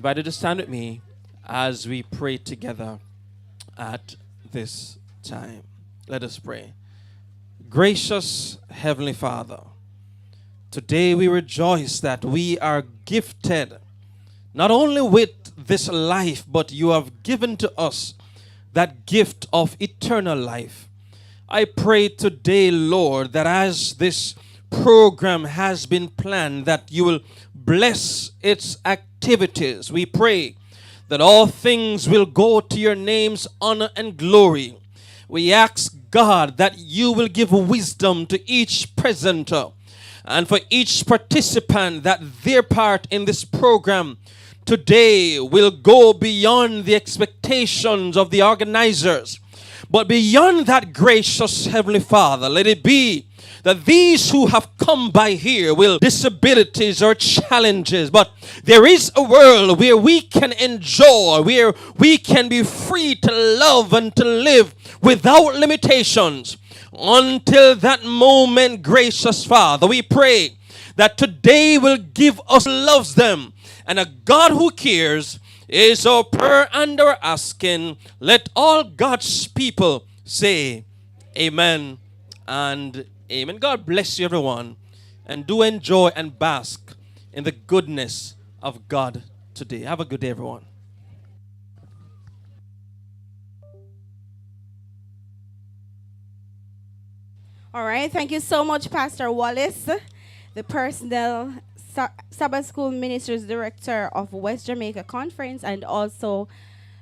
invite you to stand with me as we pray together at this time. Let us pray. Gracious Heavenly Father, today we rejoice that we are gifted not only with this life, but you have given to us that gift of eternal life. I pray today, Lord, that as this program has been planned, that you will bless its activities. We pray that all things will go to your name's honor and glory. We ask, God, that you will give wisdom to each presenter and for each participant, that their part in this program today will go beyond the expectations of the organizers. But beyond that, gracious Heavenly Father, let it be that these who have come by here will disabilities or challenges, but there is a world where we can enjoy, where we can be free to love and to live without limitations. Until that moment, gracious Father, we pray that today will give us loves them, and a God who cares is our prayer and our asking. Let all God's people say amen and amen. God bless you, everyone, and do enjoy and bask in the goodness of God today. Have a good day, everyone. All right, thank you so much, Pastor Wallace, the Personnel Sabbath School Ministers Director of West Jamaica Conference, and also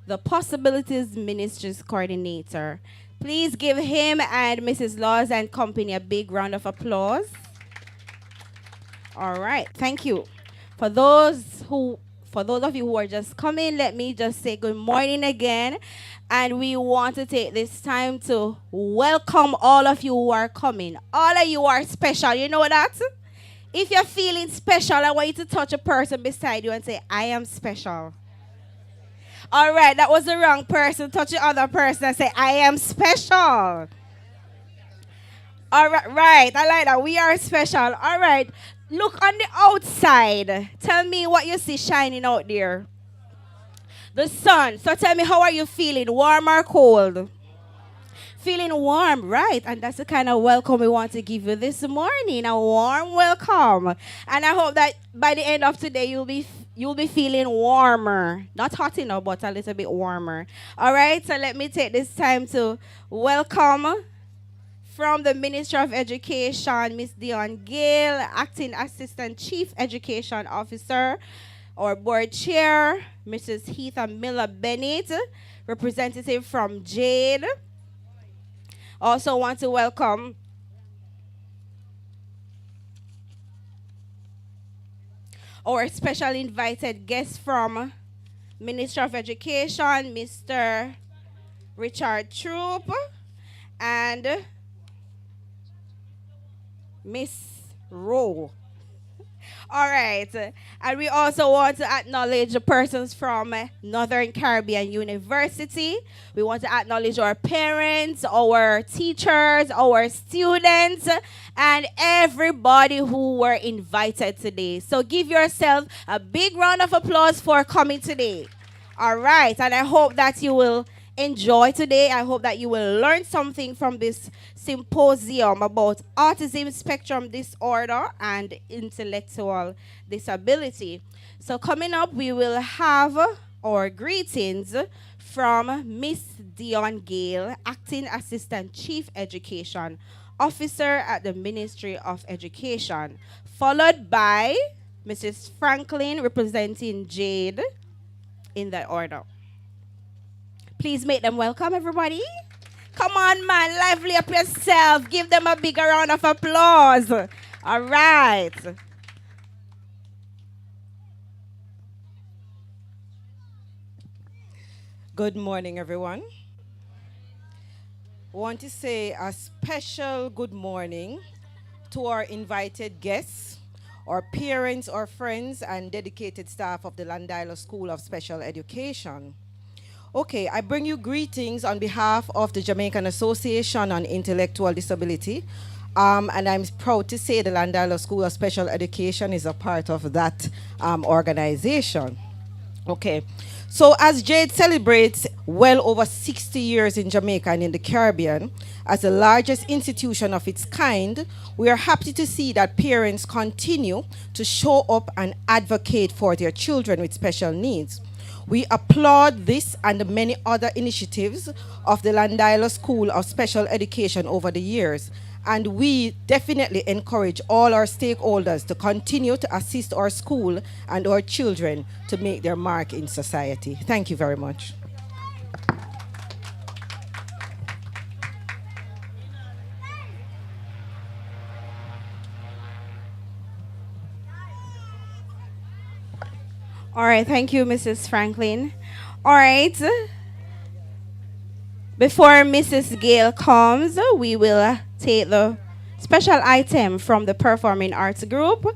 the Possibilities Ministries Coordinator. Please give him and Mrs. Laws and company a big round of applause. All right, thank you. For those of you who are just coming, let me just say good morning again. And we want to take this time to welcome all of you who are coming. All of you are special. You know that? If you're feeling special, I want you to touch a person beside you and say, I am special. All right, that was the wrong person. Touch the other person and say, I am special. All right, right. I like that. We are special. All right. Look on the outside. Tell me what you see shining out there. The sun. So tell me, how are you feeling? Warm or cold? Feeling warm, right? And that's the kind of welcome we want to give you this morning. A warm welcome. And I hope that by the end of today, you'll be feeling warmer. Not hot enough, but a little bit warmer. All right? So let me take this time to welcome from the Ministry of Education, Miss Dion Gale, Acting Assistant Chief Education Officer, our Board Chair, Mrs. Heather Miller Bennett, representative from JADE. Also want to welcome our special invited guest from Ministry of Education, Mr. Richard Troop, and Miss Rowe. All right. And we also want to acknowledge the persons from Northern Caribbean University. We want to acknowledge our parents, our teachers, our students, and everybody who were invited today. So give yourself a big round of applause for coming today. All right. And I hope that you will enjoy today. I hope that you will learn something from this symposium about autism spectrum disorder and intellectual disability. So coming up, we will have our greetings from Miss Dion Gale, Acting Assistant Chief Education Officer at the Ministry of Education, followed by Mrs. Franklin representing JADE, in that order. Please make them welcome, everybody. Come on, man. Lively up yourself. Give them a bigger round of applause. All right. Good morning, everyone. I want to say a special good morning to our invited guests, our parents, our friends, and dedicated staff of the Llandilo School of Special Education. Okay, I bring you greetings on behalf of the Jamaican Association on Intellectual Disability, and I'm proud to say the Llandilo School of Special Education is a part of that organization. Okay. So as JADE celebrates well over 60 years in Jamaica and in the Caribbean, as the largest institution of its kind, we are happy to see that parents continue to show up and advocate for their children with special needs. We applaud this and the many other initiatives of the Llandilo School of Special Education over the years, and we definitely encourage all our stakeholders to continue to assist our school and our children to make their mark in society. Thank you very much. All right, thank you, Mrs. Franklin. All right, before Mrs. Gale comes, we will take the special item from the Performing Arts Group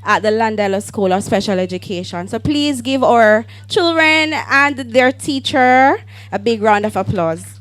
at the Llandilo School of Special Education. So please give our children and their teacher a big round of applause.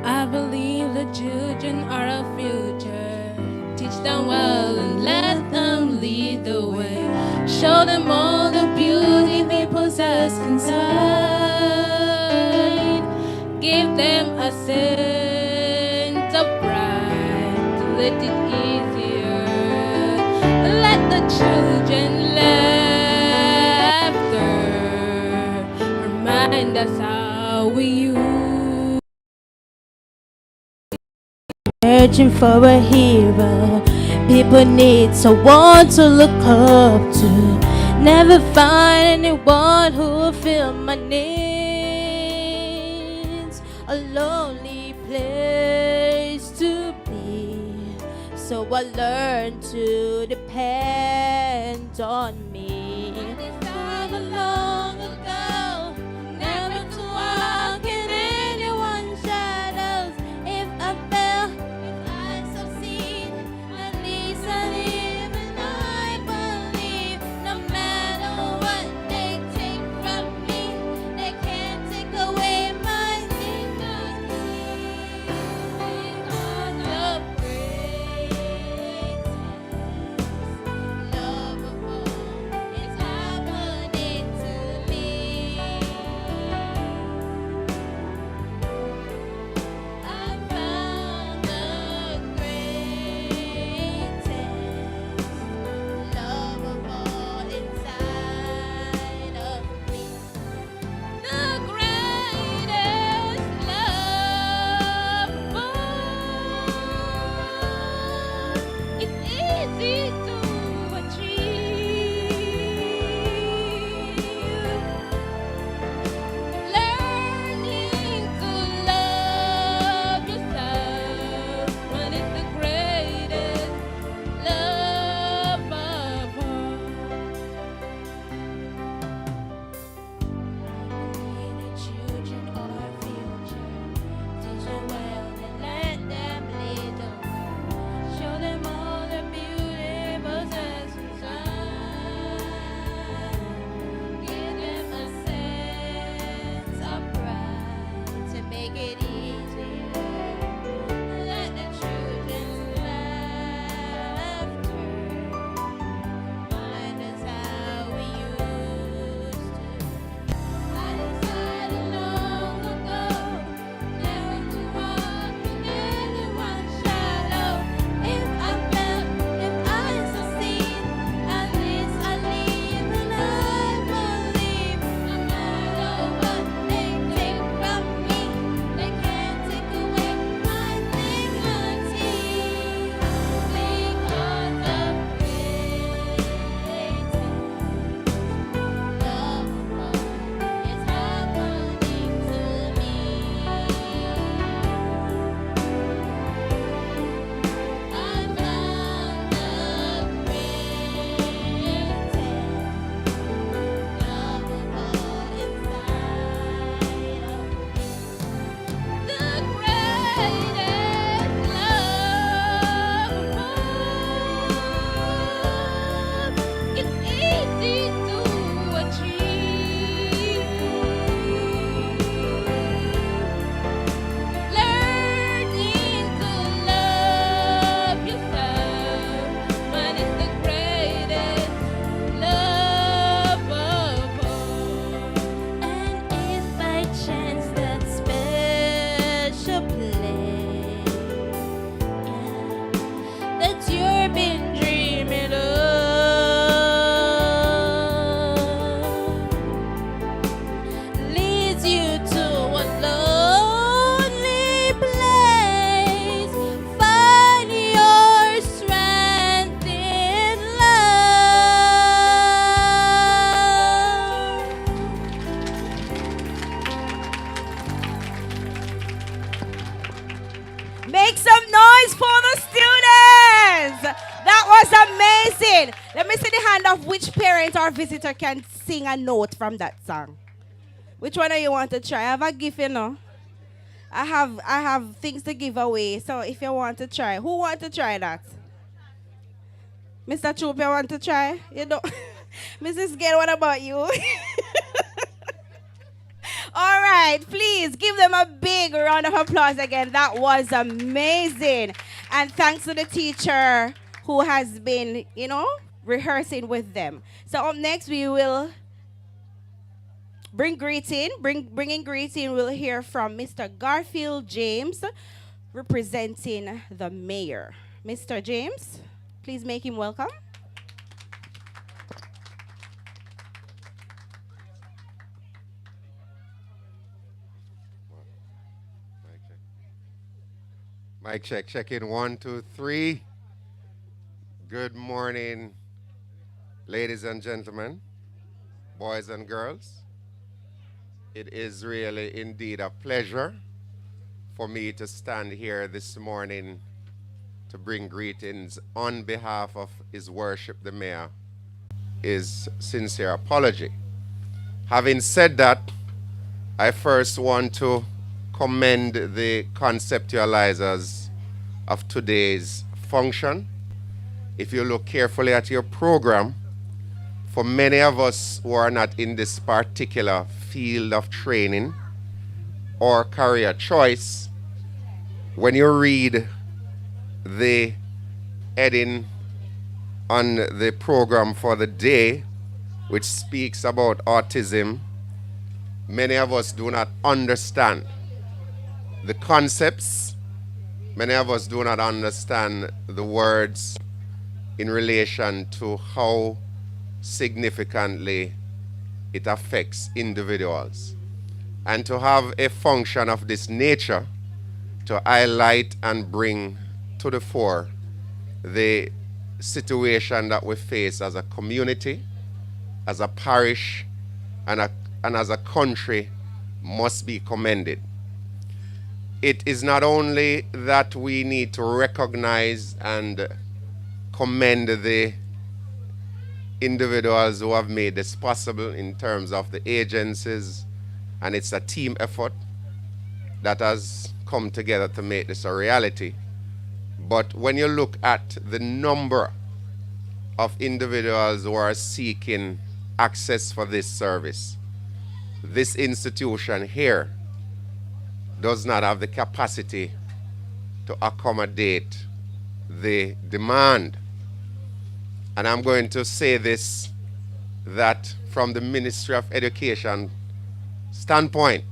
I believe the children are our future. Teach them well and let them lead the way. Show them all the beauty they possess inside. Give them a sense of pride to let it easier. Let the children laughter remind us how we used. Searching for a hero, people need someone to look up to. Never find anyone who will fill my needs. A lonely place to be, so I learned to depend on me. Never long ago, never to walk in anyone's shadows. If I fell, if I succeed, at least I live and I believe. No matter what they take from me, they can't take away my dignity. On the greatest love of all is happening to me. Make some noise for the students. That was amazing. Let me see the hand of which parent or visitor can sing a note from that song. Which one do you want to try? I have a gift, you know. I have things to give away. So if you want to try, who want to try that? Mr. Troop, you want to try? You don't. Mrs. Gale, what about you? All right, please give them a big round of applause again. That was amazing. And thanks to the teacher who has been, rehearsing with them. So up next, we will bringing greeting, we'll hear from Mr. Garfield James, representing the mayor. Mr. James, please make him welcome. Mic check, check in 1, 2, 3. Good morning, ladies and gentlemen, boys and girls. It is really indeed a pleasure for me to stand here this morning to bring greetings on behalf of His Worship the Mayor. His sincere apology. Having said that, I first want to commend the conceptualizers of today's function. If you look carefully at your program, for many of us who are not in this particular field of training or career choice, when you read the heading on the program for the day, which speaks about autism, many of us do not understand the concepts. Many of us do not understand the words in relation to how significantly it affects individuals. And to have a function of this nature to highlight and bring to the fore the situation that we face as a community, as a parish, and as a country must be commended. It is not only that we need to recognize and commend the individuals who have made this possible in terms of the agencies, and it's a team effort that has come together to make this a reality. But when you look at the number of individuals who are seeking access for this service, this institution here does not have the capacity to accommodate the demand. And I'm going to say this, that from the Ministry of Education standpoint,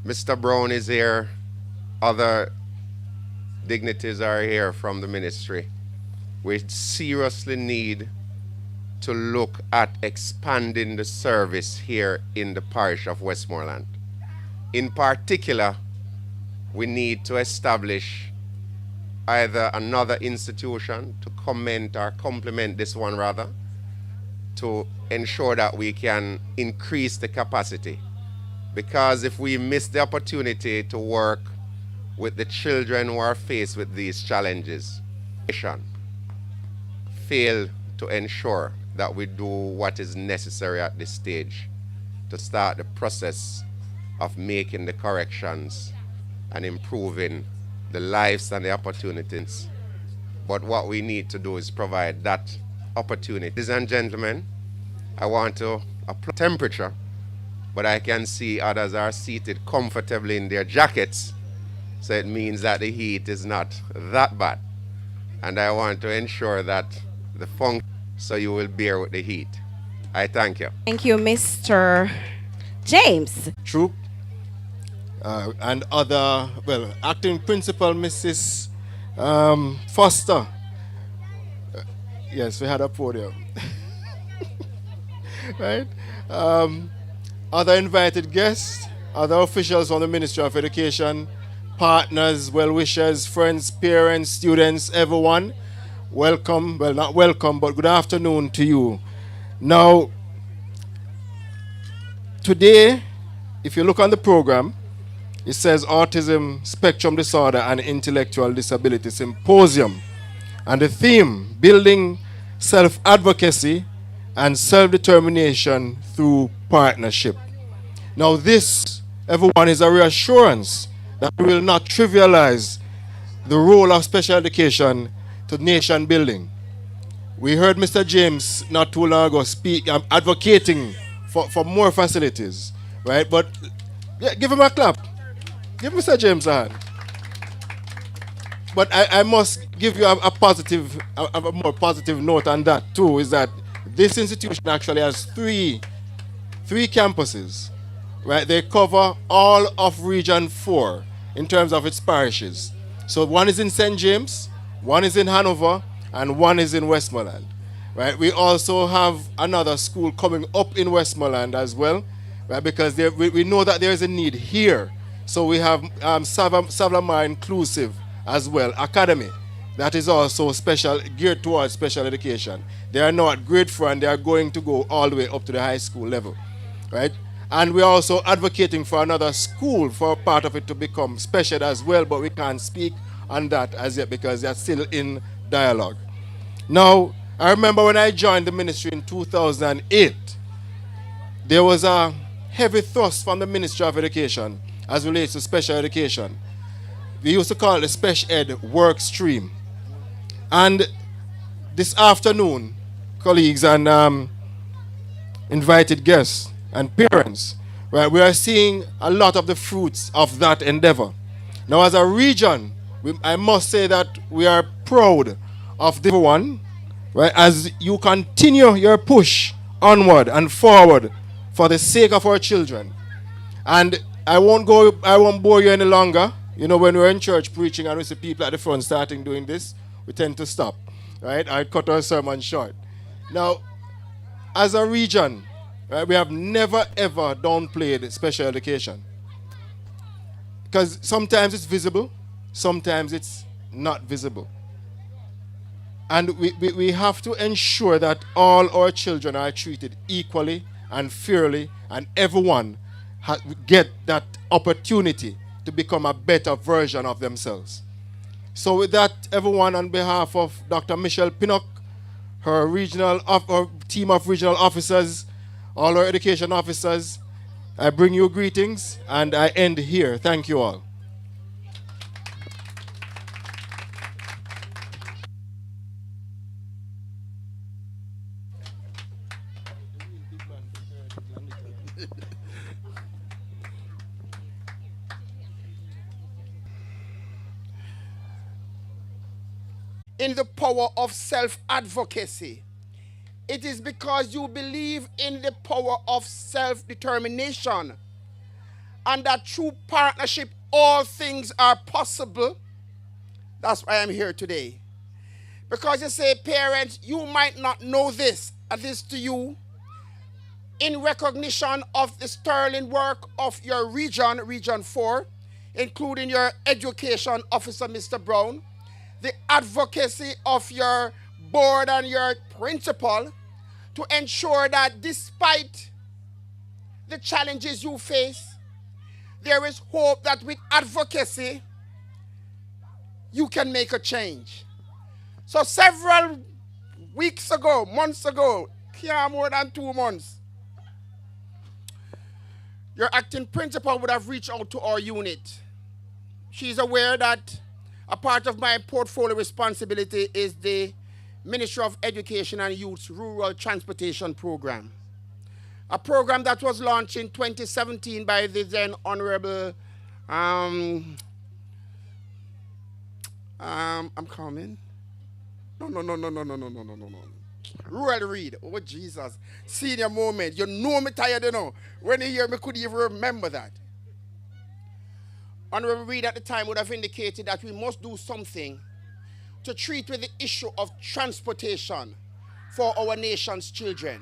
Mr. Brown is here, other dignitaries are here from the ministry. We seriously need to look at expanding the service here in the parish of Westmoreland. In particular, we need to establish either another institution to complement this one rather, to ensure that we can increase the capacity. Because if we miss the opportunity to work with the children who are faced with these challenges, fail to ensure that we do what is necessary at this stage to start the process of making the corrections and improving the lives and the opportunities. But what we need to do is provide that opportunity. Ladies and gentlemen, I want to apply temperature, but I can see others are seated comfortably in their jackets, so it means that the heat is not that bad. And I want to ensure that the function, so you will bear with the heat. I thank you. Thank you, Mr. James. Troop and other, acting principal Mrs. Foster. Yes, we had a podium. Right? Other invited guests, other officials from the Ministry of Education, partners, well-wishers, friends, parents, students, everyone. Welcome, well, not welcome, but good afternoon to you. Now, today, if you look on the program, It says Autism Spectrum Disorder and Intellectual Disability Symposium. And the theme, building self-advocacy and self-determination through partnership. Now this, everyone, is a reassurance that we will not trivialize the role of special education to nation building. We heard Mr. James not too long ago speak, advocating for more facilities, right? But yeah, give him a clap. Give Mr. James a hand. But I must give you a positive, a more positive note on that too, is that this institution actually has three campuses, right? They cover all of Region 4 in terms of its parishes. So one is in St. James, one is in Hanover, and one is in Westmoreland, right? We also have another school coming up in Westmoreland as well, right? Because we know that there is a need here. So we have Savlamar Inclusive as well, Academy, that is also geared towards special education. They are now at grade 4 and they are going to go all the way up to the high school level, right? And we're also advocating for another school for part of it to become special as well, but we can't speak on that as yet because they're still in dialogue. Now, I remember when I joined the ministry in 2008, there was a heavy thrust from the Ministry of Education as relates to special education. We used to call it the Special Ed Work Stream. And this afternoon, colleagues and invited guests and parents, right, we are seeing a lot of the fruits of that endeavor. Now, as a region, I must say that we are proud of the one, right, as you continue your push onward and forward for the sake of our children. And I won't bore you any longer. You know, when we're in church preaching and we see people at the front starting doing this, we tend to stop, right? I cut our sermon short. Now, as a region, right, we have never ever downplayed special education. Because sometimes it's visible, sometimes it's not visible. And we have to ensure that all our children are treated equally and fairly, and everyone get that opportunity to become a better version of themselves. So with that, everyone, on behalf of Dr. Michelle Pinnock, her team of regional officers, all our education officers, I bring you greetings and I end here. Thank you all. In the power of self-advocacy. It is because you believe in the power of self-determination and that through partnership all things are possible. That's why I'm here today. Because you say, parents, you might not know this, and this to you, in recognition of the sterling work of your region, Region 4, including your education officer, Mr. Brown, the advocacy of your board and your principal to ensure that despite the challenges you face, there is hope that with advocacy, you can make a change. So several weeks ago, months ago, more than 2 months, your acting principal would have reached out to our unit. She's aware that a part of my portfolio responsibility is the Ministry of Education and Youth's Rural Transportation Program. A program that was launched in 2017 by the then Honorable, I'm coming. No. Rural Reed. Oh, Jesus. Senior moment. You know me tired, you know. When you hear me, could you even remember that? Honorable Reed at the time would have indicated that we must do something to treat with the issue of transportation for our nation's children,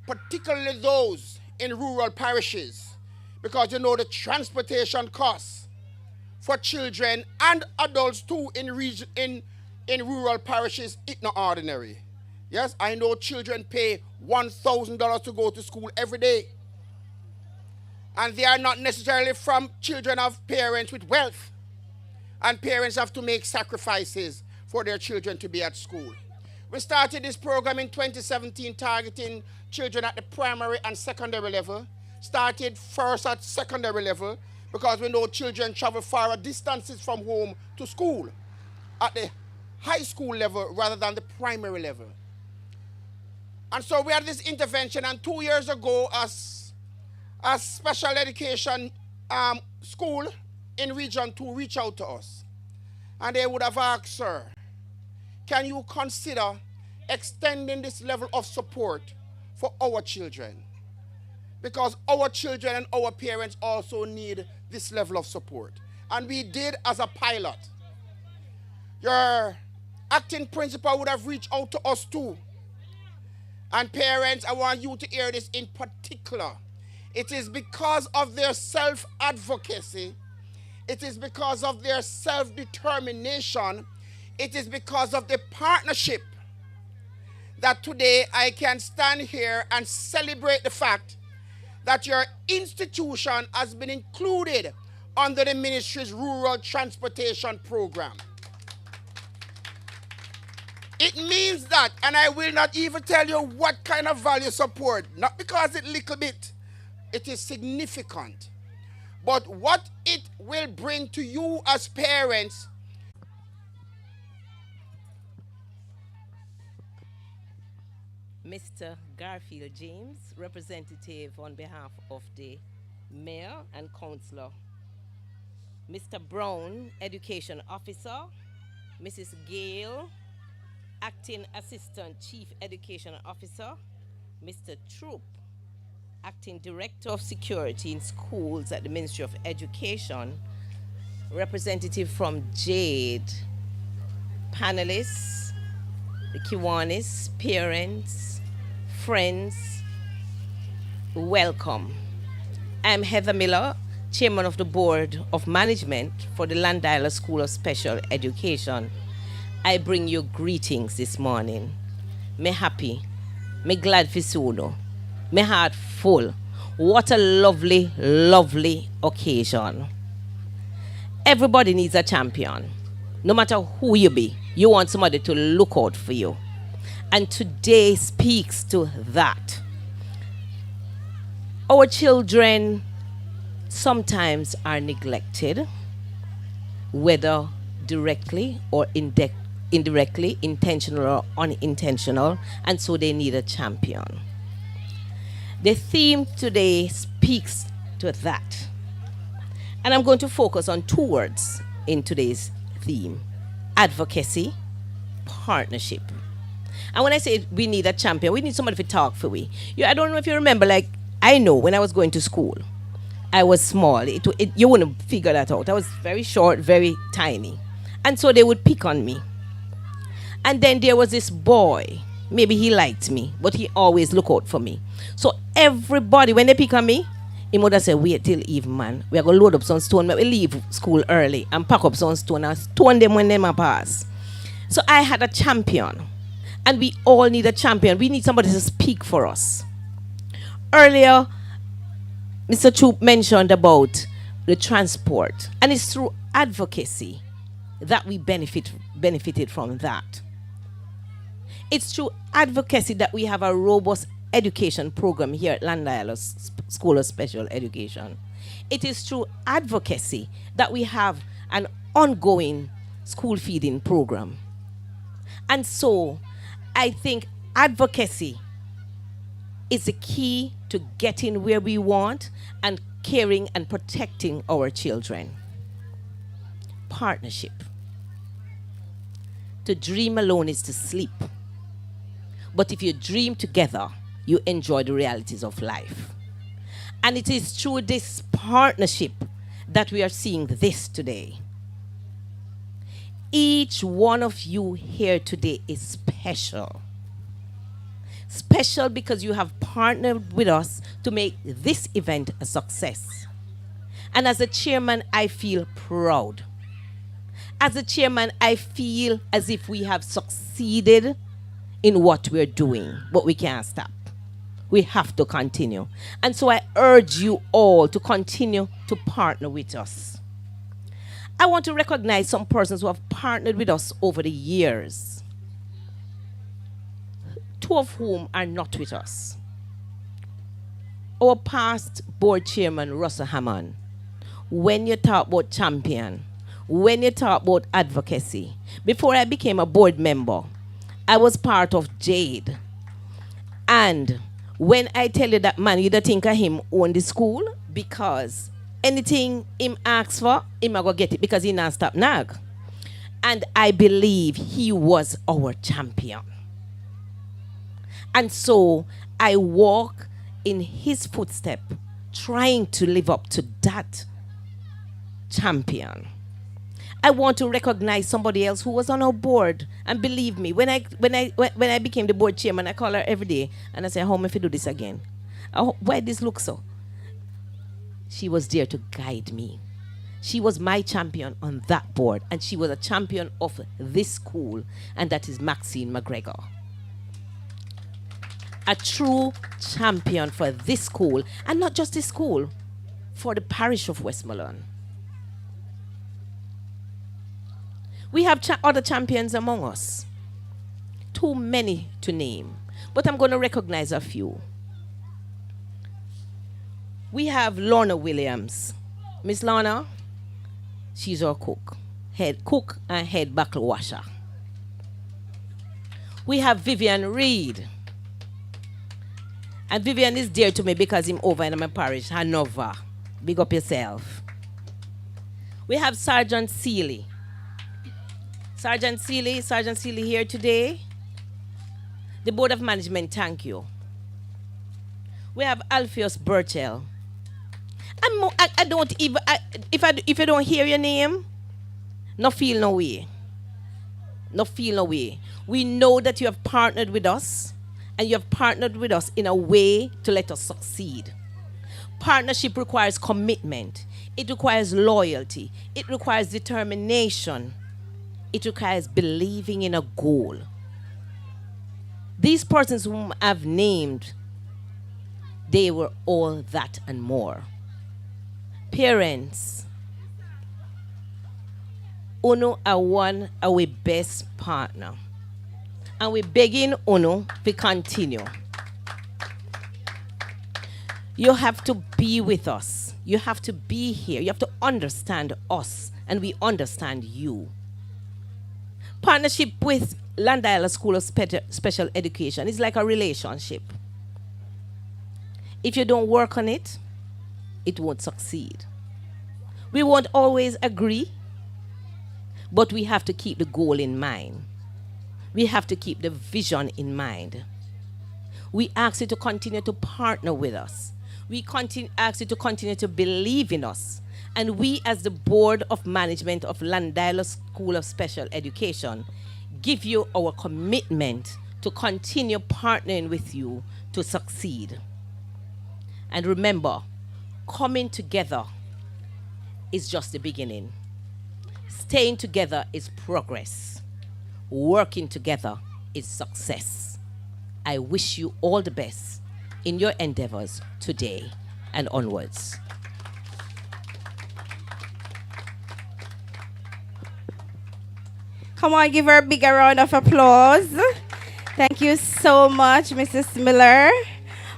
particularly those in rural parishes, because you know the transportation costs for children and adults too in rural parishes, it's not ordinary. Yes, I know children pay $1,000 to go to school every day. And they are not necessarily from children of parents with wealth. And parents have to make sacrifices for their children to be at school. We started this program in 2017 targeting children at the primary and secondary level. Started first at secondary level because we know children travel far distances from home to school at the high school level rather than the primary level. And so we had this intervention, and 2 years ago, as special education school in Region 2 reached out to us. And they would have asked, sir, can you consider extending this level of support for our children? Because our children and our parents also need this level of support. And we did as a pilot. Your acting principal would have reached out to us too. And parents, I want you to hear this in particular. It is because of their self-advocacy, it is because of their self-determination, it is because of the partnership that today I can stand here and celebrate the fact that your institution has been included under the ministry's rural transportation program. It means that, and I will not even tell you what kind of value support, not because it's little bit, it is significant. But what it will bring to you as parents. Mr. Garfield James, representative on behalf of the Mayor and Councillor. Mr. Brown, Education Officer. Mrs. Gale, Acting Assistant Chief Education Officer. Mr. Troop, Acting Director of Security in Schools at the Ministry of Education. Representative from JADE. Panelists, the Kiwanis, parents, friends, welcome. I'm Heather Miller, Chairman of the Board of Management for the Llandilo School of Special Education. I bring you greetings this morning. Me happy, me glad for soon, me heart full. What a lovely, lovely occasion. Everybody needs a champion. No matter who you be, you want somebody to look out for you. And today speaks to that. Our children sometimes are neglected, whether directly or indirectly, intentional or unintentional, and so they need a champion. The theme today speaks to that. And I'm going to focus on two words in today's theme: advocacy, partnership. And when I say we need a champion, we need somebody to talk for we. I don't know if you remember, like, I know when I was going to school, I was small. You wouldn't figure that out. I was very short, very tiny. And so they would pick on me. And then there was this boy. Maybe he liked me, but he always looked out for me. So everybody, when they pick on me, he would have said, wait till even, man. We are going to load up some stone. We leave school early and pack up some stone and stone them when they pass. So I had a champion. And we all need a champion. We need somebody to speak for us. Earlier, Mr. Troop mentioned about the transport. And it's through advocacy that we benefited from that. It's through advocacy that we have a robust education program here at Llandilo School of Special Education. It is through advocacy that we have an ongoing school feeding program. And so I think advocacy is the key to getting where we want and caring and protecting our children. Partnership. To dream alone is to sleep. But if you dream together, you enjoy the realities of life. And it is through this partnership that we are seeing this today. Each one of you here today is special. Special because you have partnered with us to make this event a success. And as a chairman, I feel proud. As a chairman, I feel as if we have succeeded in what we're doing, but we can't stop. We have to continue. And so I urge you all to continue to partner with us. I want to recognize some persons who have partnered with us over the years, two of whom are not with us. Our past board chairman, Russell Hammond, when you talk about champion, when you talk about advocacy, before I became a board member, I was part of JADE. And when I tell you that man, you don't think of him own the school, because anything him asks for, him a go get it, because he not stop nag. And I believe he was our champion. And so I walk in his footstep, trying to live up to that champion. I want to recognize somebody else who was on our board. And believe me, when I became the board chairman, I call her every day and I say, how am I to do this again? Why this look so? She was there to guide me. She was my champion on that board, and she was a champion of this school, and that is Maxine McGregor. A true champion for this school, and not just this school, for the parish of Westmoreland. We have other champions among us. Too many to name, but I'm going to recognize a few. We have Lorna Williams. Miss Lorna, she's our head cook and head buckle washer. We have Vivian Reed. And Vivian is dear to me because I'm over in my parish, Hanover. Big up yourself. We have Sergeant Seeley. Sergeant Seeley here today. The Board of Management, thank you. We have Alpheus Burchell. I don't even, if I don't hear your name, no feel no way. No feel no way. We know that you have partnered with us, and you have partnered with us in a way to let us succeed. Partnership requires commitment. It requires loyalty. It requires determination. It requires believing in a goal. These persons whom I've named, they were all that and more. Parents, Uno are one of our best partner. And we're begging Uno to continue. You have to be with us. You have to be here. You have to understand us, and we understand you. Partnership with Llandilo School of Special Education is like a relationship. If you don't work on it, it won't succeed. We won't always agree, but we have to keep the goal in mind. We have to keep the vision in mind. We ask you to continue to partner with us. We ask you to continue to believe in us. And we, as the Board of Management of Llandilo School of Special Education, give you our commitment to continue partnering with you to succeed. And remember, coming together is just the beginning. Staying together is progress. Working together is success. I wish you all the best in your endeavors today and onwards. Come on, give her a bigger round of applause. Thank you so much, Mrs. Miller.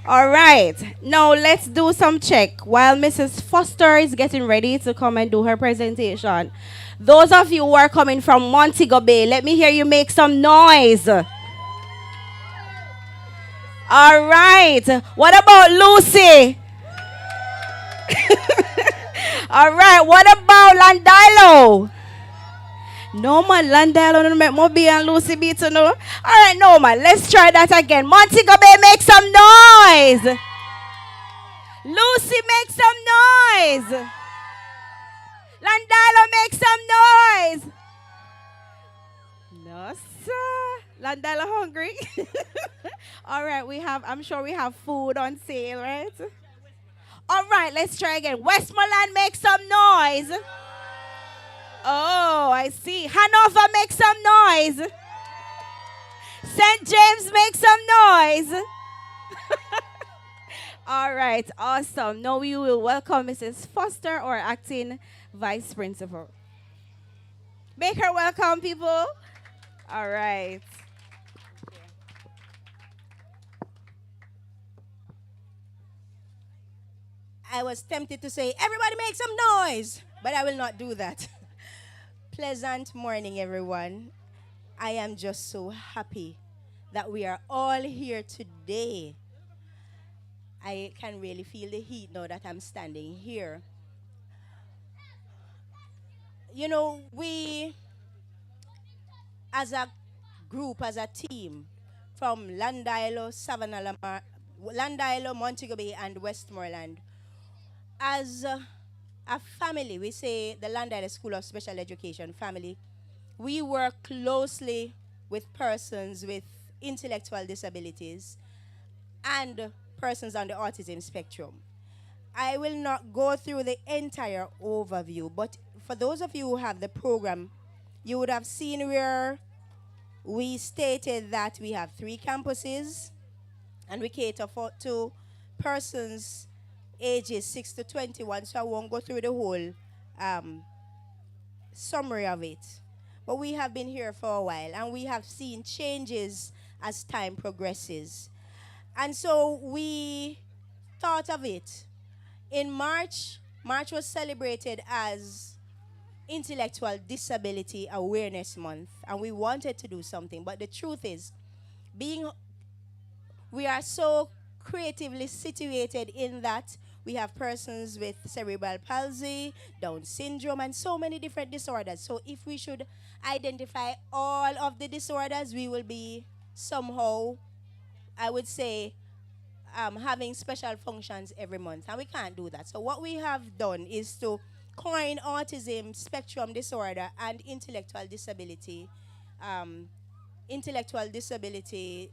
All right, now let's do some check while Mrs. Foster is getting ready to come and do her presentation. Those of you who are coming from Montego Bay, let me hear you make some noise. All right, what about Lucy? All right, what about Llandilo? No man, Llandilo don't make Moby and Lucy beat to know. All right, no man, let's try that again. Montego Bay, make some noise. Lucy, make some noise. Llandilo, make some noise. No, sir. Llandilo hungry. All right, I'm sure we have food on sale, right? All right, let's try again. Westmoreland, make some noise. Oh, I see. Hanover, make some noise. St. James, make some noise. All right, awesome. Now we will welcome Mrs. Foster, our acting vice principal. Make her welcome, people. All right. I was tempted to say, everybody make some noise, but I will not do that. Pleasant morning, everyone. I am just so happy that we are all here today. I can really feel the heat now that I'm standing here. You know, we as a group, as a team, from Llandilo, Savannah, Llandilo, Montego Bay, and Westmoreland, as a family, we say the Llandilo School of Special Education family, we work closely with persons with intellectual disabilities and persons on the autism spectrum. I will not go through the entire overview, but for those of you who have the program, you would have seen where we stated that we have 3 campuses and we cater to persons ages 6 to 21, so I won't go through the whole summary of it. But we have been here for a while and we have seen changes as time progresses. And so we thought of it. In March, March was celebrated as Intellectual Disability Awareness Month, and we wanted to do something. But the truth is, we are so creatively situated in that we have persons with cerebral palsy, Down syndrome, and so many different disorders. So if we should identify all of the disorders, we will be somehow, I would say, having special functions every month, and we can't do that. So what we have done is to coin autism spectrum disorder and intellectual disability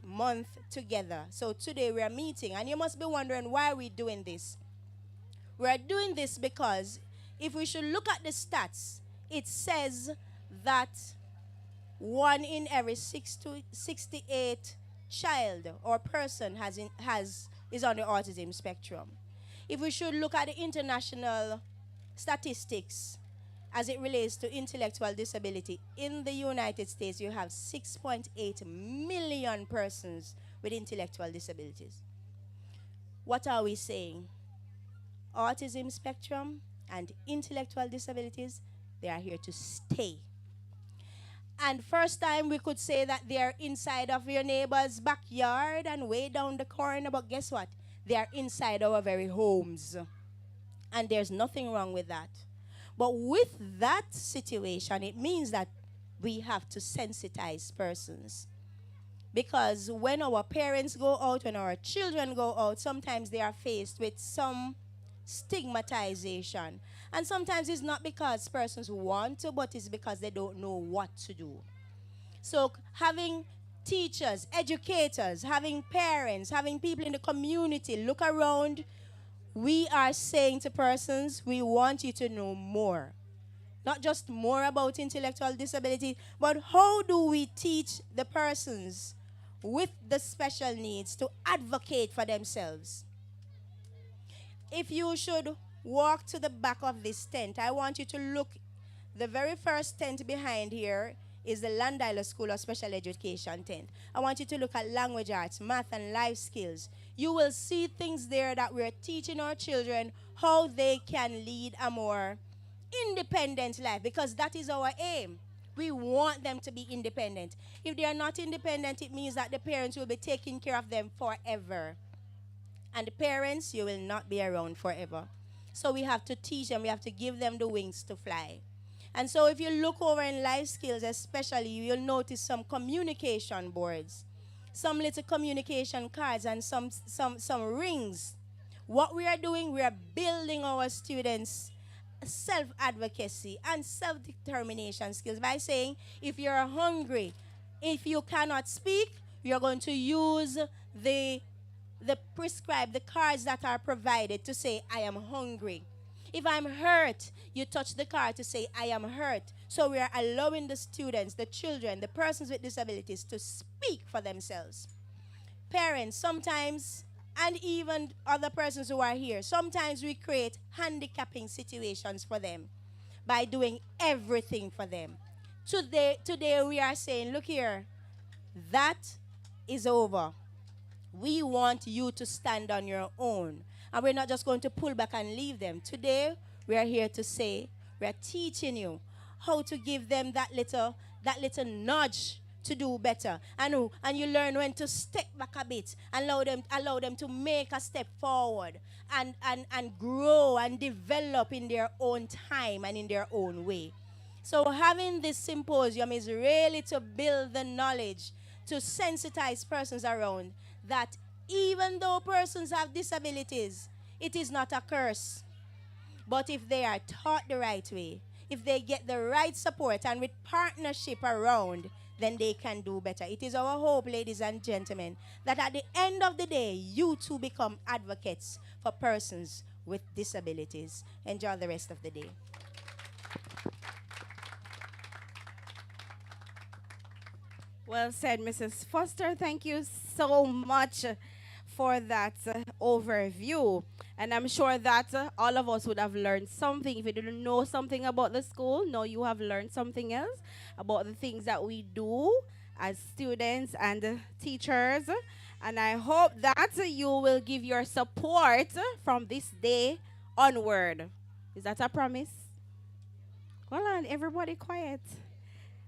month together. So today we are meeting, and you must be wondering why we're doing this. We are doing this because if we should look at the stats, it says that 1 in every 68 child or person is on the autism spectrum. If we should look at the international statistics as it relates to intellectual disability, in the United States you have 6.8 million persons with intellectual disabilities. What are we saying? Autism spectrum and intellectual disabilities, they are here to stay. And first time we could say that they are inside of your neighbor's backyard and way down the corner, but guess what? They are inside our very homes. And there's nothing wrong with that. But with that situation, it means that we have to sensitize persons. Because when our parents go out, when our children go out, sometimes they are faced with some stigmatization. And sometimes it's not because persons want to, but it's because they don't know what to do. So having teachers, educators, having parents, having people in the community look around, we are saying to persons, we want you to know more. Not just more about intellectual disability, but how do we teach the persons with the special needs to advocate for themselves? If you should walk to the back of this tent, I want you to look. The very first tent behind here is the Llandilo School of Special Education tent. I want you to look at language arts, math, and life skills. You will see things there that we're teaching our children how they can lead a more independent life, because that is our aim. We want them to be independent. If they are not independent, it means that the parents will be taking care of them forever. And the parents, you will not be around forever. So we have to teach them, we have to give them the wings to fly. And so if you look over in life skills especially, you'll notice some communication boards, some little communication cards, and some rings. What we are doing, we are building our students' self-advocacy and self-determination skills by saying, if you're hungry, if you cannot speak, you're going to use the cards that are provided to say, I am hungry. If I'm hurt, you touch the card to say, I am hurt. So we are allowing the students, the children, the persons with disabilities to speak for themselves. Parents, sometimes and even other persons who are here. Sometimes we create handicapping situations for them by doing everything for them. Today we are saying, look here, that is over. We want you to stand on your own. And we're not just going to pull back and leave them. Today, we are here to say, we are teaching you how to give them that little nudge to do better. And you learn when to step back a bit and allow them to make a step forward and grow and develop in their own time and in their own way. So having this symposium is really to build the knowledge, to sensitize persons around that even though persons have disabilities, it is not a curse. But if they are taught the right way, if they get the right support and with partnership around, then they can do better. It is our hope, ladies and gentlemen, that at the end of the day, you too become advocates for persons with disabilities. Enjoy the rest of the day. Well said, Mrs. Foster. Thank you so much for that overview. And I'm sure that all of us would have learned something. If you didn't know something about the school, now you have learned something else about the things that we do as students and teachers. And I hope that you will give your support from this day onward. Is that a promise? Hold on, everybody quiet.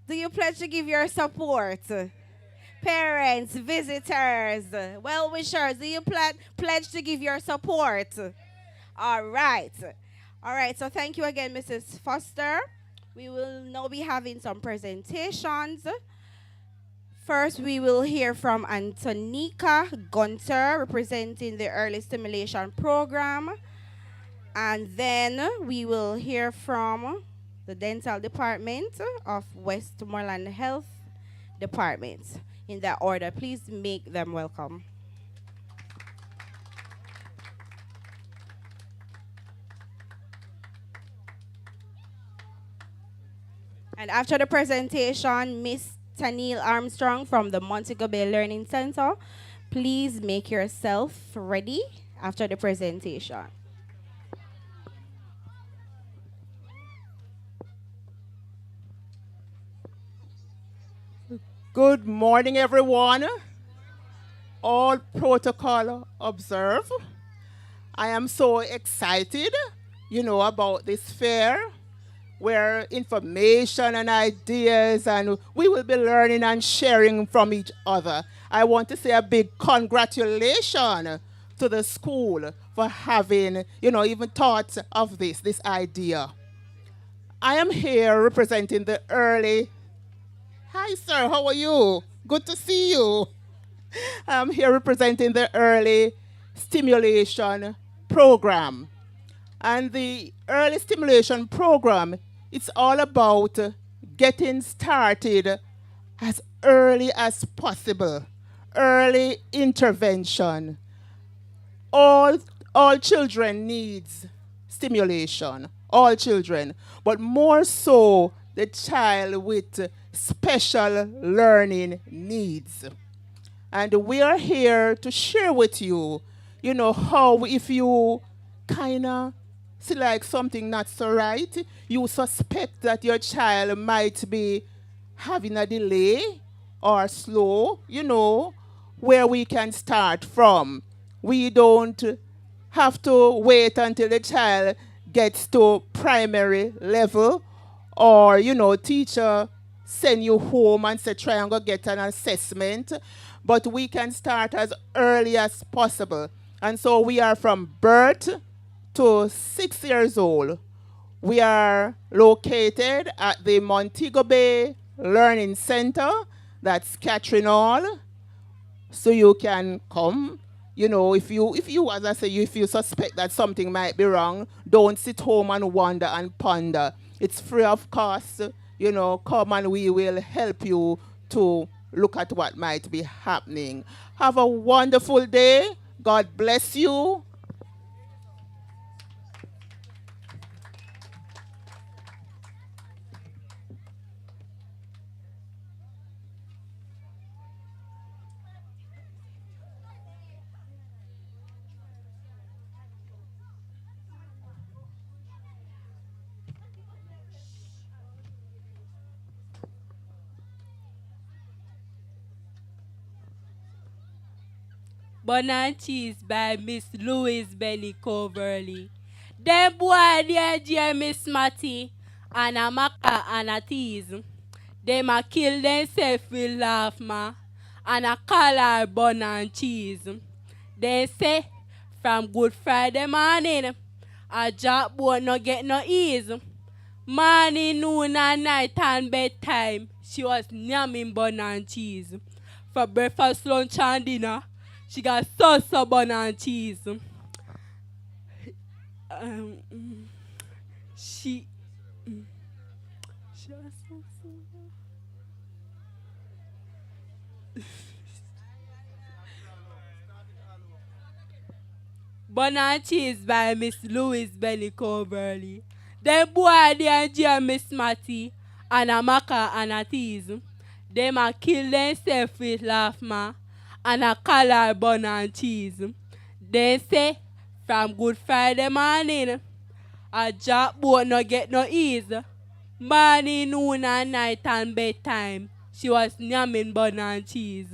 Do you pledge to give your support? Parents, visitors, well-wishers, do you pledge to give your support? All right. All right, so thank you again, Mrs. Foster. We will now be having some presentations. First, we will hear from Antonika Gunter, representing the Early Stimulation Program. And then we will hear from the Dental Department of Westmoreland Health Department. In that order, please make them welcome. And after the presentation, Miss Tanil Armstrong from the Montego Bay Learning Center, please make yourself ready after the presentation. Good morning, everyone. All protocol observed. I am so excited, about this fair where information and ideas and we will be learning and sharing from each other. I want to say a big congratulations to the school for having, even thought of this idea. I am here representing the early. Hi, sir. How are you? Good to see you. I'm here representing the Early Stimulation Program. And the Early Stimulation Program, it's all about getting started as early as possible. Early intervention. All children needs stimulation. All children. But more so the child with special learning needs. And we are here to share with you, how if you kind of see like something not so right, you suspect that your child might be having a delay or slow, where we can start from. We don't have to wait until the child gets to primary level or, teacher send you home and say try and go get an assessment. But we can start as early as possible. And so we are from birth to 6 years old. We are located at the Montego Bay Learning Center. That's Catherine Hall. So you can come. If you, as I say, if you suspect that something might be wrong, don't sit home and wonder and ponder. It's free of cost. Come and we will help you to look at what might be happening. Have a wonderful day. God bless you. Bun and Cheese by Miss Louise Benny Coverly. Them boy there, Miss Matty, and a maca and a tease. Them a kill themselves with laugh, ma, and a call her Bun and Cheese. They say, from Good Friday morning, a job boy no get no ease. Morning, noon, and night, and bedtime, she was yamming Bun and Cheese. For breakfast, lunch, and dinner, she got so Bun and Cheese. She was so. Bun and Cheese by Miss Louise Benny Coverly. Them boy there, Miss Matty, and a maca and a tease. Them a kill themselves with laugh, ma, and a color Bun and Cheese. They say, from Good Friday morning, a job boat no get no ease. Morning, noon, and night, and bedtime, she was yamming Bun and Cheese.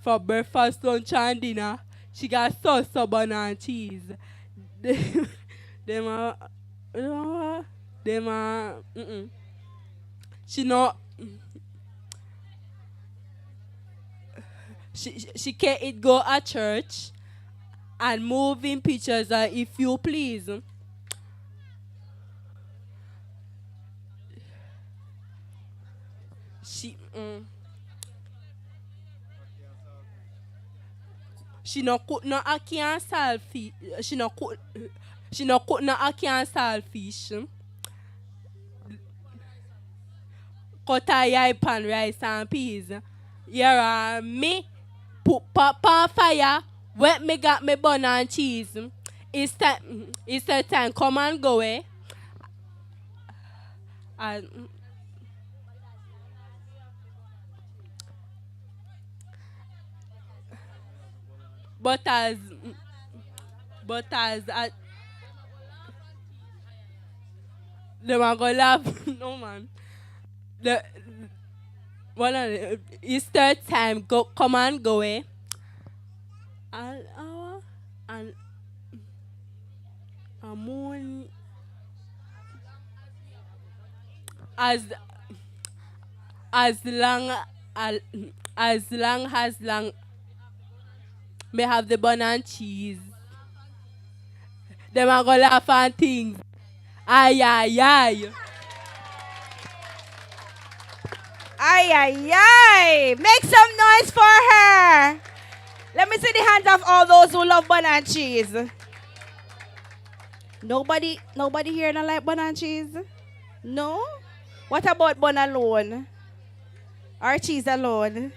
For breakfast, lunch, and dinner, she got so Bun and Cheese. Them She not. She can't it go at church and moving pictures, if you please. She no cook no ackee and saltfish. She no cook no ackee and saltfish. Cut her yai pan rice and peas. Yeah, me put pot on fire. When me got me Bun and Cheese. It's the time come and go eh. And but as them a go laugh. No man. It's third time come and go eh. All hour and a moon as long may have the Bun and Cheese. Them a go laugh and things. Ay ay ay. Ay, ay, ay. Make some noise for her. Let me see the hands of all those who love Bun and Cheese. Nobody here don't like Bun and Cheese? No? What about Bun alone? Or cheese alone?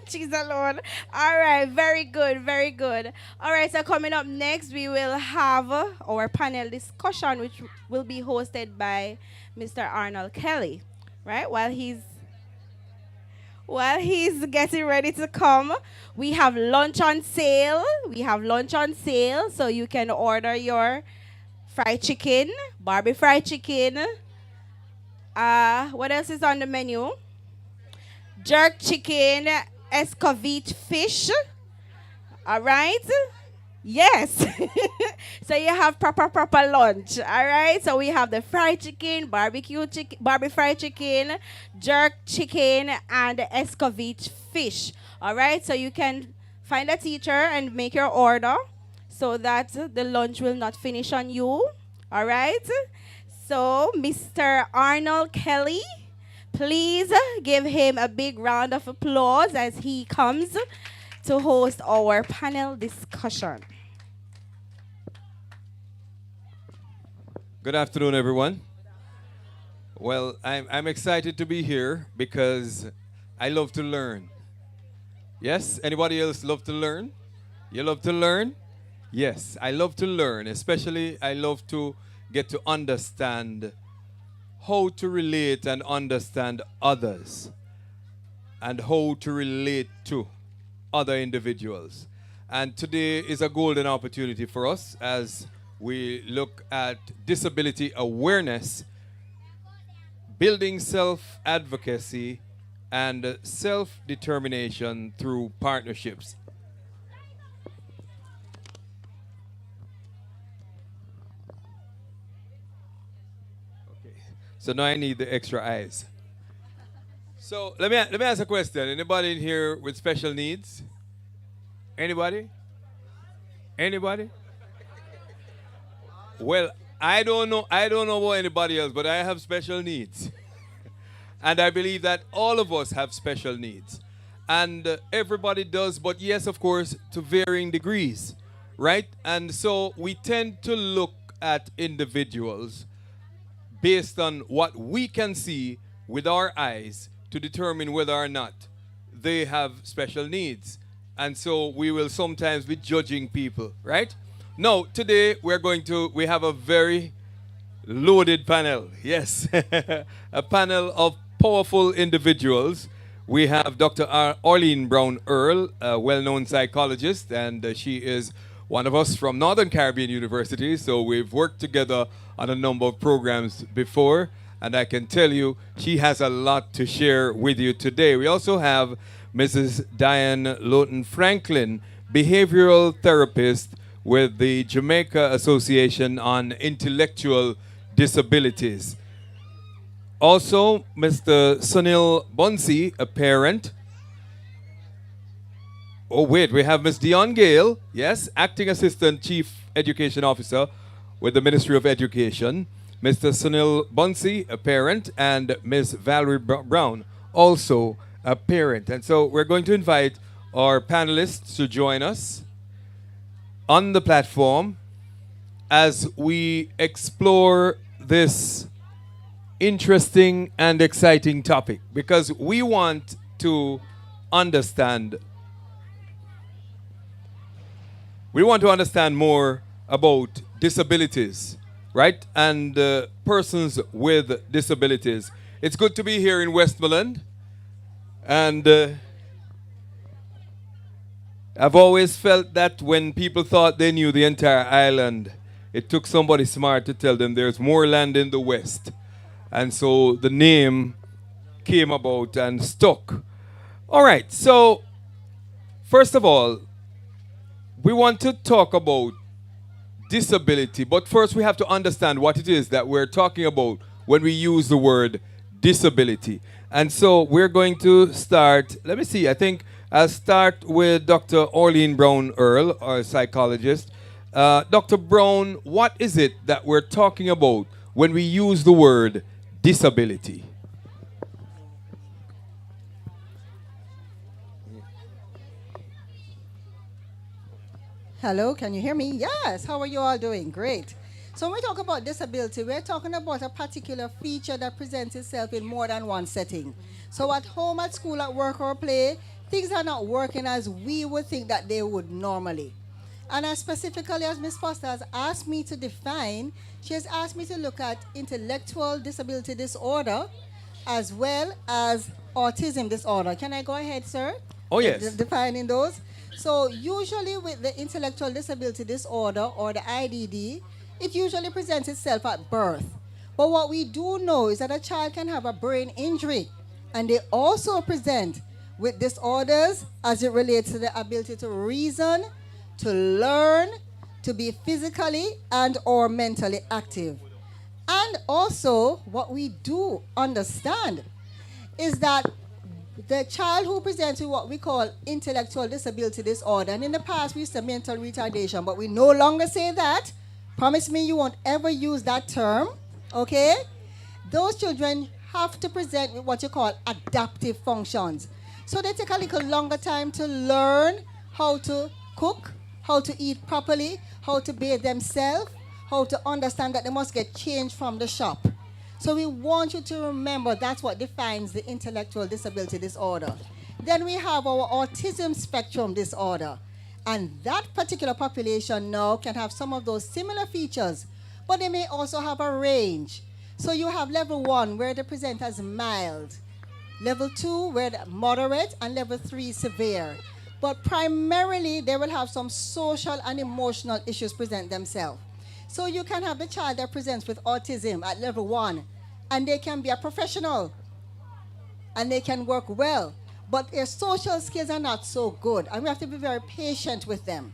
Cheese alone. All right, very good, very good. All right, so coming up next, we will have our panel discussion, which will be hosted by Mr. Arnold Kelly, right? While he's getting ready to come, we have lunch on sale. So you can order your fried chicken, Barbie fried chicken. What else is on the menu? Jerk chicken, escovite fish. All right? Yes. So you have proper lunch. All right? So we have the fried chicken, Barbie fried chicken, jerk chicken, and escovite fish. All right? So you can find a teacher and make your order so that the lunch will not finish on you. All right? So Mr. Arnold Kelly, please give him a big round of applause as he comes to host our panel discussion. Good afternoon, everyone. Well, I'm excited to be here because I love to learn. Yes? Anybody else love to learn? You love to learn? Yes, I love to learn. Especially, I love to get to understand how to relate and understand others and how to relate to other individuals. And today is a golden opportunity for us as we look at disability awareness, building self-advocacy, and self-determination through partnerships. So now I need the extra eyes. So let me ask a question. Anybody in here with special needs? Anybody? Anybody? Well, I don't know about anybody else, but I have special needs. And I believe that all of us have special needs. And everybody does, but yes, of course, to varying degrees, right? And so we tend to look at individuals based on what we can see with our eyes to determine whether or not they have special needs. And so we will sometimes be judging people, right? Now, today we have a very loaded panel. Yes, a panel of powerful individuals. We have Dr. Arlene Brown Earl, a well-known psychologist, and she is one of us from Northern Caribbean University. So we've worked together on a number of programs before, and I can tell you she has a lot to share with you today. We also have Mrs. Diane Lawton Franklin, behavioral therapist with the Jamaica Association on Intellectual Disabilities. Also, Mr. Sunil Bonsi, a parent. Oh, wait, we have Ms. Dion Gale, yes, Acting Assistant Chief Education Officer with the Ministry of Education. Mr. Sunil Bonsi, a parent, and Ms. Valerie Brown, also a parent. And so we're going to invite our panelists to join us on the platform as we explore this interesting and exciting topic, because we want to understand more about disabilities, right? And persons with disabilities. It's good to be here in Westmoreland, and I've always felt that when people thought they knew the entire island, it took somebody smart to tell them there's more land in the West. And so the name came about and stuck. All right, so first of all, we want to talk about disability, but first we have to understand what it is that we're talking about when we use the word disability. And so we're going to start, let me see, I think I'll start with Dr. Arlene Brown Earl, our psychologist. Dr. Brown, what is it that we're talking about when we use the word disability? Hello, can you hear me? Yes, how are you all doing? Great. So when we talk about disability, we're talking about a particular feature that presents itself in more than one setting. So at home, at school, at work, or play, things are not working as we would think that they would normally. And as specifically as Ms. Foster has asked me to define, she has asked me to look at intellectual disability disorder as well as autism disorder. Can I go ahead, sir? Oh, yes. Defining those. So usually with the intellectual disability disorder or the IDD, it usually presents itself at birth. But what we do know is that a child can have a brain injury, and they also present with disorders as it relates to the ability to reason, to learn, to be physically and or mentally active. And also what we do understand is that the child who presents with what we call intellectual disability disorder, and in the past we used to mental retardation, but we no longer say that. Promise me you won't ever use that term, okay? Those children have to present with what you call adaptive functions. So they take a little longer time to learn how to cook, how to eat properly, how to bathe themselves, how to understand that they must get change from the shop. So we want you to remember that's what defines the intellectual disability disorder. Then we have our autism spectrum disorder. And that particular population now can have some of those similar features, but they may also have a range. So you have level 1 where they present as mild, level 2 where they're moderate, and level 3 severe. But primarily they will have some social and emotional issues present themselves. So you can have the child that presents with autism at level 1, and they can be a professional, and they can work well, but their social skills are not so good, and we have to be very patient with them.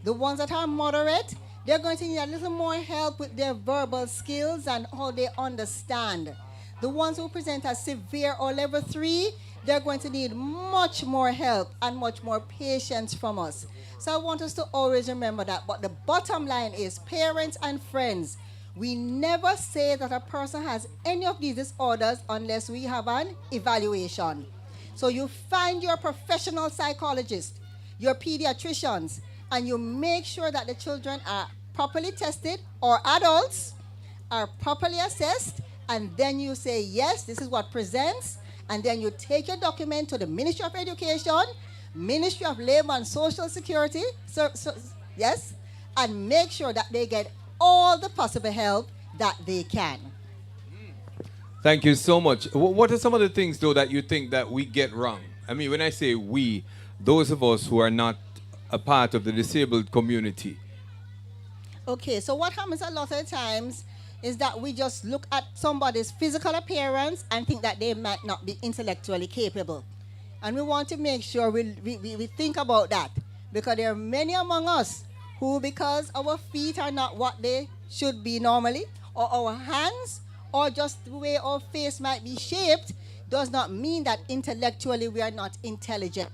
The ones that are moderate, they're going to need a little more help with their verbal skills and how they understand. The ones who present as severe or level 3, they're going to need much more help and much more patience from us. So I want us to always remember that. But the bottom line is, parents and friends, we never say that a person has any of these disorders unless we have an evaluation. So you find your professional psychologist, your pediatricians, and you make sure that the children are properly tested, or adults are properly assessed, and then you say, yes, this is what presents, and then you take your document to the Ministry of Education, Ministry of Labor and Social Security, yes, and make sure that they get all the possible help that they can. Thank you so much. What are some of the things, though, that you think that we get wrong? I mean, when I say we, those of us who are not a part of the disabled community. Okay, so what happens a lot of times is that we just look at somebody's physical appearance and think that they might not be intellectually capable. And we want to make sure we think about that, because there are many among us who, because our feet are not what they should be normally, or our hands, or just the way our face might be shaped, does not mean that intellectually we are not intelligent.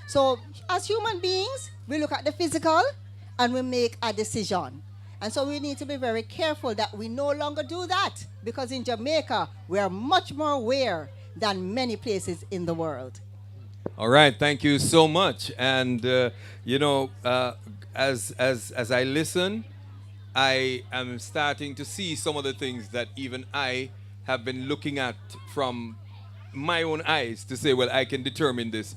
So as human beings, we look at the physical and we make a decision. And so we need to be very careful that we no longer do that, because in Jamaica, we are much more aware than many places in the world. All right, thank you so much. And, as I listen, I am starting to see some of the things that even I have been looking at from my own eyes to say, well, I can determine this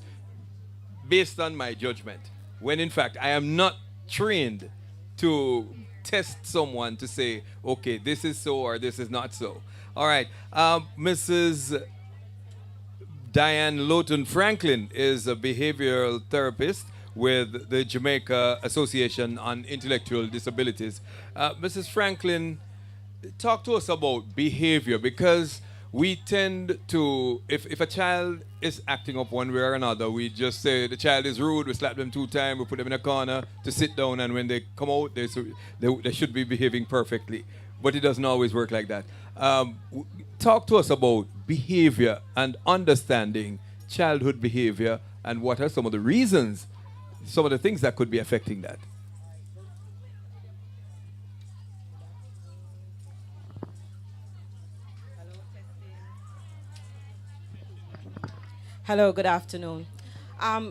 based on my judgment, when in fact I am not trained to test someone to say, okay, this is so or this is not so. All right, Mrs. Diane Lawton Franklin is a behavioral therapist with the Jamaica Association on Intellectual Disabilities. Mrs. Franklin, talk to us about behavior, because we tend to, if a child is acting up one way or another, we just say the child is rude, we slap them 2 times, we put them in a corner to sit down, and when they come out, they should be behaving perfectly. But it doesn't always work like that. Talk to us about behavior and understanding childhood behavior, and what are some of the reasons, some of the things that could be affecting that. Hello, good afternoon.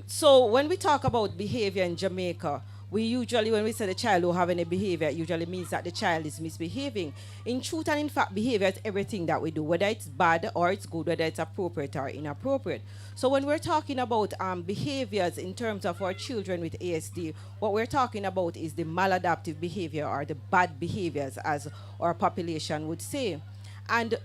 So when we talk about behavior in Jamaica, we usually, when we say the child who have any behavior, it usually means that the child is misbehaving. In truth and in fact, behavior is everything that we do, whether it's bad or it's good, whether it's appropriate or inappropriate. So when we're talking about behaviors in terms of our children with ASD, what we're talking about is the maladaptive behavior, or the bad behaviors, as our population would say. And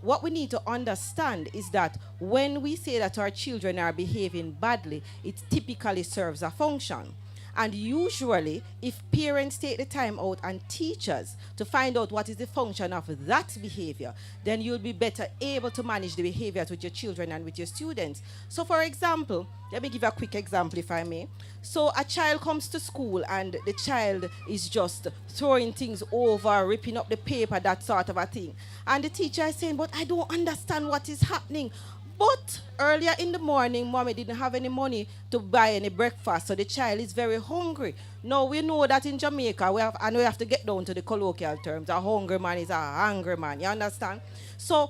what we need to understand is that when we say that our children are behaving badly, it typically serves a function. And usually, if parents take the time out and teach us to find out what is the function of that behavior, then you'll be better able to manage the behaviors with your children and with your students. So for example, let me give a quick example if I may. So a child comes to school and the child is just throwing things over, ripping up the paper, that sort of a thing. And the teacher is saying, but I don't understand what is happening. But earlier in the morning, mommy didn't have any money to buy any breakfast, so the child is very hungry. Now, we know that in Jamaica, we have to get down to the colloquial terms. A hungry man is a hungry man, you understand? So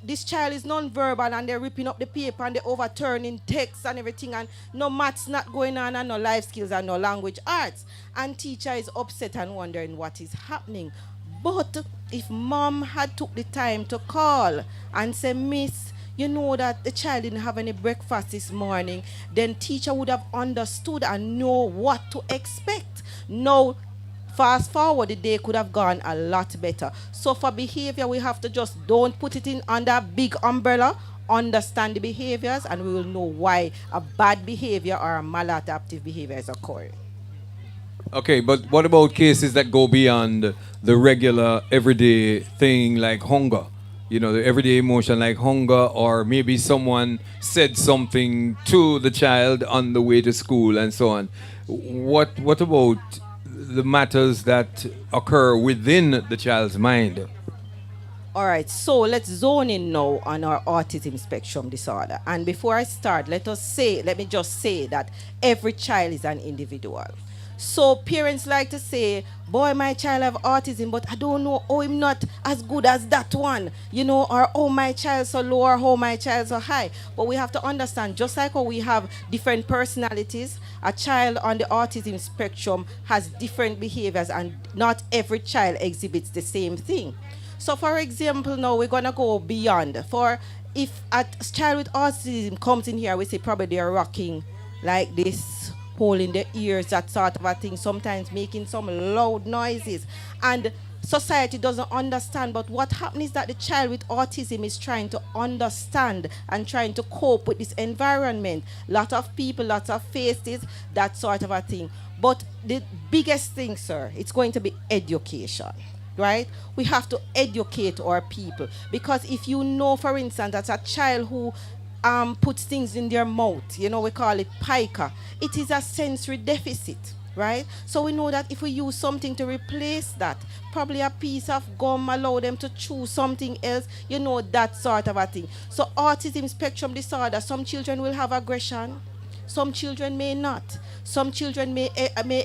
this child is non-verbal, and they're ripping up the paper, and they're overturning texts and everything, and no maths not going on, and no life skills, and no language arts. And teacher is upset and wondering what is happening. But if mom had took the time to call and say, Miss, you know that the child didn't have any breakfast this morning, then teacher would have understood and know what to expect. Now, fast forward, the day could have gone a lot better. So for behavior, we have to just don't put it in under a big umbrella, understand the behaviors, and we will know why a bad behavior or a maladaptive behavior is occurring. Okay, but what about cases that go beyond the regular everyday thing like hunger? You know, the everyday emotion like hunger, or maybe someone said something to the child on the way to school and so on. What about the matters that occur within the child's mind? All right, so let's zone in now on our autism spectrum disorder. And before I start, let me just say that every child is an individual. So parents like to say, boy, my child have autism, but I don't know, oh, I'm not as good as that one, or oh, my child so low, or oh, my child so high. But we have to understand, just like how we have different personalities, a child on the autism spectrum has different behaviors, and not every child exhibits the same thing. So, for example, now we're gonna go beyond. For if a child with autism comes in here, we say probably they're rocking like this, holding their ears, that sort of a thing, sometimes making some loud noises. And society doesn't understand, but what happens is that the child with autism is trying to understand and trying to cope with this environment. Lot of people, lots of faces, that sort of a thing. But the biggest thing, sir, it's going to be education. Right? We have to educate our people, because if you know, for instance, that a child who puts things in their mouth, we call it pica, it is a sensory deficit, right? So we know that if we use something to replace that, probably a piece of gum, allow them to chew something else, that sort of a thing. So autism spectrum disorder, some children will have aggression, some children may not. Some children may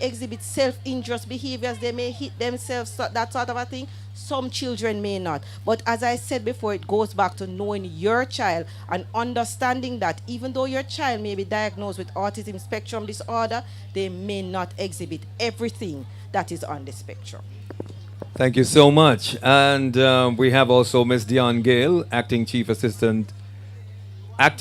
exhibit self-injurious behaviors. They may hit themselves, that sort of a thing. Some children may not. But as I said before, it goes back to knowing your child and understanding that even though your child may be diagnosed with autism spectrum disorder, they may not exhibit everything that is on the spectrum. Thank you so much. And we have also Ms. Dion Gale, Acting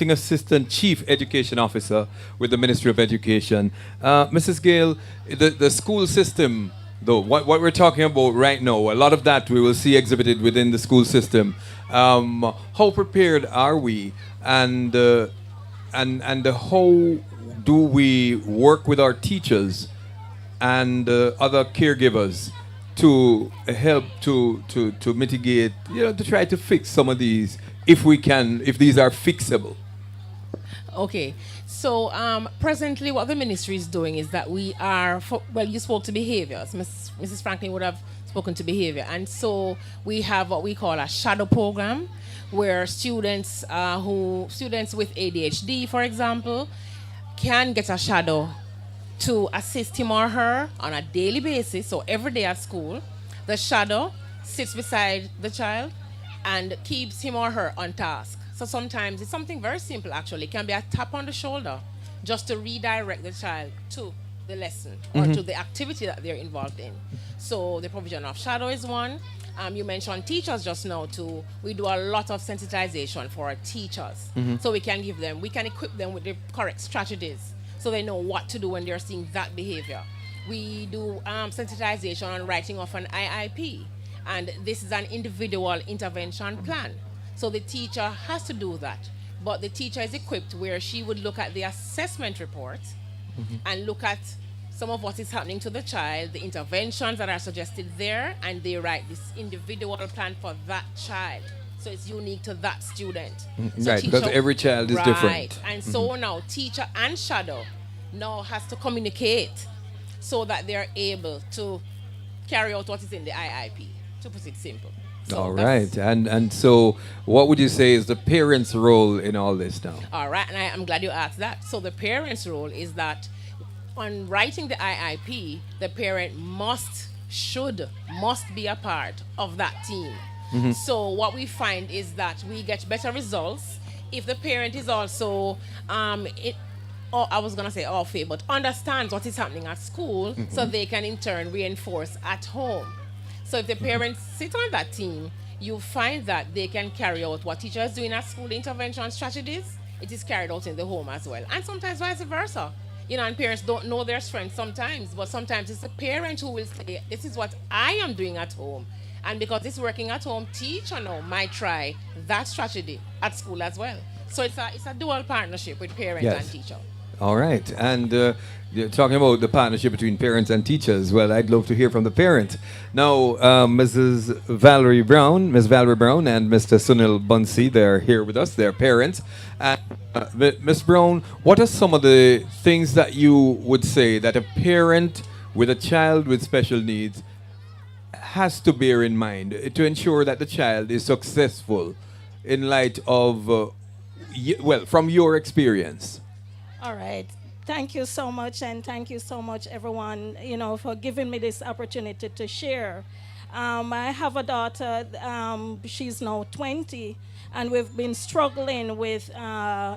Assistant Chief Education Officer with the Ministry of Education. Mrs. Gale, the school system, though, what we're talking about right now, a lot of that we will see exhibited within the school system. How prepared are we, and how do we work with our teachers and other caregivers to help to mitigate, to try to fix some of these, if we can, if these are fixable? Okay, so presently what the ministry is doing is that we are, you spoke to behaviors. Mrs. Franklin would have spoken to behavior. And so we have what we call a shadow program, where students with ADHD, for example, can get a shadow to assist him or her on a daily basis. So every day at school, the shadow sits beside the child and keeps him or her on task. So sometimes it's something very simple, actually. It can be a tap on the shoulder just to redirect the child to the lesson or to the activity that they're involved in. So the provision of shadow is one. You mentioned teachers just now too. We do a lot of sensitization for our teachers. So we can equip them with the correct strategies so they know what to do when they're seeing that behavior. We do sensitization on writing of an IIP. And this is an individual intervention plan. So the teacher has to do that. But the teacher is equipped where she would look at the assessment report and look at some of what is happening to the child, the interventions that are suggested there, and they write this individual plan for that child. So it's unique to that student. So Right, because every child is different. Right, and so now teacher and shadow now has to communicate so that they're able to carry out what is in the IIP, to put it simple. So all right, and so what would you say is the parents' role in all this now? All right, and I'm glad you asked that. So the parents' role is that on writing the IIP, the parent must be a part of that team. So what we find is that we get better results if the parent is also I was gonna say off it, but understands what is happening at school, so they can in turn reinforce at home. So if the parents sit on that team, you find that they can carry out what teachers doing at school, intervention strategies, it is carried out in the home as well. And sometimes vice versa. And parents don't know their strengths sometimes, but sometimes it's the parent who will say, this is what I am doing at home. And because it's working at home, teacher now might try that strategy at school as well. So it's a dual partnership with parent and teacher. All right, and you're talking about the partnership between parents and teachers. Well, I'd love to hear from the parent. Now, Ms. Valerie Brown, and Mr. Sunil Bunsi, they're here with us, they're parents. And Ms. Brown, what are some of the things that you would say that a parent with a child with special needs has to bear in mind to ensure that the child is successful in light of, well, from your experience? All right. Thank you so much, and thank you so much, everyone, for giving me this opportunity to share. I have a daughter. She's now 20, and we've been struggling with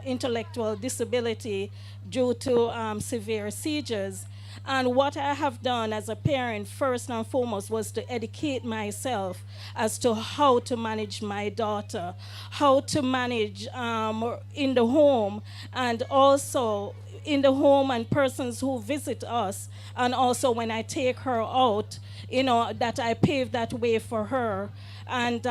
intellectual disability due to severe seizures. And what I have done as a parent, first and foremost, was to educate myself as to how to manage my daughter, how to manage in the home, and also in the home and persons who visit us, and also when I take her out, that I pave that way for her. And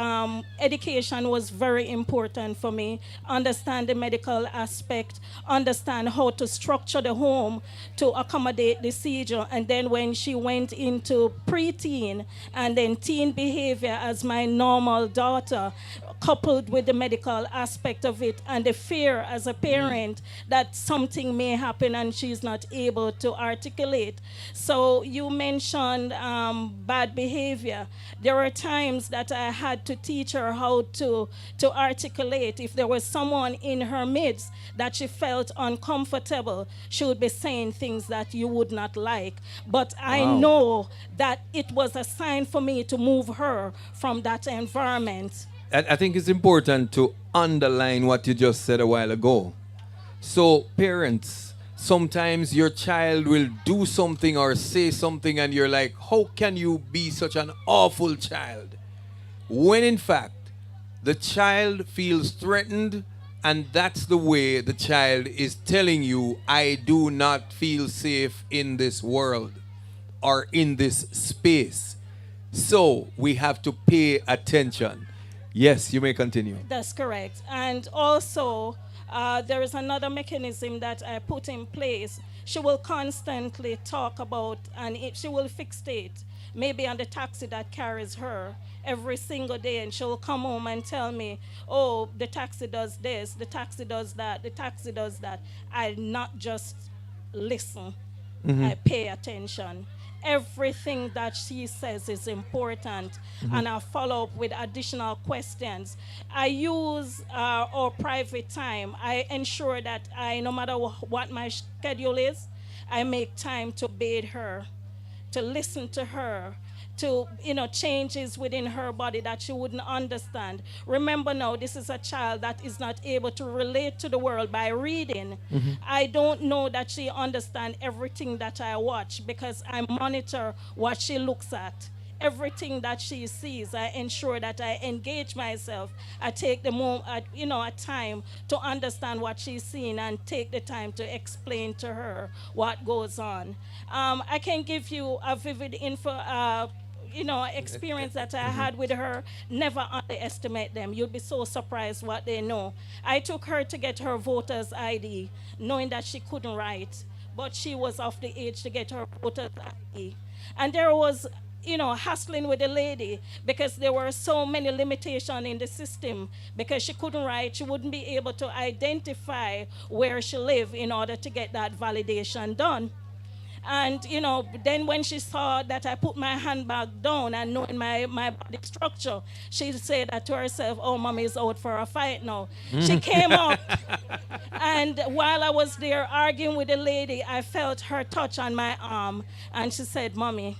education was very important for me. Understand the medical aspect, understand how to structure the home to accommodate the seizure. And then when she went into preteen and then teen behavior as my normal daughter, coupled with the medical aspect of it and the fear as a parent that something may happen and she's not able to articulate. So you mentioned bad behavior. There were times that I had to teach her how to articulate. If there was someone in her midst that she felt uncomfortable, she would be saying things that you would not like. But I know that it was a sign for me to move her from that environment. I think it's important to underline what you just said a while ago. So, parents, sometimes your child will do something or say something and you're like, how can you be such an awful child? When in fact, the child feels threatened, and that's the way the child is telling you, I do not feel safe in this world or in this space. So we have to pay attention. Yes, you may continue. That's correct. And also, there is another mechanism that I put in place. She will constantly talk about, and she will fixate, maybe on the taxi that carries her every single day, and she'll come home and tell me, oh, the taxi does this, the taxi does that, the taxi does that. I not just listen, I pay attention. Everything that she says is important, and I follow up with additional questions. I use our private time. I ensure that no matter what my schedule is, I make time to bathe her, to listen to her, to changes within her body that she wouldn't understand. Remember now, this is a child that is not able to relate to the world by reading. I don't know that she understands everything that I watch because I monitor what she looks at. Everything that she sees, I ensure that I engage myself. I take the a time to understand what she's seeing and take the time to explain to her what goes on. I can give you a vivid experience that I had with her. Never underestimate them. You'll be so surprised what they know. I took her to get her voter's ID, knowing that she couldn't write, but she was of the age to get her voter's ID. And there was hassling with the lady because there were so many limitations in the system. Because she couldn't write, she wouldn't be able to identify where she lived in order to get that validation done. And, then when she saw that I put my handbag down and knowing my body structure, she said that to herself, oh, mommy is out for a fight now. She came up, and while I was there arguing with the lady, I felt her touch on my arm, and she said, mommy,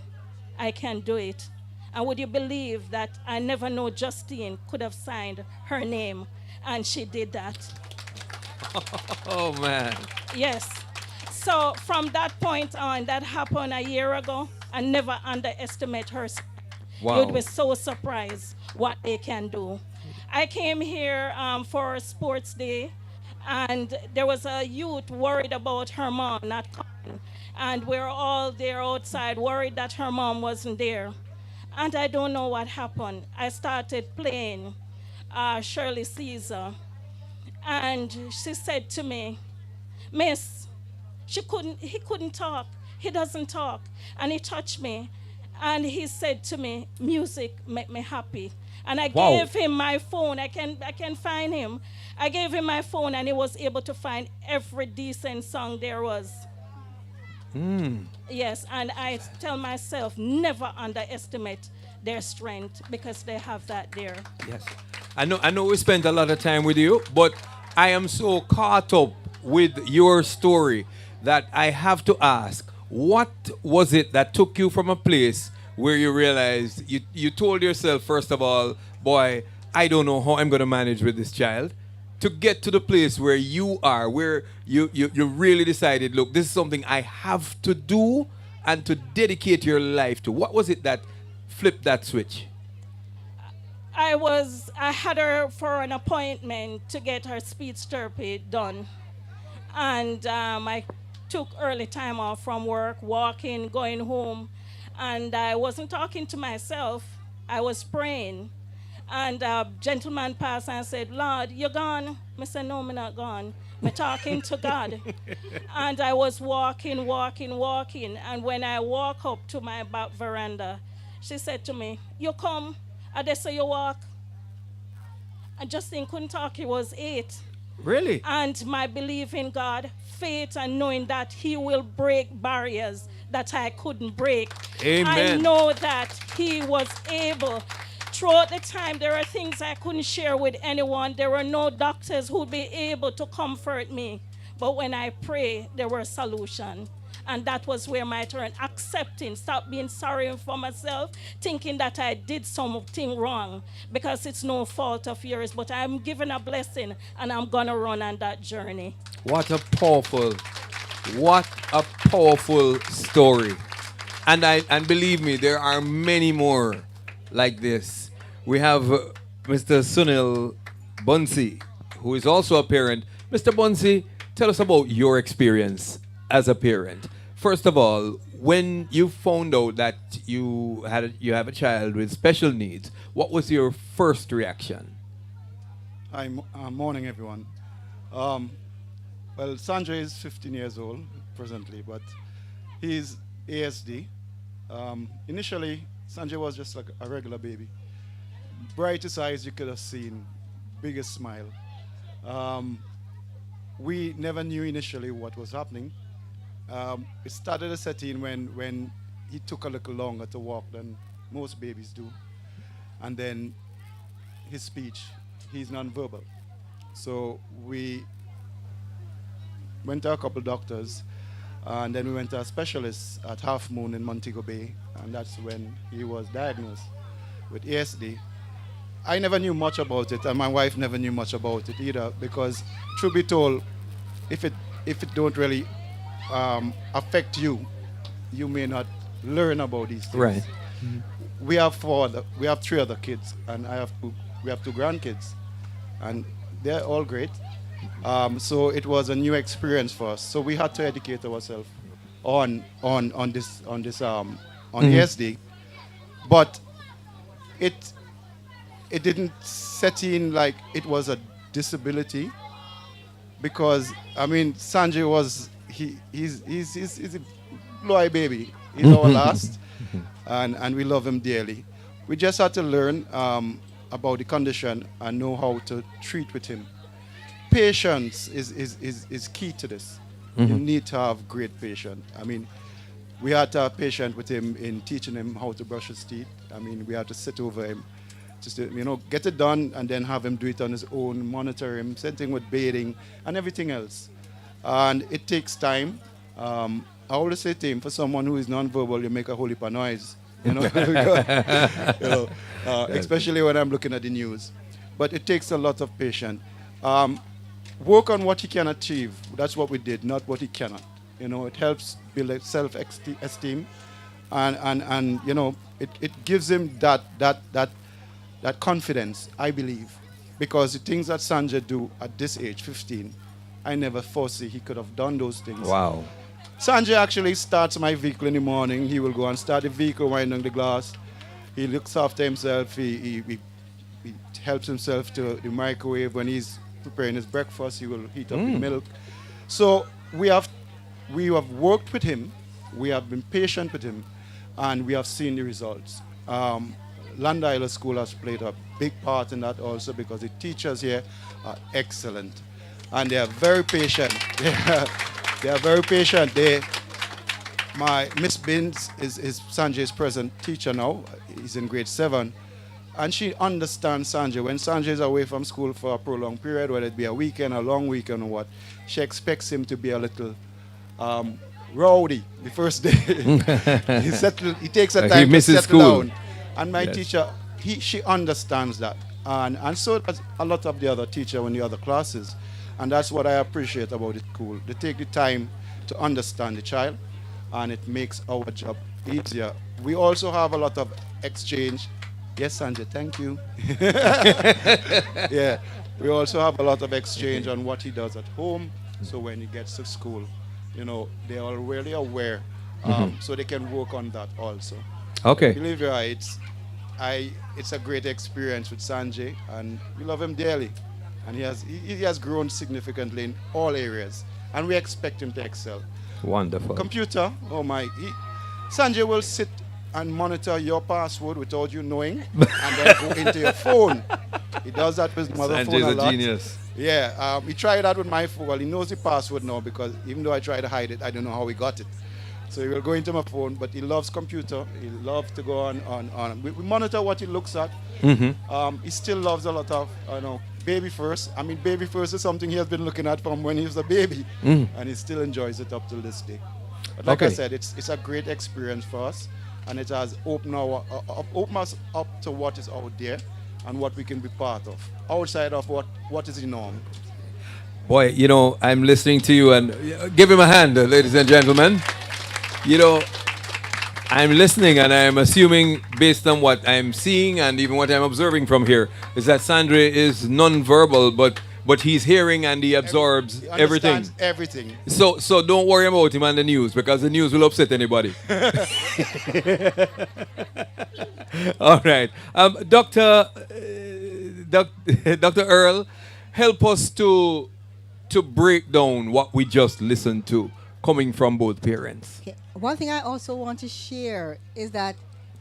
I can do it. And would you believe that I never know Justine could have signed her name, and she did that. Oh, man. Yes. So from that point on, that happened a year ago, I never underestimate her. Wow. You'd be so surprised what they can do. I came here for a sports day, and there was a youth worried about her mom not coming. And we're all there outside worried that her mom wasn't there. And I don't know what happened. I started playing Shirley Caesar. And she said to me, Miss, he couldn't talk. He doesn't talk. And he touched me. And he said to me, music make me happy. And I gave him my phone. I can find him. I gave him my phone, and he was able to find every decent song there was. Yes, and I tell myself, never underestimate their strength because they have that there. Yes. I know we spent a lot of time with you, but I am so caught up with your story that I have to ask, what was it that took you from a place where you realized you told yourself, first of all, boy, I don't know how I'm going to manage with this child, to get to the place where you are, where you really decided, look, this is something I have to do and to dedicate your life to? What was it that flipped that switch? I had her for an appointment to get her speech therapy done. And I took early time off from work, walking, going home. And I wasn't talking to myself, I was praying. And a gentleman passed and said, Lord, you gone? I said, no, I'm not gone. I'm talking to God. And I was walking. And when I walk up to my back veranda, she said to me, you come, I just say you walk. And Justin couldn't talk, he was 8. Really? And my belief in God, faith, and knowing that he will break barriers that I couldn't break. Amen. I know that he was able. Throughout the time, there are things I couldn't share with anyone. There were no doctors who would be able to comfort me. But when I pray, there were solutions. And that was where my turn, accepting, stop being sorry for myself, thinking that I did something wrong, because it's no fault of yours, but I'm given a blessing, and I'm gonna run on that journey. What a powerful story. And believe me, there are many more like this. We have Mr. Sunil Bunsi, who is also a parent. Mr. Bunsi, tell us about your experience as a parent. First of all, when you found out that you have a child with special needs, what was your first reaction? Hi, morning everyone. Well, Sanjay is 15 years old presently, but he's ASD. Initially, Sanjay was just like a regular baby. Brightest eyes you could have seen, biggest smile. We never knew initially what was happening. It started to set in when he took a little longer to walk than most babies do. And then his speech, he's nonverbal. So we went to a couple doctors, and then we went to a specialist at Half Moon in Montego Bay, and that's when he was diagnosed with ASD. I never knew much about it, and my wife never knew much about it either, because truth be told, if it don't really affect you, you may not learn about these things. Right. Mm-hmm. We have 3 other kids, and we have 2 grandkids, and they're all great. So it was a new experience for us. So we had to educate ourselves on ASD, but it didn't set in like it was a disability, because I mean Sanjay was he's a blue-eye baby. He's our last, and we love him dearly. We just had to learn about the condition and know how to treat with him. Patience is key to this. Mm-hmm. You need to have great patience. I mean, we had to have patience with him in teaching him how to brush his teeth. I mean, we had to sit over him, just to, get it done, and then have him do it on his own, monitor him, same thing with bathing and everything else. And it takes time. I always say to him, for someone who is nonverbal, you make a whole heap of noise, especially when I'm looking at the news. But it takes a lot of patience. Work on what he can achieve. That's what we did, not what he cannot. It helps build self-esteem, and it gives him that confidence, I believe, because the things that Sanjay do at this age, 15, I never foresee he could have done those things. Wow. Sanjay actually starts my vehicle in the morning. He will go and start the vehicle, wind down the glass. He looks after himself. He helps himself to the microwave. When he's preparing his breakfast, he will heat up the milk. So we have worked with him. We have been patient with him, and we have seen the results. Llandilo School has played a big part in that also, because the teachers here are excellent, and they are very patient. They are very patient. My Miss Binns is Sanjay's present teacher now. He's in grade 7. And she understands Sanjay. When Sanjay is away from school for a prolonged period, whether it be a weekend, a long weekend, or what, she expects him to be a little rowdy the first day. He takes a time to settle down. And my teacher, she understands that. And so does a lot of the other teachers in the other classes. And that's what I appreciate about the school. They take the time to understand the child, and it makes our job easier. We also have a lot of exchange. Yes, Sanjay, thank you. Yeah, we also have a lot of exchange on what he does at home. So when he gets to school, they are really aware, so they can work on that also. Okay. Believe me, it's a great experience with Sanjay, and we love him dearly. And he has grown significantly in all areas, and we expect him to excel. Wonderful. Computer, oh my, Sanjay will sit and monitor your password without you knowing, and then go into your phone. He does that with his mother phone a lot. Sanjay's a genius. Yeah, he tried that with my phone. Well, he knows the password now, because even though I try to hide it, I don't know how he got it. So he will go into my phone, but he loves computer. He loves to go on. We monitor what he looks at. He still loves a lot of, baby first. I mean, baby first is something he has been looking at from when he was a baby, and he still enjoys it up till this day. But like I said, it's a great experience for us, and it has opened us up to what is out there and what we can be part of, outside of what is the norm. Boy, I'm listening to you, and give him a hand, ladies and gentlemen. I'm listening, and I'm assuming, based on what I'm seeing and even what I'm observing from here, is that Sandra is non-verbal, but he's hearing and he absorbs everything. Everything. So don't worry about him on the news, because the news will upset anybody. All right. Dr. Earl, help us to break down what we just listened to, coming from both parents. Okay. One thing I also want to share is that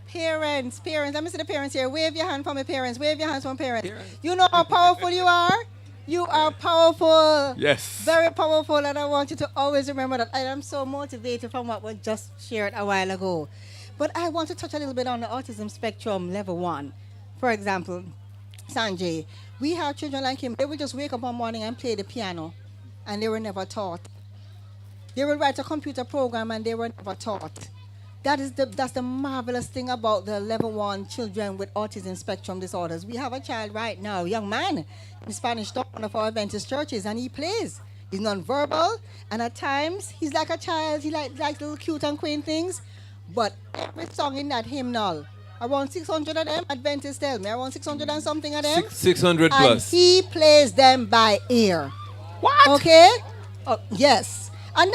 parents, let me see the parents here. Wave your hand for my parents. Wave your hands for my parents. You know how powerful you are? You are powerful. Yes. Very powerful, and I want you to always remember that. I am so motivated from what was just shared a while ago. But I want to touch a little bit on the autism spectrum level 1. For example, Sanjay, we have children like him. They would just wake up one morning and play the piano, and they were never taught. They will write a computer program, and they were never taught. That's the marvelous thing about the level 1 children with autism spectrum disorders. We have a child right now, a young man, in Spanish Town, one of our Adventist churches, and he plays. He's nonverbal, and at times he's like a child. He likes little cute and quaint things. But every song in that hymnal, around 600 of them, Adventists tell me, around 600 and something of them. 600 plus. And he plays them by ear. What? Okay? Oh, yes. And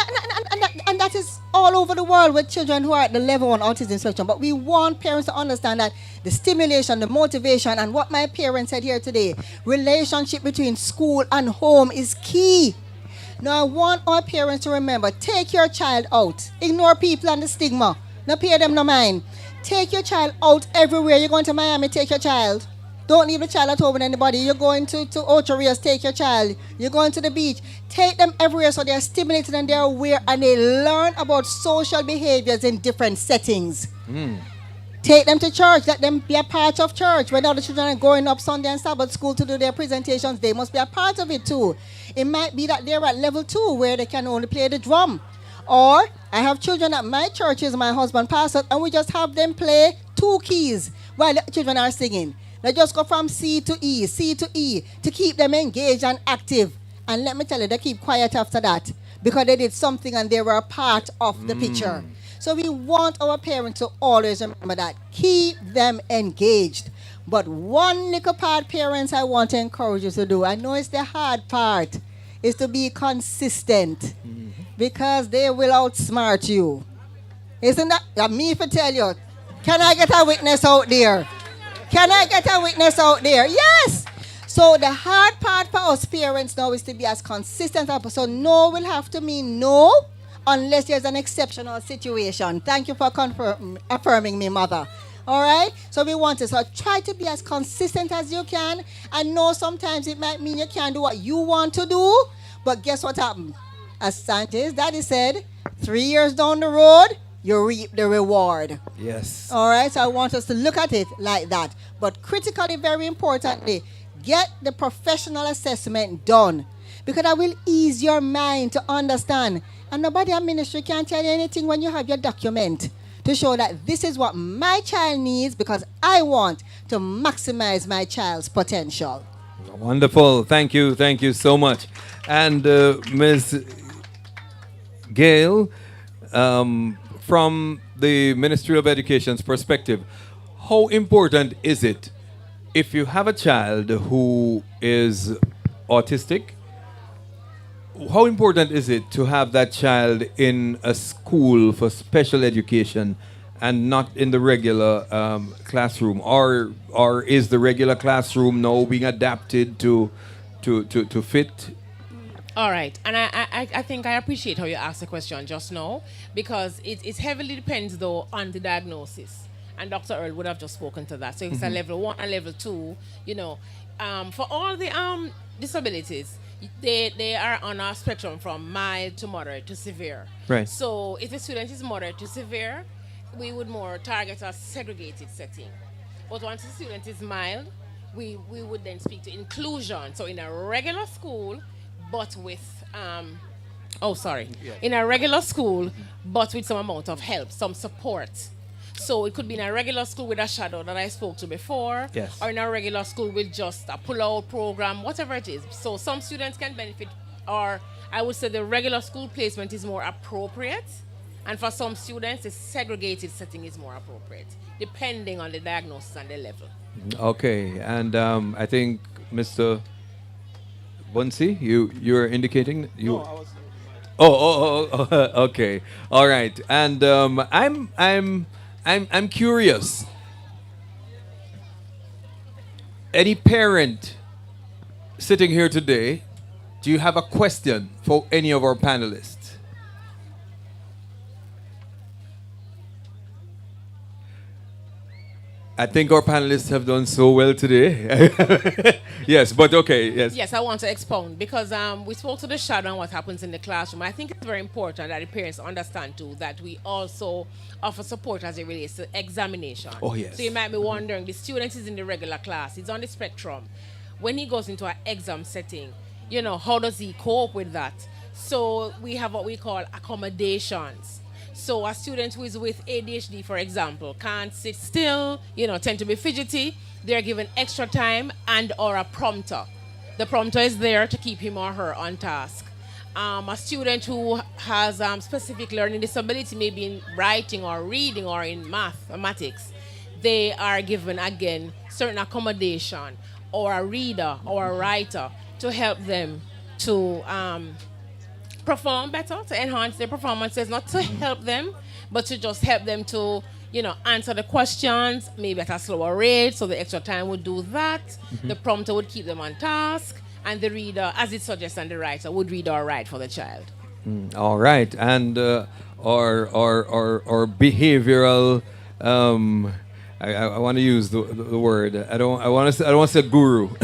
that is all over the world with children who are at the level 1 autism spectrum. But we want parents to understand that the stimulation, the motivation, and what my parents said here today, relationship between school and home is key. Now, I want our parents to remember, take your child out. Ignore people and the stigma. Don't pay them no mind. Take your child out everywhere. You're going to Miami, take your child. Don't leave the child at home with anybody. You're going to Ocho Rios, take your child. You're going to the beach. Take them everywhere so they're stimulated and they're aware and they learn about social behaviors in different settings. Take them to church. Let them be a part of church. When all the children are going up Sunday and Sabbath school to do their presentations, they must be a part of it too. It might be that they're at level 2 where they can only play the drum. Or I have children at my churches, my husband pastors, and we just have them play 2 keys while the children are singing. They just go from C to E to keep them engaged and active. And let me tell you, they keep quiet after that because they did something and they were a part of the picture. So we want our parents to always remember that. Keep them engaged. But one little part, parents, I want to encourage you to do, I know it's the hard part, is to be consistent because they will outsmart you. Isn't that me for tell you? Can I get a witness out there? Can I get a witness out there? Yes. So the hard part for us parents now is to be as consistent as possible. So no will have to mean no unless there's an exceptional situation. Thank you for affirming me, mother. All right? So we want to try to be as consistent as you can. And know sometimes it might mean you can't do what you want to do. But guess what happened? As Sanjay's daddy said, 3 years down the road, you reap the reward. Yes. All right, so I want us to look at it like that. But critically, very importantly, get the professional assessment done, because that will ease your mind to understand. And nobody at ministry can tell you anything when you have your document to show that this is what my child needs, because I want to maximize my child's potential. Wonderful. Thank you. Thank you so much. And Ms. Gail, from the Ministry of Education's perspective, how important is it if you have a child who is autistic? How important is it to have that child in a school for special education and not in the regular classroom? Or is the regular classroom now being adapted to fit? All right, and I think I appreciate how you asked the question just now, because it heavily depends though on the diagnosis, and Dr. Earl would have just spoken to that. So it's a level 1 and level 2, you know. For all the disabilities, they are on a spectrum from mild to moderate to severe. Right. So if a student is moderate to severe, we would more target a segregated setting. But once the student is mild, we would then speak to inclusion. So in a regular school, but with in a regular school, but with some amount of help, some support. So it could be in a regular school with a shadow that I spoke to before, yes, or in a regular school with just a pull-out program, whatever it is. So some students can benefit, or I would say the regular school placement is more appropriate, and for some students, the segregated setting is more appropriate, depending on the diagnosis and the level. Okay, and I think Mr. Bunsi, you're indicating you. No, I was. Okay, all right, and I'm curious. Any parent sitting here today, do you have a question for any of our panelists? I think our panelists have done so well today. Yes, but okay, yes. Yes, I want to expound, because we spoke to the shadow and what happens in the classroom. I think it's very important that the parents understand too that we also offer support as it relates to examination. Oh, yes. So you might be wondering, the student is in the regular class, he's on the spectrum. When he goes into an exam setting, you know, how does he cope with that? So we have what we call accommodations. So a student who is with ADHD, for example, can't sit still, you know, tend to be fidgety, they're given extra time and or a prompter. The prompter is there to keep him or her on task. A student who has specific learning disability, maybe in writing or reading or in mathematics, they are given, again, certain accommodation, or a reader or a writer to help them to perform better, to enhance their performances, not to help them, but to just help them to, you know, answer the questions, maybe at a slower rate, so the extra time would do that. The prompter would keep them on task, and the reader, as it suggests, and the writer would read or write for the child. All right, and or behavioral. I want to use the word. I don't want to say guru.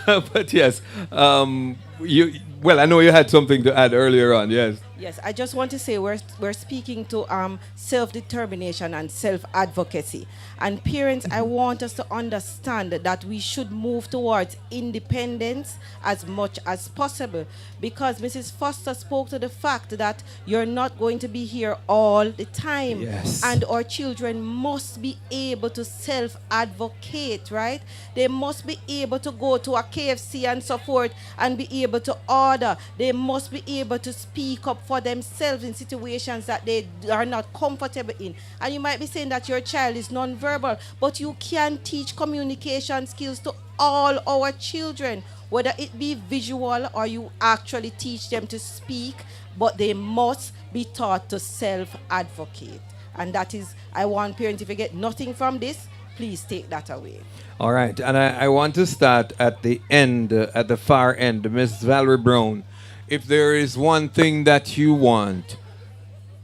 But yes, well, I know you had something to add earlier on. Yes. Yes, I just want to say we're speaking to self-determination and self-advocacy. And parents, I want us to understand that we should move towards independence as much as possible, because Mrs. Foster spoke to the fact that you're not going to be here all the time. Yes. And our children must be able to self-advocate, right? They must be able to go to a KFC and so forth and be able to order. They must be able to speak up for themselves in situations that they are not comfortable in. And you might be saying that your child is non-verbal, but you can teach communication skills to all our children, whether it be visual or you actually teach them to speak, but they must be taught to self-advocate. And that is, I want parents, if you get nothing from this, please take that away. All right, and I want to start at the end, at the far end, Miss Valerie Brown. If there is one thing that you want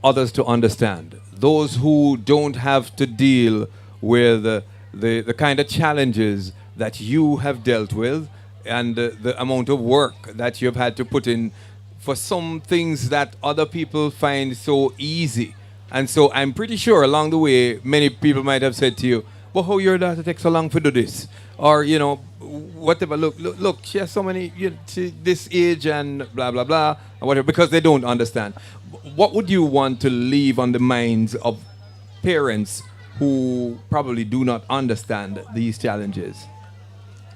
others to understand, those who don't have to deal with the kind of challenges that you have dealt with and the amount of work that you've had to put in for some things that other people find so easy. And so I'm pretty sure along the way, many people might have said to you, well, how your daughter takes so long to do this? Or, you know, whatever, look, she has so many, this age and blah, blah, blah, or whatever, because they don't understand. What would you want to leave on the minds of parents who probably do not understand these challenges?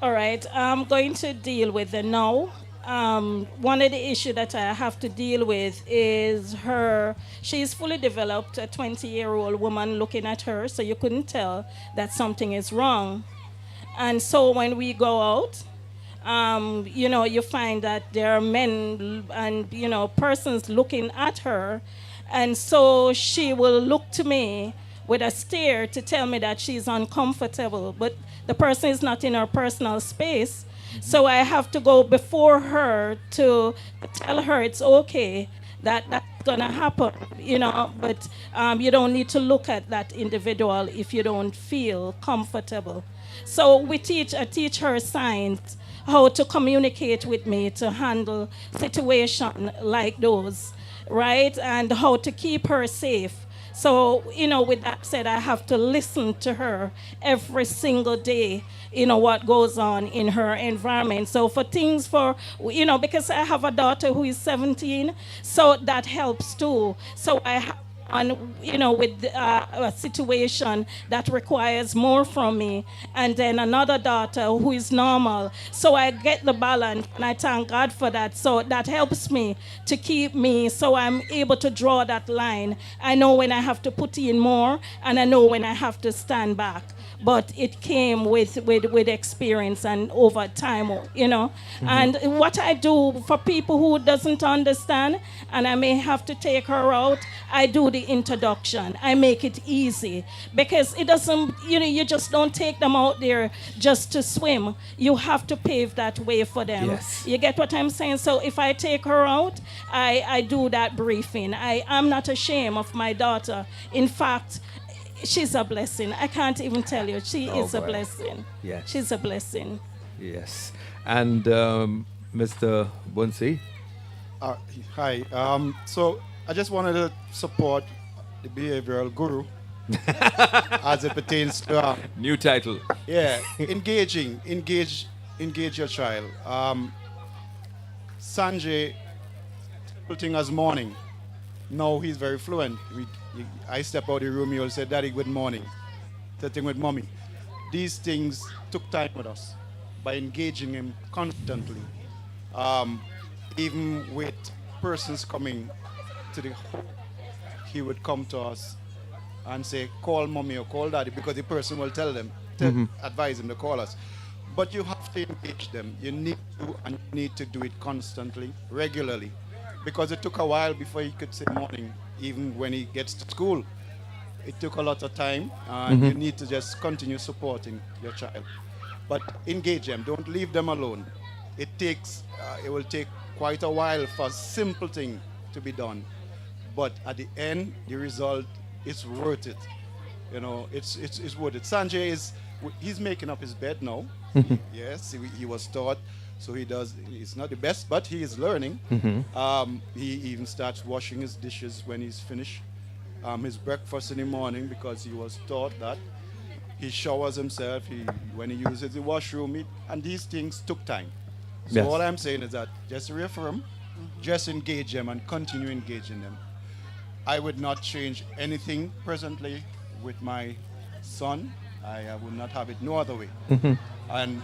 All right, I'm going to deal with the no. One of the issues that I have to deal with is she's fully developed, a 20-year-old woman looking at her, so you couldn't tell that something is wrong. And so when we go out, you find that there are men and, persons looking at her. And so she will look to me with a stare to tell me that she's uncomfortable. But the person is not in her personal space. So I have to go before her to tell her it's okay, that's going to happen, but you don't need to look at that individual if you don't feel comfortable. So I teach her signs, how to communicate with me, to handle situations like those, right? And how to keep her safe. So, with that said, I have to listen to her every single day, what goes on in her environment. So because I have a daughter who is 17, so that helps too. So with a situation that requires more from me, and then another daughter who is normal. So I get the balance, and I thank God for that. So that helps me to keep me, so I'm able to draw that line. I know when I have to put in more, and I know when I have to stand back. But it came with experience and over time, Mm-hmm. And what I do for people who doesn't understand, and I may have to take her out, I do the introduction. I make it easy, because it doesn't, you just don't take them out there just to swim. You have to pave that way for them. Yes. You get what I'm saying? So if I take her out, I do that briefing. I'm not ashamed of my daughter. In fact, she's a blessing. I can't even tell you. She is a blessing. Yes. She's a blessing. Yes. And Mr. Bunsi? Hi. So I just wanted to support the behavioral guru as it pertains to... New title. Yeah. Engage your child. Sanjay, thing as morning. Now he's very fluent. I step out of the room, he will say, Daddy, good morning. Sitting with Mommy. These things took time with us by engaging him constantly. Even with persons coming to the home, he would come to us and say, call Mommy or call Daddy, because the person will tell them, advise him to call us. But you have to engage them. You need to do it constantly, regularly. Because it took a while before he could say morning, even when he gets to school. It took a lot of time, and you need to just continue supporting your child. But engage them, don't leave them alone. It will take quite a while for a simple thing to be done. But at the end, the result is worth it. It's worth it. Sanjay he's making up his bed now. Yes, he was taught. So he does. It's not the best, but he is learning. He even starts washing his dishes when he's finished. His breakfast in the morning, because he was taught that. He showers himself. When he uses the washroom, and these things took time. So Yes. all I'm saying is that just reaffirm, just engage them and continue engaging them. I would not change anything presently with my son. I would not have it no other way. And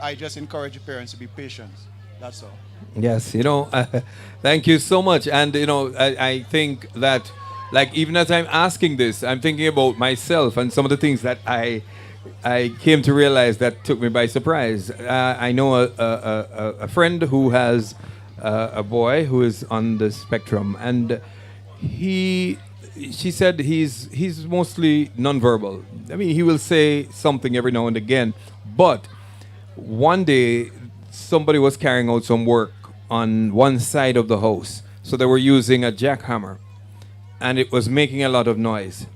I just encourage parents to be patient. That's all. Yes, thank you so much. And, I think that, like, even as I'm asking this, I'm thinking about myself and some of the things that I came to realize that took me by surprise. I know a friend who has a boy who is on the spectrum, and she said he's mostly nonverbal. I mean, he will say something every now and again, but one day somebody was carrying out some work on one side of the house, so they were using a jackhammer, and it was making a lot of noise,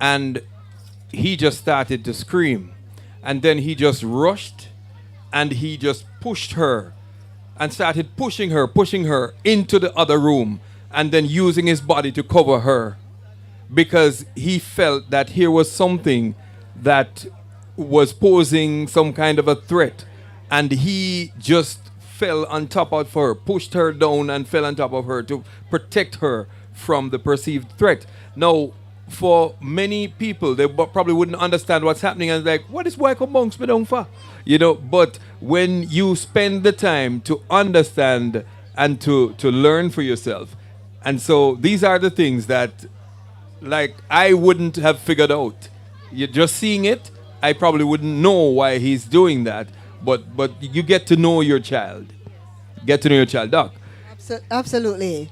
and he just started to scream, and then he just rushed and he just pushed her and started pushing her into the other room, and then using his body to cover her because he felt that here was something that was posing some kind of a threat. And he just fell on top of her, pushed her down and fell on top of her to protect her from the perceived threat. Now, for many people, they probably wouldn't understand what's happening and like, what is why come bunks me down for? You know, but when you spend the time to understand and to learn for yourself, and so these are the things that like I wouldn't have figured out. You're just seeing it, I probably wouldn't know why he's doing that. But you get to know your child. Get to know your child, Doc. Absolutely.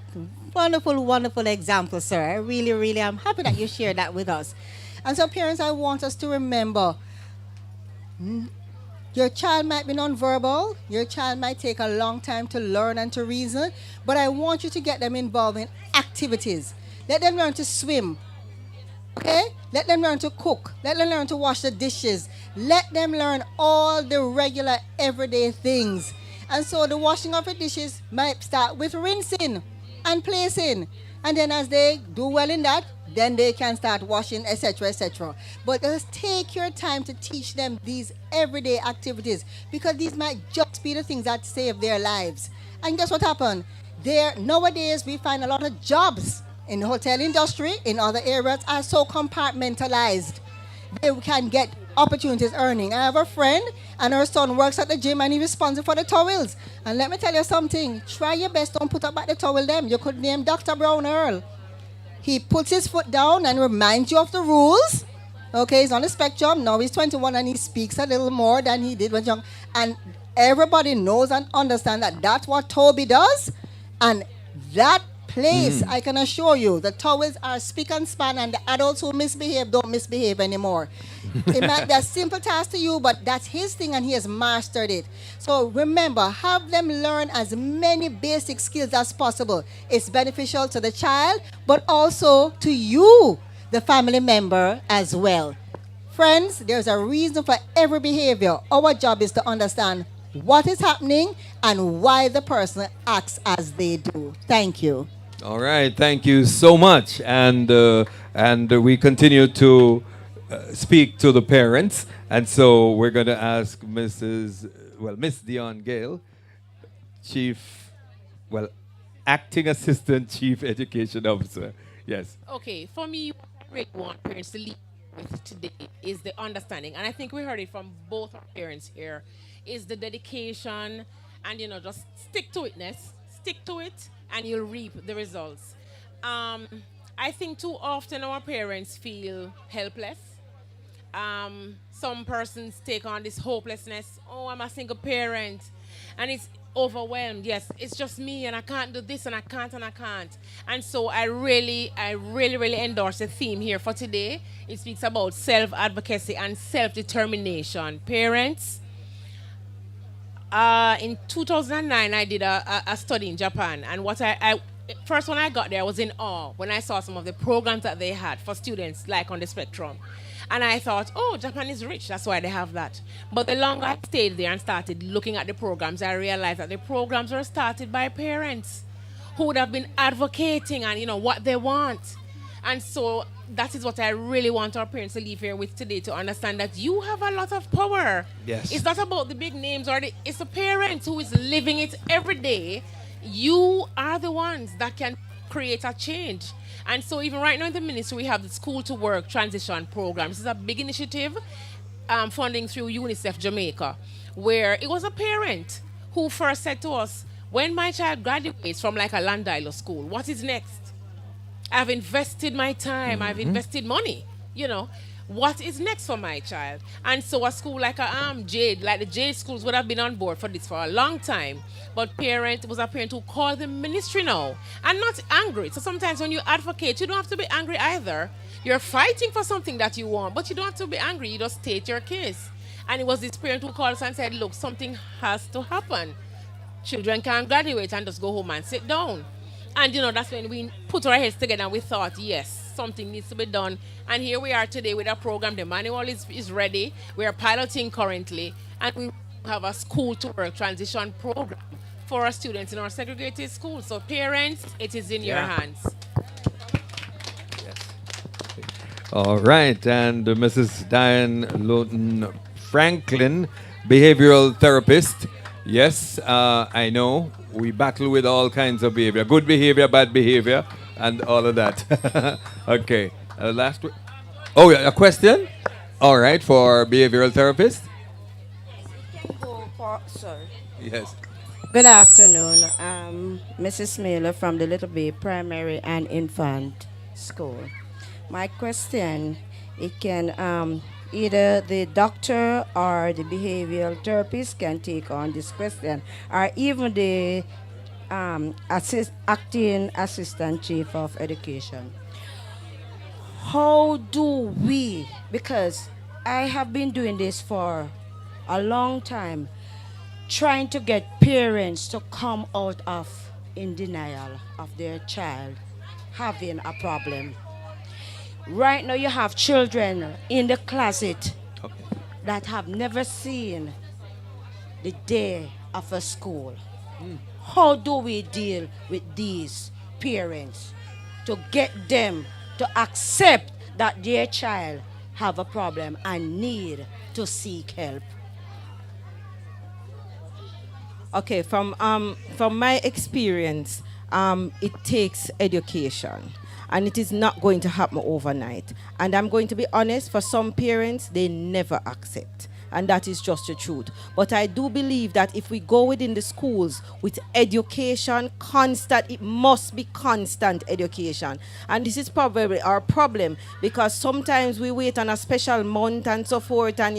Wonderful, wonderful example, sir. I really, really am happy that you shared that with us. And so, parents, I want us to remember your child might be nonverbal, your child might take a long time to learn and to reason, but I want you to get them involved in activities. Let them learn to swim. Okay? Let them learn to cook. Let them learn to wash the dishes. Let them learn all the regular everyday things. And so the washing of the dishes might start with rinsing and placing. And then as they do well in that, then they can start washing, etc., etc. But just take your time to teach them these everyday activities, because these might just be the things that save their lives. And guess what happened? Nowadays, we find a lot of jobs in the hotel industry, in other areas, are so compartmentalized. They can get opportunities earning. I have a friend, and her son works at the gym, and he's responsible for the towels. And let me tell you something. Try your best, don't put up back the towel them. You could name Dr. Brown Earl. He puts his foot down and reminds you of the rules. Okay, he's on the spectrum. Now he's 21, and he speaks a little more than he did when young. And everybody knows and understands that that's what Toby does. And that place, I can assure you, the towels are spick and span, and the adults who misbehave don't misbehave anymore. It might be a simple task to you, but that's his thing, and he has mastered it. So remember, have them learn as many basic skills as possible. It's beneficial to the child, but also to you, the family member, as well. Friends, there's a reason for every behavior. Our job is to understand what is happening and why the person acts as they do. Thank you. All right, thank you so much, and we continue to speak to the parents, and so we're going to ask Miss Dion Gale, Acting Assistant Chief Education Officer. Yes. Okay, for me, what I really want parents to leave with today is the understanding, and I think we heard it from both our parents here, is the dedication, and just stick to itness, stick to it, and you'll reap the results. I think too often our parents feel helpless. Some persons take on this hopelessness. Oh, I'm a single parent, and it's overwhelmed. Yes, it's just me, and I can't do this, and I can't, and I can't. And so I really endorse the theme here for today. It speaks about self-advocacy and self-determination. Parents, in 2009, I did a study in Japan, and first when I got there, I was in awe when I saw some of the programs that they had for students like on the spectrum. And I thought, oh, Japan is rich, that's why they have that. But the longer I stayed there and started looking at the programs, I realized that the programs were started by parents who would have been advocating and what they want. And so that is what I really want our parents to leave here with today, to understand that you have a lot of power. Yes. It's not about the big names, it's the parents who is living it every day. You are the ones that can create a change. And so even right now in the ministry, we have the School to Work Transition Program. This is a big initiative funding through UNICEF Jamaica, where it was a parent who first said to us, when my child graduates from like a Llandilo school, what is next? I've invested my time, I've invested money, what is next for my child? And so a school like JADE, like the JADE schools would have been on board for this for a long time. But it was a parent who called the ministry now, and not angry. So sometimes when you advocate, you don't have to be angry either. You're fighting for something that you want, but you don't have to be angry. You just state your case. And it was this parent who called us and said, look, something has to happen. Children can't graduate and just go home and sit down. And that's when we put our heads together and we thought, yes, something needs to be done. And here we are today with a program. The manual is ready. We are piloting currently. And we have a school to work transition program for our students in our segregated schools. So parents, it is in your hands. All right, and Mrs. Diane Lawton Franklin, behavioral therapist. Yes, I know we battle with all kinds of behavior, good behavior, bad behavior, and all of that. Okay, last. Oh, yeah, a question? All right, for behavioral therapist. Sorry. Yes. Good afternoon. Mrs. Miller from the Little Bay Primary and Infant School. My question, it can either the doctor or the behavioral therapist can take on this question, or even the acting assistant chief of education. How do we, because I have been doing this for a long time, trying to get parents to come out of in denial of their child having a problem. Right now you have children in the closet that have never seen the day of a school. How do we deal with these parents to get them to accept that their child have a problem and need to seek help? Okay, from my experience, it takes education, and it is not going to happen overnight. And I'm going to be honest, for some parents, they never accept. And that is just the truth. But I do believe that if we go within the schools with education, constant, it must be constant education. And this is probably our problem, because sometimes we wait on a special month and so forth, and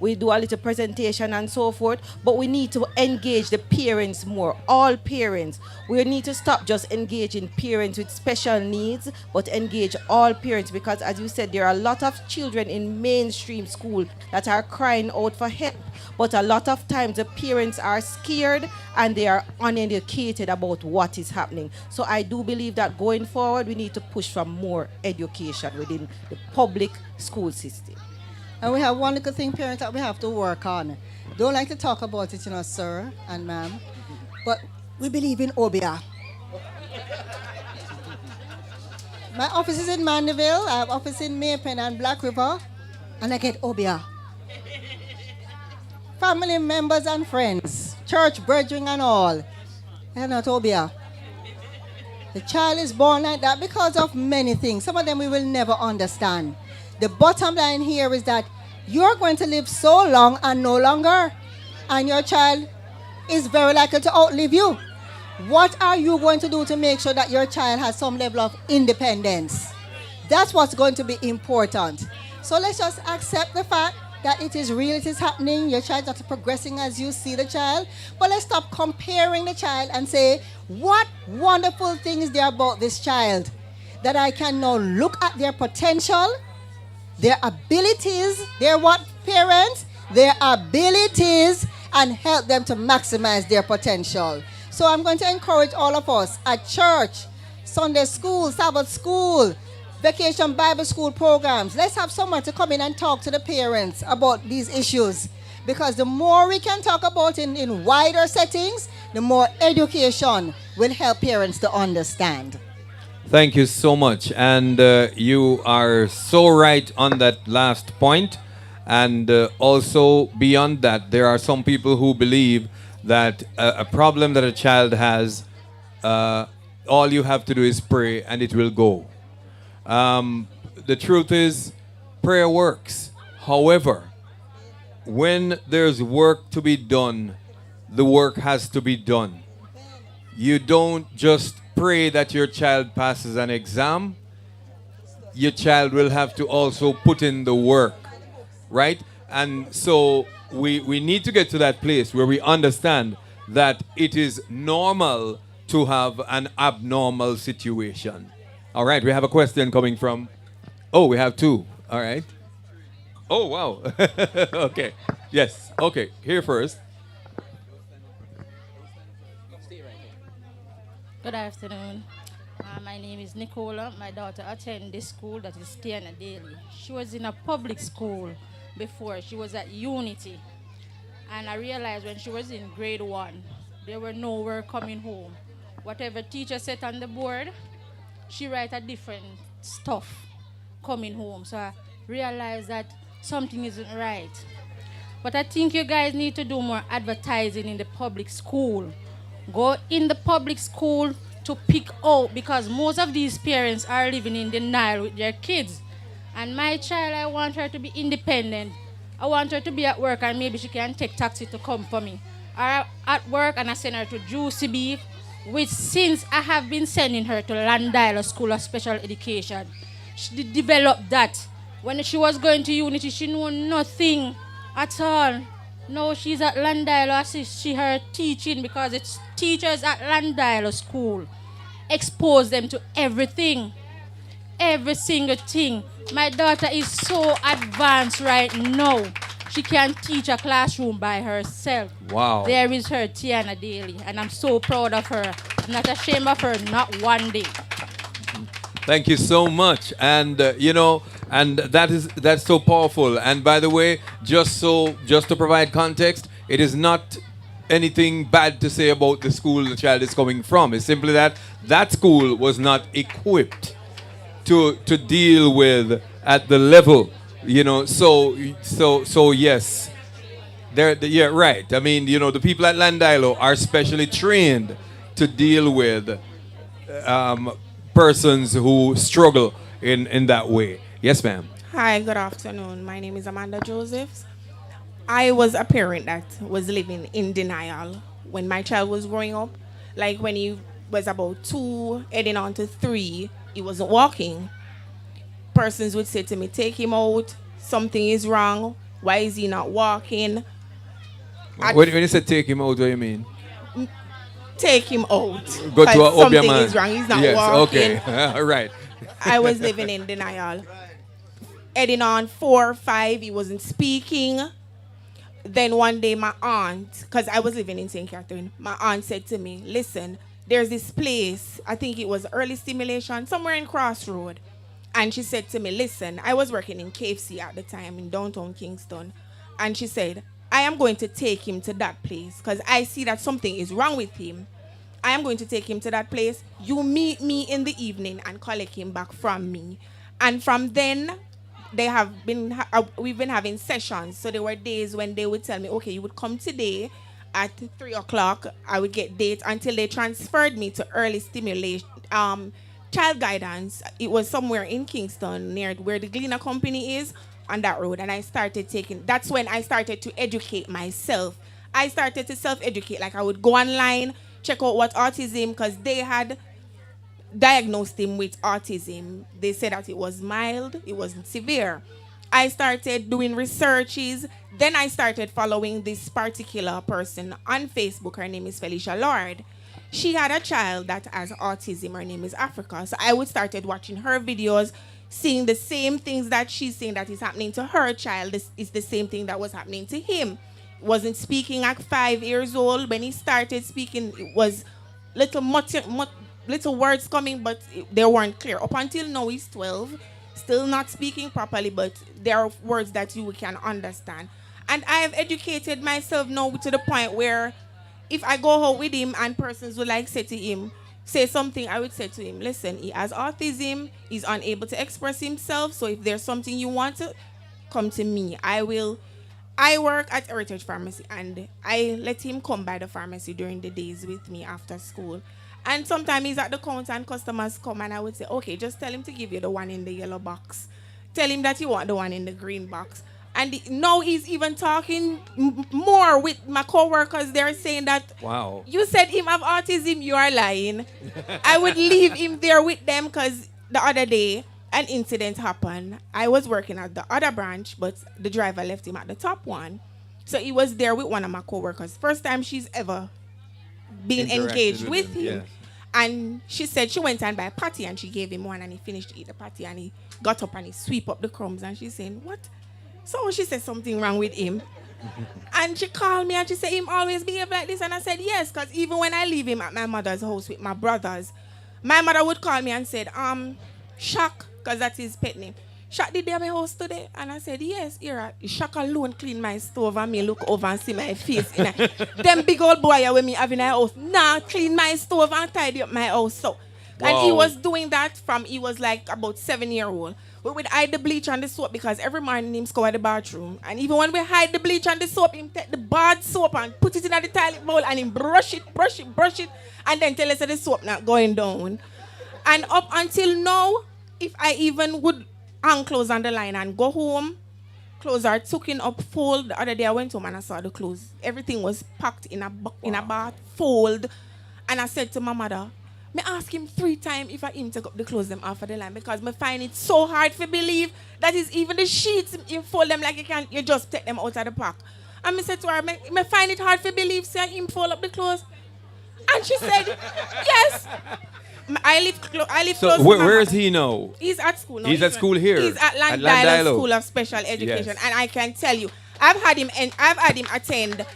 we do a little presentation and so forth, but we need to engage the parents more, all parents. We need to stop just engaging parents with special needs, but engage all parents, because as you said, there are a lot of children in mainstream school that are crying out for help, but a lot of times the parents are scared and they are uneducated about what is happening. So I do believe that going forward we need to push for more education within the public school system. And we have one little thing, parents, that we have to work on. Don't like to talk about it, sir and ma'am, but we believe in OBIA. My office is in Mandeville, I have office in Maypen and Black River, and I get OBIA. Family members and friends, church brethren and all, they're not OBIA. The child is born like that because of many things. Some of them we will never understand. The bottom line here is that you're going to live so long and no longer, and your child is very likely to outlive you. What are you going to do to make sure that your child has some level of independence? That's what's going to be important. So let's just accept the fact that it is real, it is happening, your child is not progressing as you see the child, but let's stop comparing the child and say, what wonderful thing is there about this child that I can now look at their potential, their abilities, their what, parents? Their abilities, and help them to maximize their potential. So I'm going to encourage all of us at church, Sunday school, Sabbath school, vacation Bible school programs. Let's have someone to come in and talk to the parents about these issues. Because the more we can talk about in wider settings, the more education will help parents to understand. Thank you so much. And you are so right on that last point. And also beyond that, there are some people who believe that a problem that a child has, all you have to do is pray and it will go. The truth is, prayer works. However, when there's work to be done, the work has to be done. You don't just pray that your child passes an exam. Your child will have to also put in the work, right? And so we need to get to that place where we understand that it is normal to have an abnormal situation. All right, we have a question coming from... Oh, we have two. All right. Oh, wow. Okay. Yes. Okay, here first. Good afternoon. My name is Nicola. My daughter attended this school that is Tiana Daily. She was in a public school before. She was at Unity. And I realized when she was in grade 1 They were nowhere coming home. Whatever teacher set on the board, she write a different stuff coming home. So I realized that something isn't right. But I think you guys need to do more advertising in the public school. Go in the public school to pick out, because most of these parents are living in denial with their kids. And my child, I want her to be independent. I want her to be at work and maybe she can take taxi to come for me. Or at work and I send her to Juicy Beef, which since I have been sending her to Llandilo School of Special Education. She developed that. When she was going to Unity, she knew nothing at all. Now she's at Llandilo. I see her teaching because it's teachers at Llandilo School. Expose them to everything. Every single thing. My daughter is so advanced right now. She can teach a classroom by herself. Wow. There is her Tiana Daly, and I'm so proud of her. I'm not ashamed of her, not one day. Thank you so much. And and that's so powerful. And by the way, just to provide context, it is not anything bad to say about the school the child is coming from. It's simply that school was not equipped to deal with at the level, so yes. Yeah, right. I mean, the people at Llandilo are specially trained to deal with persons who struggle in that way. Yes, ma'am. Hi, good afternoon. My name is Amanda Josephs. I was a parent that was living in denial when my child was growing up. Like when he was about 2, heading on to 3, he wasn't walking. Persons would say to me, take him out, something is wrong, why is he not walking? When you say take him out, what do you mean? Take him out. Go to a something is wrong, he's not walking. Okay. Right. I was living in denial. Heading on 4, 5, he wasn't speaking. Then one day my aunt, because I was living in St. Catherine, my aunt said to me, listen, there's this place, I think it was early stimulation, somewhere in Crossroad. And she said to me, listen, I was working in KFC at the time in downtown Kingston. And she said, I am going to take him to that place because I see that something is wrong with him. I am going to take him to that place. You meet me in the evening and collect him back from me. And from then, we've been having sessions. So there were days when they would tell me, okay, you would come today at 3 o'clock. I would get dates until they transferred me to early stimulation, child guidance. It was somewhere in Kingston near where the Gleaner Company is on that road. And that's when I started to educate myself. I started to self-educate. Like I would go online, check out what autism, because they had diagnosed him with autism. They said that it was mild, it wasn't severe. I started doing researches. Then I started following this particular person on Facebook. Her name is Felicia Lord. She had a child that has autism. Her name is Africa. So I would started watching her videos, seeing the same things that she's saying that is happening to her child. This is the same thing that was happening to him. Wasn't speaking at 5 years old. When he started speaking, it was little words coming, but they weren't clear. Up until now, he's 12, still not speaking properly, but there are words that you can understand. And I have educated myself now to the point where if I go out with him and persons would say something, I would say to him, listen, he has autism, he's unable to express himself, so if there's something you want to, come to me. I work at Heritage Pharmacy, and I let him come by the pharmacy during the days with me after school. And sometimes he's at the counter and customers come and I would say, okay, just tell him to give you the one in the yellow box. Tell him that you want the one in the green box. And now he's even talking more with my coworkers. They're saying that, wow, you said him have autism, you are lying. I would leave him there with them because the other day an incident happened. I was working at the other branch, but the driver left him at the top one. So he was there with one of my coworkers. First time she's ever been engaged with him. Yes. And she said she went and buy patty and she gave him one and he finished to eat the patty and he got up and he sweep up the crumbs and she's saying, what? So she said something wrong with him. And she called me and she said, him always behave like this. And I said, yes, because even when I leave him at my mother's house with my brothers, my mother would call me and said, Shock, because that's his pet name. Shot the day at my house today? And I said, yes, here. Shock alone clean my stove and me look over and see my face. Them big old boy with me having a house. Nah, clean my stove and tidy up my house. So, and he was doing that from, he was like about 7-year-old. We would hide the bleach and the soap because every morning him go to the bathroom. And even when we hide the bleach and the soap, him take the bad soap and put it in the toilet bowl and him brush it, and then tell us that the soap not going down. And up until now, if I even would hang clothes on the line and go home, clothes are tucking up, fold. The other day I went home and I saw the clothes. Everything was packed in a bath, fold. And I said to my mother, me ask him 3 times if I him take up the clothes them off of the line because me find it so hard to believe that is even the sheets you fold them like you just take them out of the pack. And me said to her, me find it hard to believe say him fold up the clothes. And she said, yes. I live so close. Where is he now? He's at school now. He's at school here. He's at Llandilo School of Special Education, Yes. and I can tell you, I've had him attend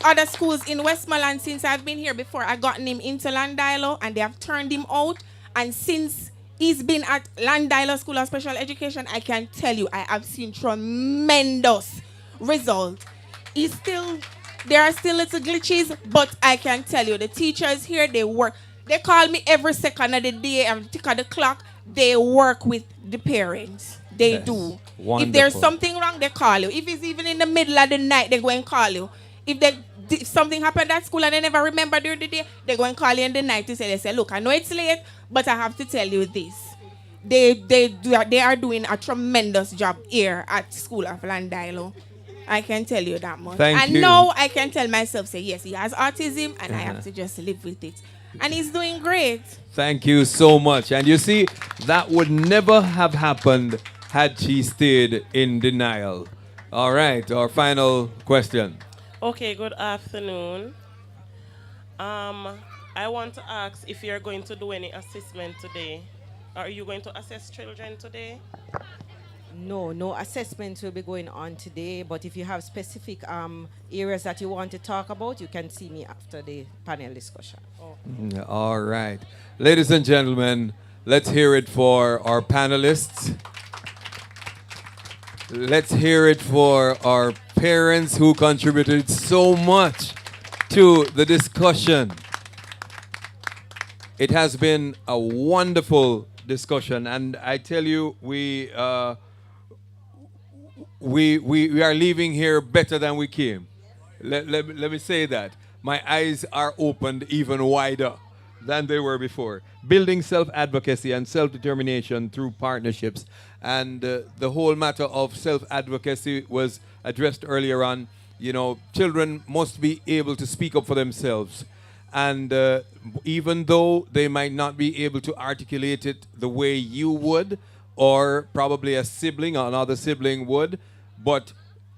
other schools in Westmoreland since I've been here. Before I gotten him into Llandilo, and they have turned him out. And since he's been at Llandilo School of Special Education, I can tell you, I have seen tremendous results. There are still little glitches, but I can tell you, the teachers here, they work. They call me every second of the day, every tick of the clock. They work with the parents. They do. Wonderful. If there's something wrong, they call you. If it's even in the middle of the night, they go and call you. If something happened at school and they never remember during the day, they go and call you in the night to say, look, I know it's late, but I have to tell you this. They are doing a tremendous job here at School of Llandilo. I can tell you that much. Thank you. Now I can tell myself, say, yes, he has autism, and I have to just live with it. And he's doing great. Thank you so much. And you see, that would never have happened had she stayed in denial. All right, our final question. Okay, good afternoon. I want to ask if you're going to do any assessment today. Are you going to assess children today? No assessments will be going on today, but if you have specific areas that you want to talk about, you can see me after the panel discussion. All right. Ladies and gentlemen, let's hear it for our panelists. Let's hear it for our parents who contributed so much to the discussion. It has been a wonderful discussion, and I tell you, we are leaving here better than we came. Let me say that. My eyes are opened even wider than they were before. Building self-advocacy and self-determination through partnerships. And the whole matter of self-advocacy was addressed earlier on. You know, children must be able to speak up for themselves. And even though they might not be able to articulate it the way you would, or probably a sibling or another sibling would, but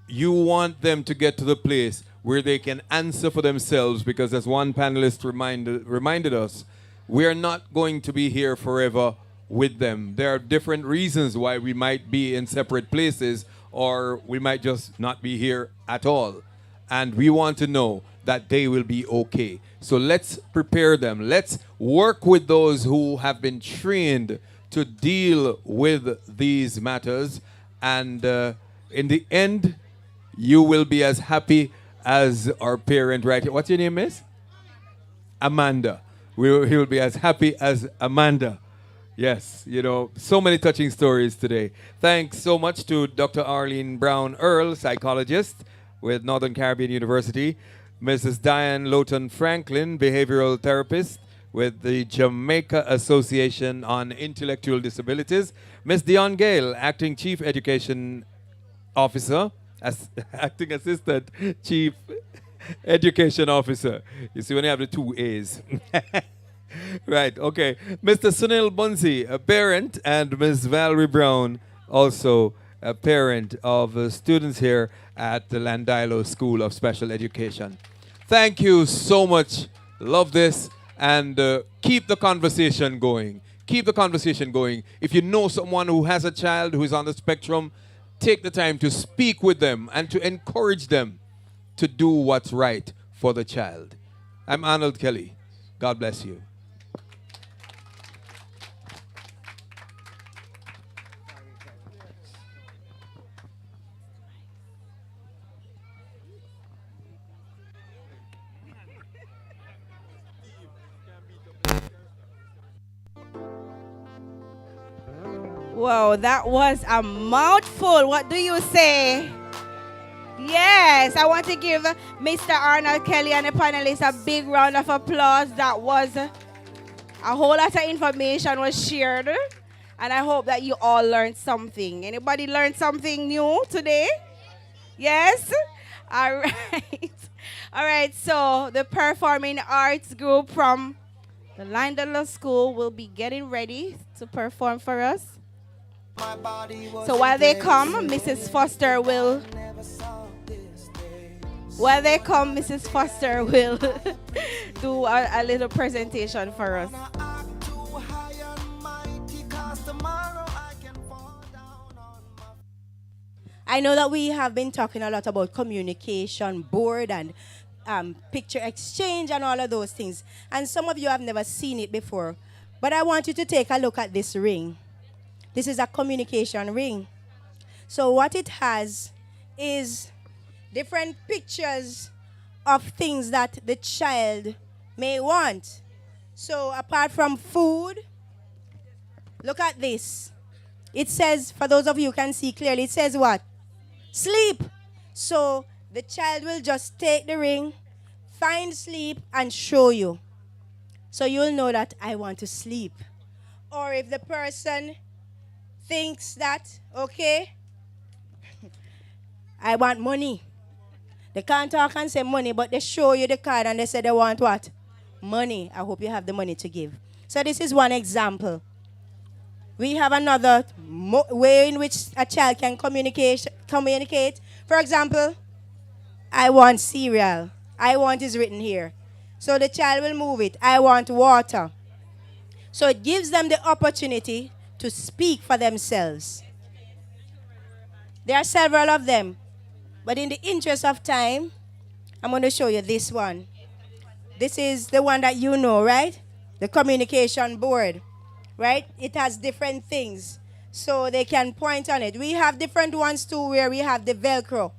you want them to get to the place where they can answer for themselves, because as one panelist reminded us, we are not going to be here forever with them. There are different reasons why we might be in separate places, or we might just not be here at all. And we want to know that they will be okay. So let's prepare them. Let's work with those who have been trained to deal with these matters. And in the end, you will be as happy as our parent right here. What's your name, miss? Amanda. He will be as happy as Amanda. Yes, you know, so many touching stories today. Thanks so much to Dr. Arlene Brown Earl, psychologist with Northern Caribbean University, Mrs. Diane Lowton Franklin, behavioral therapist with the Jamaica Association on Intellectual Disabilities, Ms. Dion Gale, acting chief education officer, acting assistant chief education officer. You see when you have the 2 A's. Right, okay. Mr. Sunil Bunsi, a parent, and Ms. Valerie Brown, also a parent of students here at the Llandilo School of Special Education. Thank you so much. Love this. And keep the conversation going. Keep the conversation going. If you know someone who has a child who is on the spectrum, take the time to speak with them and to encourage them to do what's right for the child. I'm Arnold Kelly. God bless you. Whoa, that was a mouthful. What do you say? Yes, I want to give Mr. Arnold Kelly and the panelists a big round of applause. That was a whole lot of information was shared. And I hope that you all learned something. Anybody learned something new today? Yes? All right. All right, so the performing arts group from the Llandilo School will be getting ready to perform for us. So while they come, Mrs. Foster will do a little presentation for us. I know that we have been talking a lot about communication board and picture exchange and all of those things. And some of you have never seen it before. But I want you to take a look at this ring. This is a communication ring. So what it has is different pictures of things that the child may want. So apart from food, look at this. It says, for those of you who can see clearly, it says what? Sleep. So the child will just take the ring, find sleep, and show you. So you'll know that I want to sleep. Or if the person thinks that, okay, I want money. They can't talk and say money, but they show you the card and they say they want what? Money. I hope you have the money to give. So this is one example. We have another way in which a child can communicate. For example, I want cereal. I want is written here. So the child will move it. I want water. So it gives them the opportunity to speak for themselves. There are several of them. But in the interest of time, I'm going to show you this one. This is the one that you know, right? The communication board, right? It has different things. So they can point on it. We have different ones too where we have the Velcro.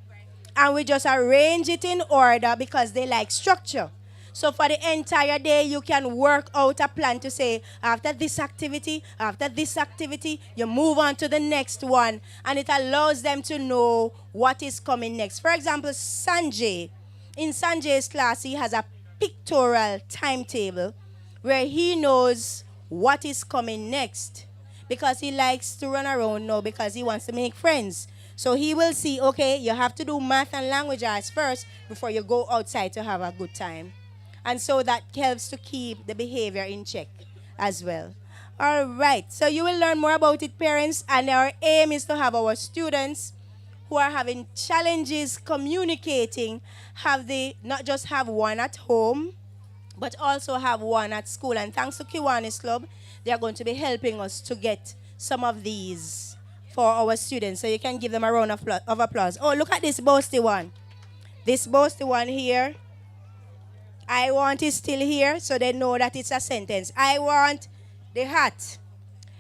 And we just arrange it in order because they like structure. So for the entire day, you can work out a plan to say, after this activity, you move on to the next one. And it allows them to know what is coming next. For example, Sanjay. In Sanjay's class, he has a pictorial timetable where he knows what is coming next. Because he likes to run around now because he wants to make friends. So he will see, okay, you have to do math and language arts first before you go outside to have a good time. And so that helps to keep the behavior in check as well. All right, so you will learn more about it, parents, and our aim is to have our students who are having challenges communicating, not just have one at home, but also have one at school. And thanks to Kiwanis Club, they are going to be helping us to get some of these for our students. So you can give them a round of applause. Oh, look at this boasty one. This boasty one here. I want is still here, so they know that it's a sentence. I want the hat.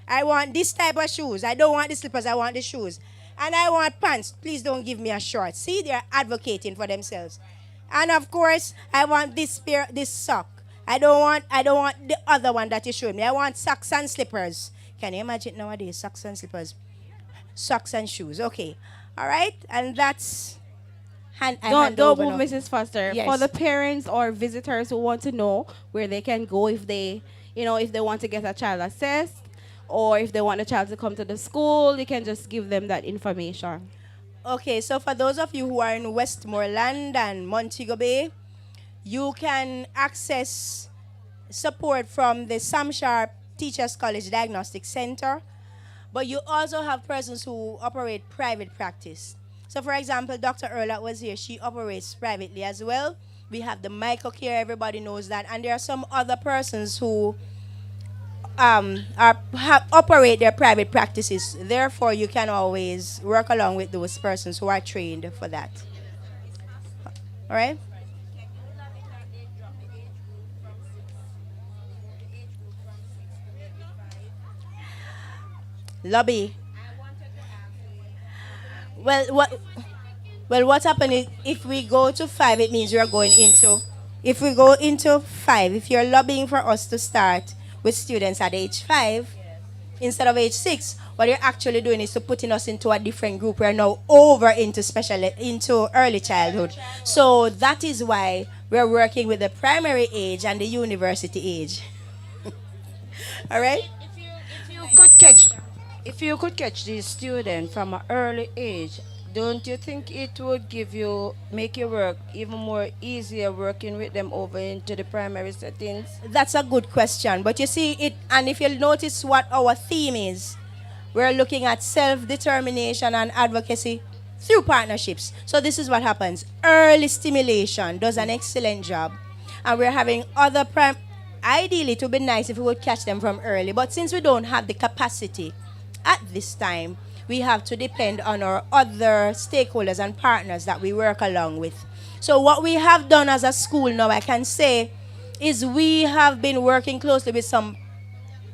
I want this type of shoes. I don't want the slippers, I want the shoes. And I want pants. Please don't give me a short. See, they're advocating for themselves. And of course, I want this sock. I don't want the other one that you showed me. I want socks and slippers. Can you imagine nowadays, socks and slippers? Socks and shoes. Okay. All right. And that's... Don't move, Mrs. Foster. Yes. For the parents or visitors who want to know where they can go if they want to get a child assessed or if they want a child to come to the school, you can just give them that information. Okay, so for those of you who are in Westmoreland and Montego Bay, you can access support from the Sam Sharp Teachers College Diagnostic Center, but you also have persons who operate private practice. So, for example, Dr. Erlat was here. She operates privately as well. We have the microcare. Everybody knows that. And there are some other persons who operate their private practices. Therefore, you can always work along with those persons who are trained for that. All right? Lobby. Well, what happened is if we go to 5, it means you're going into... If we go into 5, if you're lobbying for us to start with students at age 5, instead of age 6. What you're actually doing is to putting us into a different group. We're now over into into early childhood. So that is why we're working with the primary age and the university age. All right? You could catch, if you could catch these students from an early age, don't you think it would make your work even more easier working with them over into the primary settings? That's a good question. But you see it, and if you'll notice what our theme is, we're looking at self-determination and advocacy through partnerships. So this is what happens. Early stimulation does an excellent job. And we're having other ideally it would be nice if we would catch them from early. But since we don't have the capacity at this time, we have to depend on our other stakeholders and partners that we work along with. So what we have done as a school now, I can say, is we have been working closely with some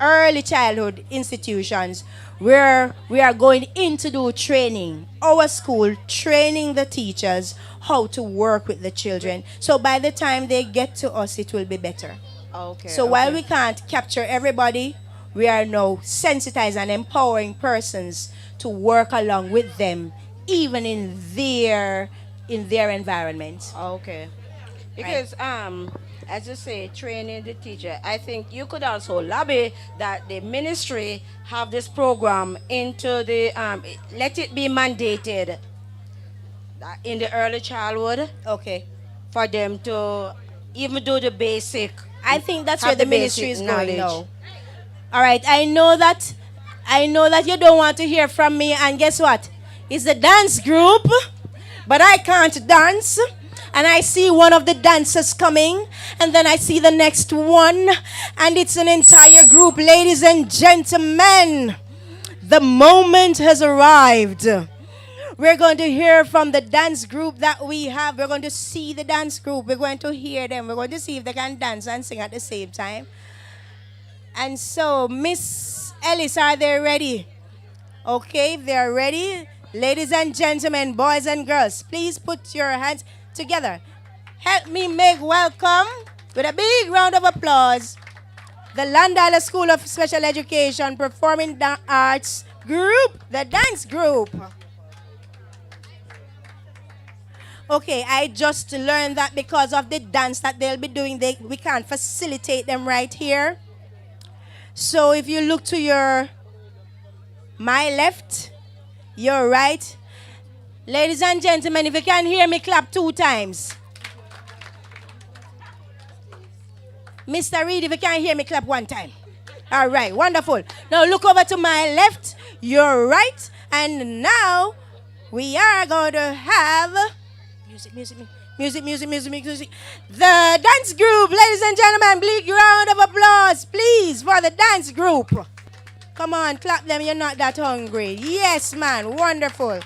early childhood institutions where we are going in to do training. Our school training the teachers how to work with the children. So by the time they get to us, it will be better. Okay. So while we can't capture everybody, we are now sensitizing and empowering persons to work along with them, even in their environment. Okay. Because as you say, training the teacher, I think you could also lobby that the ministry have this program into the let it be mandated in the early childhood. Okay. For them to even do the basic. I think that's have where the ministry is knowledge. going now. All right, I know that you don't want to hear from me, and guess what? It's the dance group, but I can't dance. And I see one of the dancers coming, and then I see the next one, and it's an entire group. Ladies and gentlemen, the moment has arrived. We're going to hear from the dance group that we have. We're going to see the dance group. We're going to hear them. We're going to see if they can dance and sing at the same time. And so, Miss Ellis, are they ready? Okay, if they're ready, ladies and gentlemen, boys and girls, please put your hands together. Help me make welcome with a big round of applause the Llandilo School of Special Education Performing Arts Group, the dance group. Okay, I just learned that because of the dance that they'll be doing, we can't facilitate them right here. So if you look to my left, your right, ladies and gentlemen, if you can hear me, clap 2 times. Mr. Reed, if you can hear me, clap 1 time. All right, wonderful. Now look over to my left, your right, and now we are going to have music. The dance group, ladies and gentlemen, big round of applause, please, for the dance group. Come on, clap them, you're not that hungry. Yes, man, wonderful.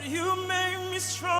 You make me strong.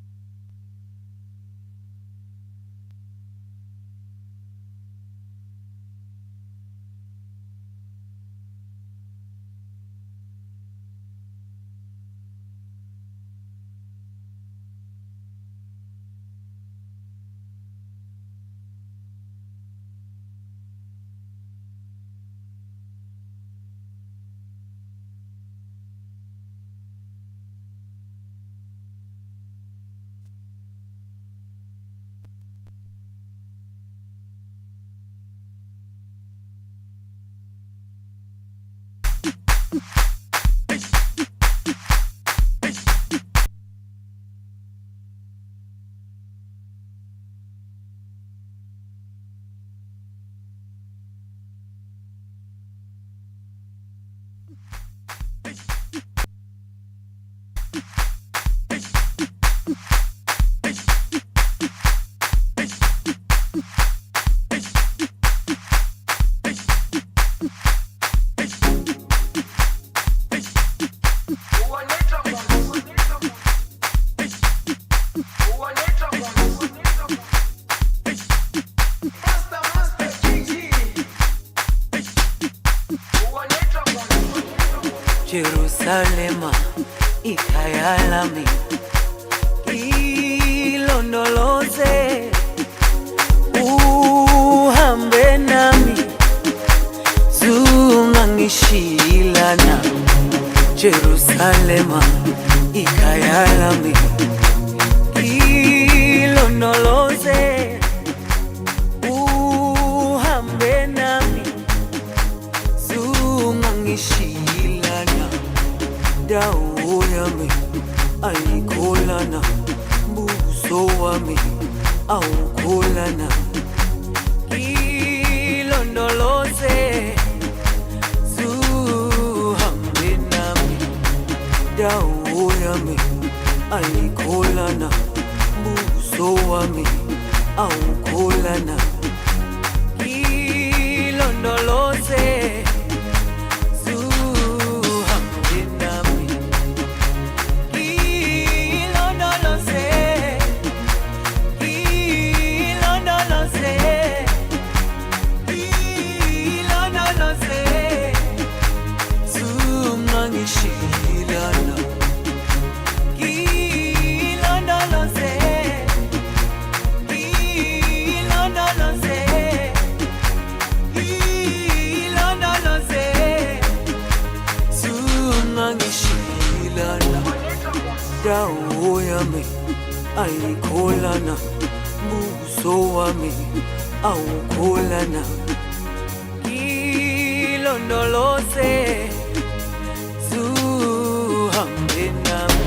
Jerusalema ikayalami ilondoloze uhambe nami zungangishilana Jerusalema ikayalami ilondoloze uhambe nami zungangishilana dawo yami ayikholana buso wami awukholana ilondoloze zuhambe nami dawo yami ayikholana buso wami awukholana ilondoloze dawo yami ayikholana buso wami awukholana ilondoloze zuhambe nami.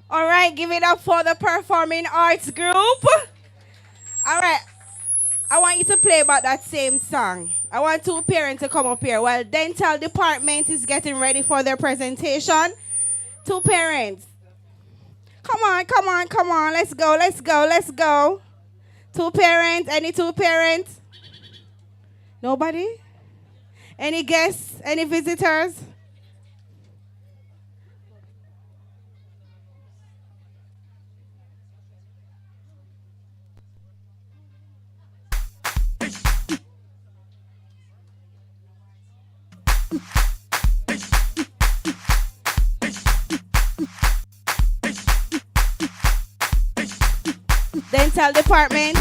All right, give it up for the performing arts group. All right, I want you to play about that same song. I want two parents to come up here while dental department is getting ready for their presentation. Two parents. Come on, come on, come on. Let's go, let's go, let's go. Two parents, any two parents? Nobody? Any guests, any visitors? Dental department.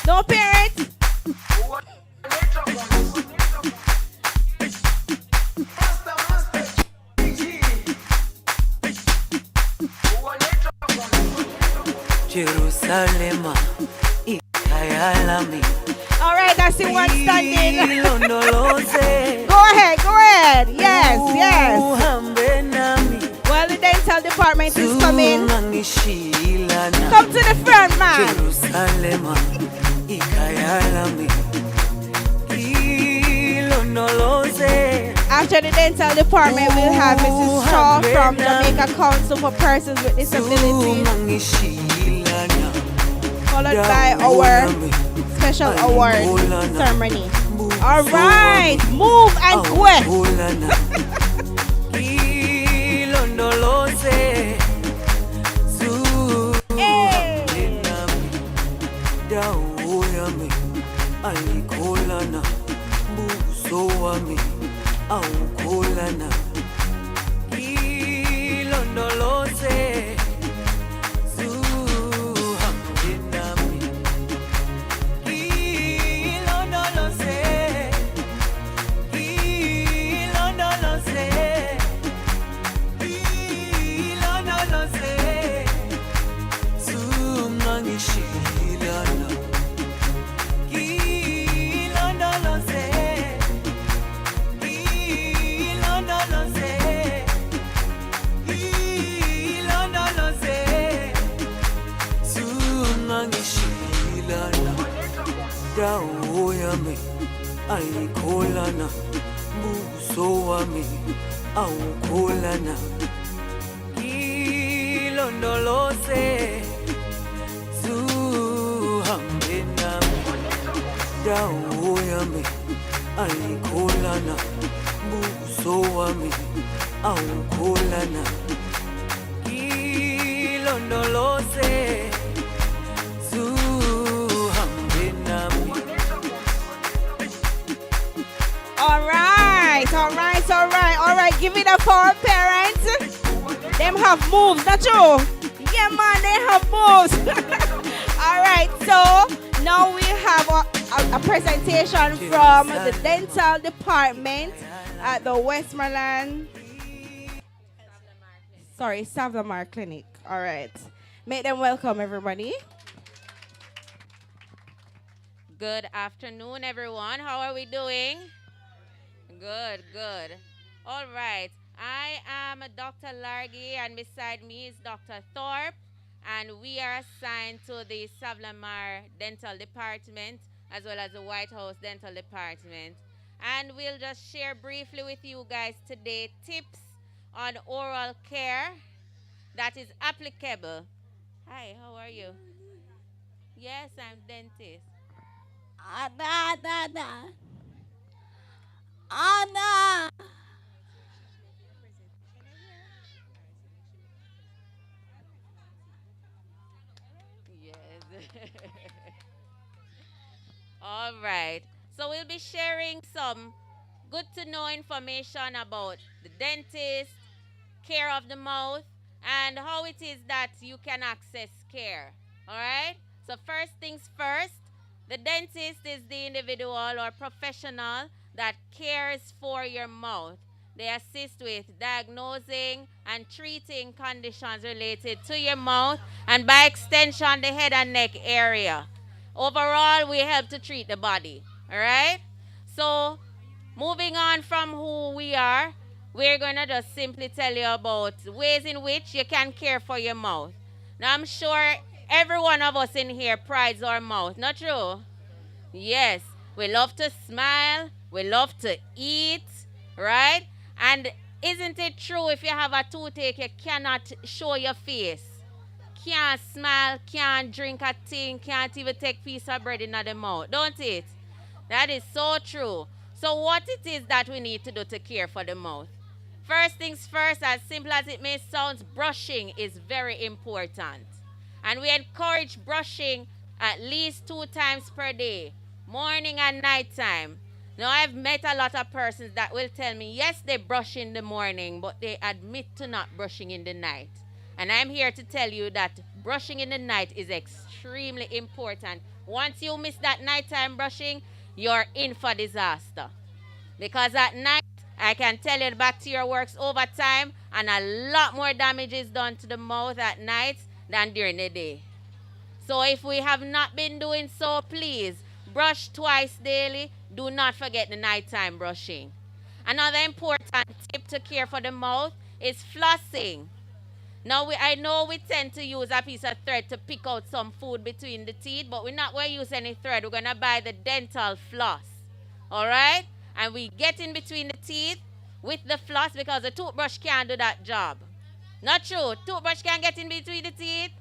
No parents. Jerusalema ikayalami. All right, I see one standing. Go ahead, go ahead. Yes, yes. Well, the dental department is coming. Come to the front, man. Jerusalema ikayalami. After the dental department, we'll have Mrs. Shaw from Jamaica Council for Persons with Disabilities, followed by our special award ceremony. All right, move and go. Awukholana ilondoloze zuhambe nami ilondoloze ilondoloze ilondoloze zungangishila dawoyami ayikholana buso wami awukholana ilondoloze zuhambe nami dawoyami ayikholana buso wami awukholana ilondoloze zuhambe nami. All right. Give it up for our parents. Them have moves, not true? Yeah, man, they have moves. All right, so now we have a presentation from the dental department at the Westmoreland, Savlamar Clinic. All right. Make them welcome, everybody. Good afternoon, everyone. How are we doing? Good. All right. I am Dr. Largy, and beside me is Dr. Thorpe, and we are assigned to the Savlamar Dental Department as well as the White House Dental Department. And we'll just share briefly with you guys today tips on oral care that is applicable. Hi, how are you? Yes, I'm dentist. Anna. Yes. All right. So we'll be sharing some good to know information about the dentist, care of the mouth, and how it is that you can access care. All right? So first things first, the dentist is the individual or professional that cares for your mouth. They assist with diagnosing and treating conditions related to your mouth and by extension the head and neck area. Overall, we help to treat the body. All right? So moving on from who we are, we're going to just simply tell you about ways in which you can care for your mouth. Now, I'm sure every one of us in here prides our mouth. Not true? Yes. We love to smile. We love to eat. Right? And isn't it true if you have a toothache, you cannot show your face? Can't smile, can't drink a thing, can't even take a piece of bread in the mouth. Don't it? That is so true. So what it is that we need to do to care for the mouth? First things first, as simple as it may sound, brushing is very important. And we encourage brushing at least 2 times per day, morning and night time. Now, I've met a lot of persons that will tell me, yes, they brush in the morning, but they admit to not brushing in the night. And I'm here to tell you that brushing in the night is extremely important. Once you miss that nighttime brushing, you're in for disaster. Because at night, I can tell you the bacteria works overtime and a lot more damage is done to the mouth at night than during the day. So if we have not been doing so, please brush twice daily. Do not forget the nighttime brushing. Another important tip to care for the mouth is flossing. Now, I know we tend to use a piece of thread to pick out some food between the teeth, but we're not going to use any thread. We're going to buy the dental floss. All right? And we get in between the teeth with the floss because the toothbrush can't do that job. Not true. Toothbrush can't get in between the teeth?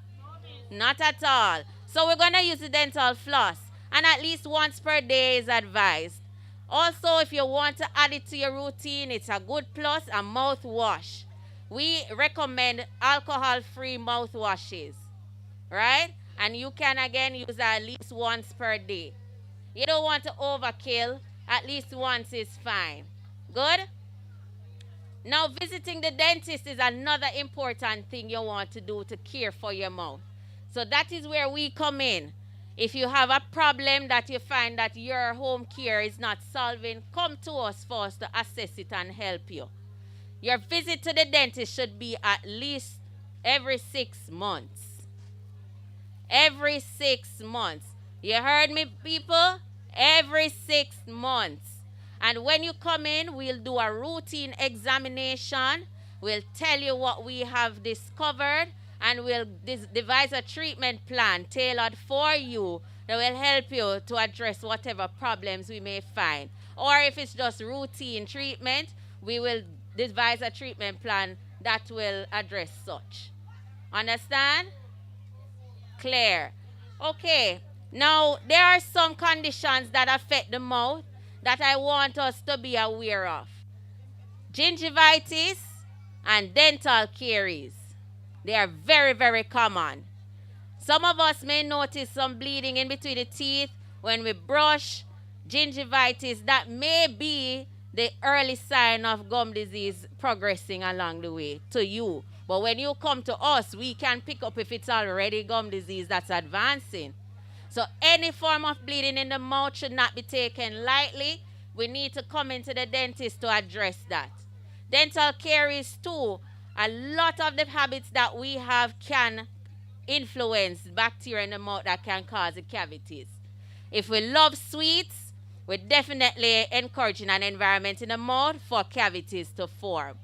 Not at all. So we're going to use the dental floss. And at least once per day is advised. Also, if you want to add it to your routine, it's a good plus, a mouthwash. We recommend alcohol-free mouthwashes, right? And you can, again, use at least once per day. You don't want to overkill. At least once is fine. Good? Now, visiting the dentist is another important thing you want to do to care for your mouth. So that is where we come in. If you have a problem that you find that your home care is not solving, come to us first to assess it and help you. Your visit to the dentist should be at least every 6 months. Every 6 months. You heard me, people? Every 6 months. And when you come in, we'll do a routine examination. We'll tell you what we have discovered, and we'll devise a treatment plan tailored for you that will help you to address whatever problems we may find. Or if it's just routine treatment, we will devise a treatment plan that will address such. Understand? Clear. Okay. Now, there are some conditions that affect the mouth that I want us to be aware of. Gingivitis and dental caries. They are very, very common. Some of us may notice some bleeding in between the teeth when we brush. Gingivitis, that may be the early sign of gum disease progressing along the way to you. But when you come to us, we can pick up if it's already gum disease that's advancing. So any form of bleeding in the mouth should not be taken lightly. We need to come into the dentist to address that. Dental caries too. A lot of the habits that we have can influence bacteria in the mouth that can cause the cavities. If we love sweets, we're definitely encouraging an environment in the mouth for cavities to form.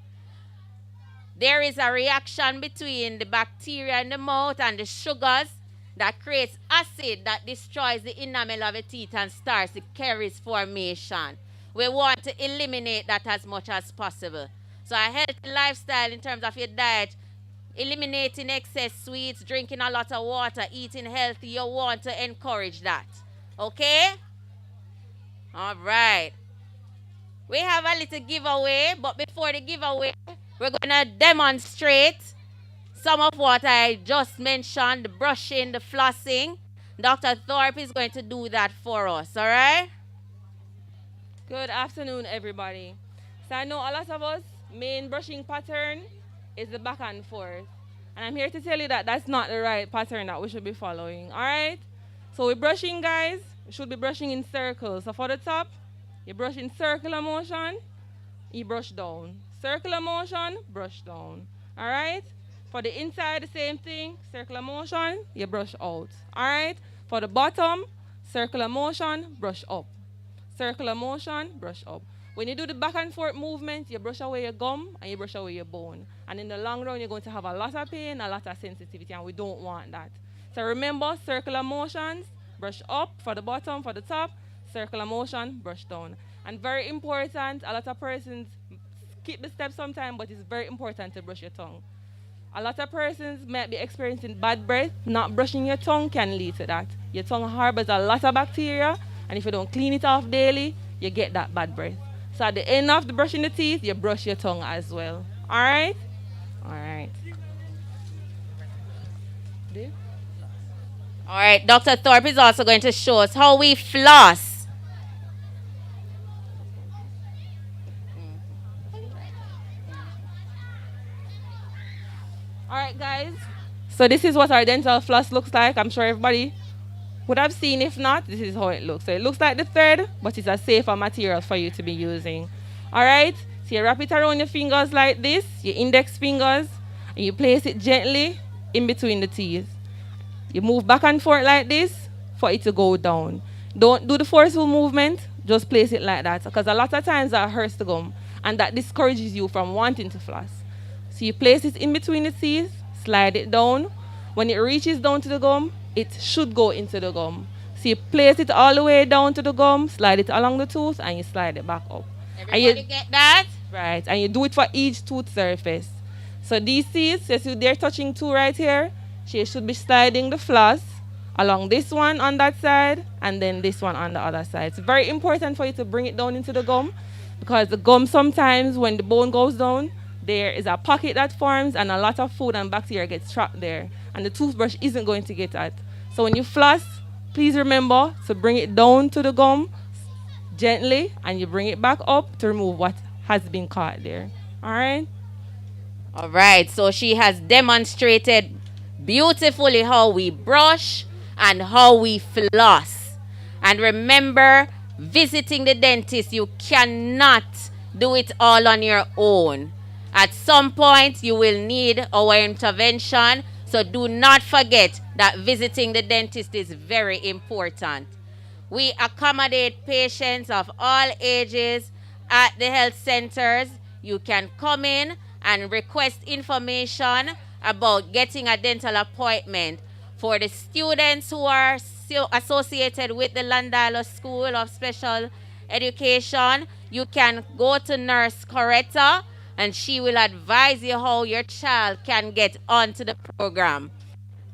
There is a reaction between the bacteria in the mouth and the sugars that creates acid that destroys the enamel of the teeth and starts the caries formation. We want to eliminate that as much as possible. So a healthy lifestyle in terms of your diet, eliminating excess sweets, drinking a lot of water, eating healthy, you want to encourage that. Okay? All right. We have a little giveaway, but before the giveaway, we're going to demonstrate some of what I just mentioned, the brushing, the flossing. Dr. Thorpe is going to do that for us, all right? Good afternoon, everybody. So I know a lot of us, main brushing pattern is the back and forth. And I'm here to tell you that that's not the right pattern that we should be following, all right? So we're brushing, guys. We should be brushing in circles. So for the top, you brush in circular motion, you brush down. Circular motion, brush down, all right? For the inside, the same thing, circular motion, you brush out, all right? For the bottom, circular motion, brush up. Circular motion, brush up. When you do the back and forth movement, you brush away your gum and you brush away your bone. And in the long run, you're going to have a lot of pain, a lot of sensitivity, and we don't want that. So remember, circular motions, brush up for the bottom, for the top, circular motion, brush down. And very important, a lot of persons skip the steps sometimes, but it's very important to brush your tongue. A lot of persons might be experiencing bad breath. Not brushing your tongue can lead to that. Your tongue harbors a lot of bacteria, and if you don't clean it off daily, you get that bad breath. So at the end of the brushing the teeth, you brush your tongue as well. All right? All right. All right, Dr. Thorpe is also going to show us how we floss. All right, guys. So this is what our dental floss looks like. I'm sure everybody would have seen. If not, this is how it looks. So it looks like the thread, but it's a safer material for you to be using. All right. So you wrap it around your fingers like this, your index fingers, and you place it gently in between the teeth. You move back and forth like this for it to go down. Don't do the forceful movement. Just place it like that, because a lot of times that hurts the gum, and that discourages you from wanting to floss. So you place it in between the teeth, slide it down. When it reaches down to the gum, it should go into the gum. So you place it all the way down to the gum, slide it along the tooth, and you slide it back up. Everybody get that? Right, and you do it for each tooth surface. So these teeth, as they're touching two right here, she should be sliding the floss along this one on that side, and then this one on the other side. It's very important for you to bring it down into the gum, because the gum sometimes, when the bone goes down, there is a pocket that forms, and a lot of food and bacteria gets trapped there, and the toothbrush isn't going to get at. So when you floss, please remember to bring it down to the gum gently, and you bring it back up to remove what has been caught there. All right? All right, so she has demonstrated beautifully how we brush and how we floss. And remember, visiting the dentist, you cannot do it all on your own. At some point, you will need our intervention. So do not forget that visiting the dentist is very important. We accommodate patients of all ages at the health centers. You can come in and request information about getting a dental appointment. For the students who are associated with the Llandilo School of Special Education, you can go to Nurse Coretta and she will advise you how your child can get onto the program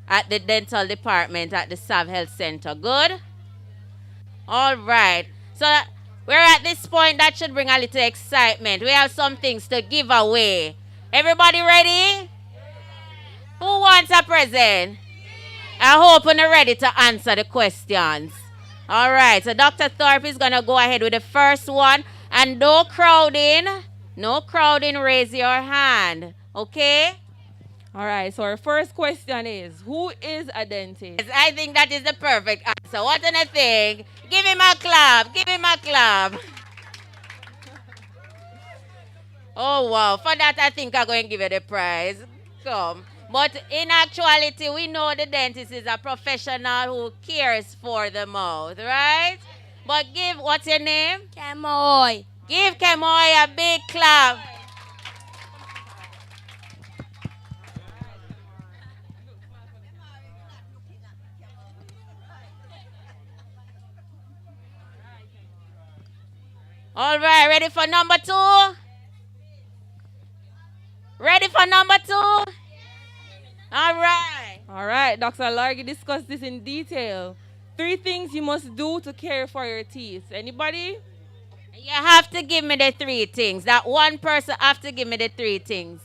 at the dental department at the Sav Health Center. Good? All right. So we're at this point that should bring a little excitement. We have some things to give away. Everybody ready? Who wants a present? I hope you're ready to answer the questions. All right. So Dr. Thorpe is going to go ahead with the first one. And no crowding. No crowding. Raise your hand. Okay? All right, so our first question is, who is a dentist? Yes, I think that is the perfect answer. What do you think? Give him a clap. Give him a clap. Oh, wow. For that, I think I'm going to give you the prize. Come. But in actuality, we know the dentist is a professional who cares for the mouth, right? But give, what's your name? Kemoy. Give Kemoy a big clap. All right, ready for number 2? Ready for number 2? All right. All right, Dr. Largi discussed this in detail. 3 things you must do to care for your teeth. Anybody? You have to give me the 3 things. That one person have to give me the 3 things.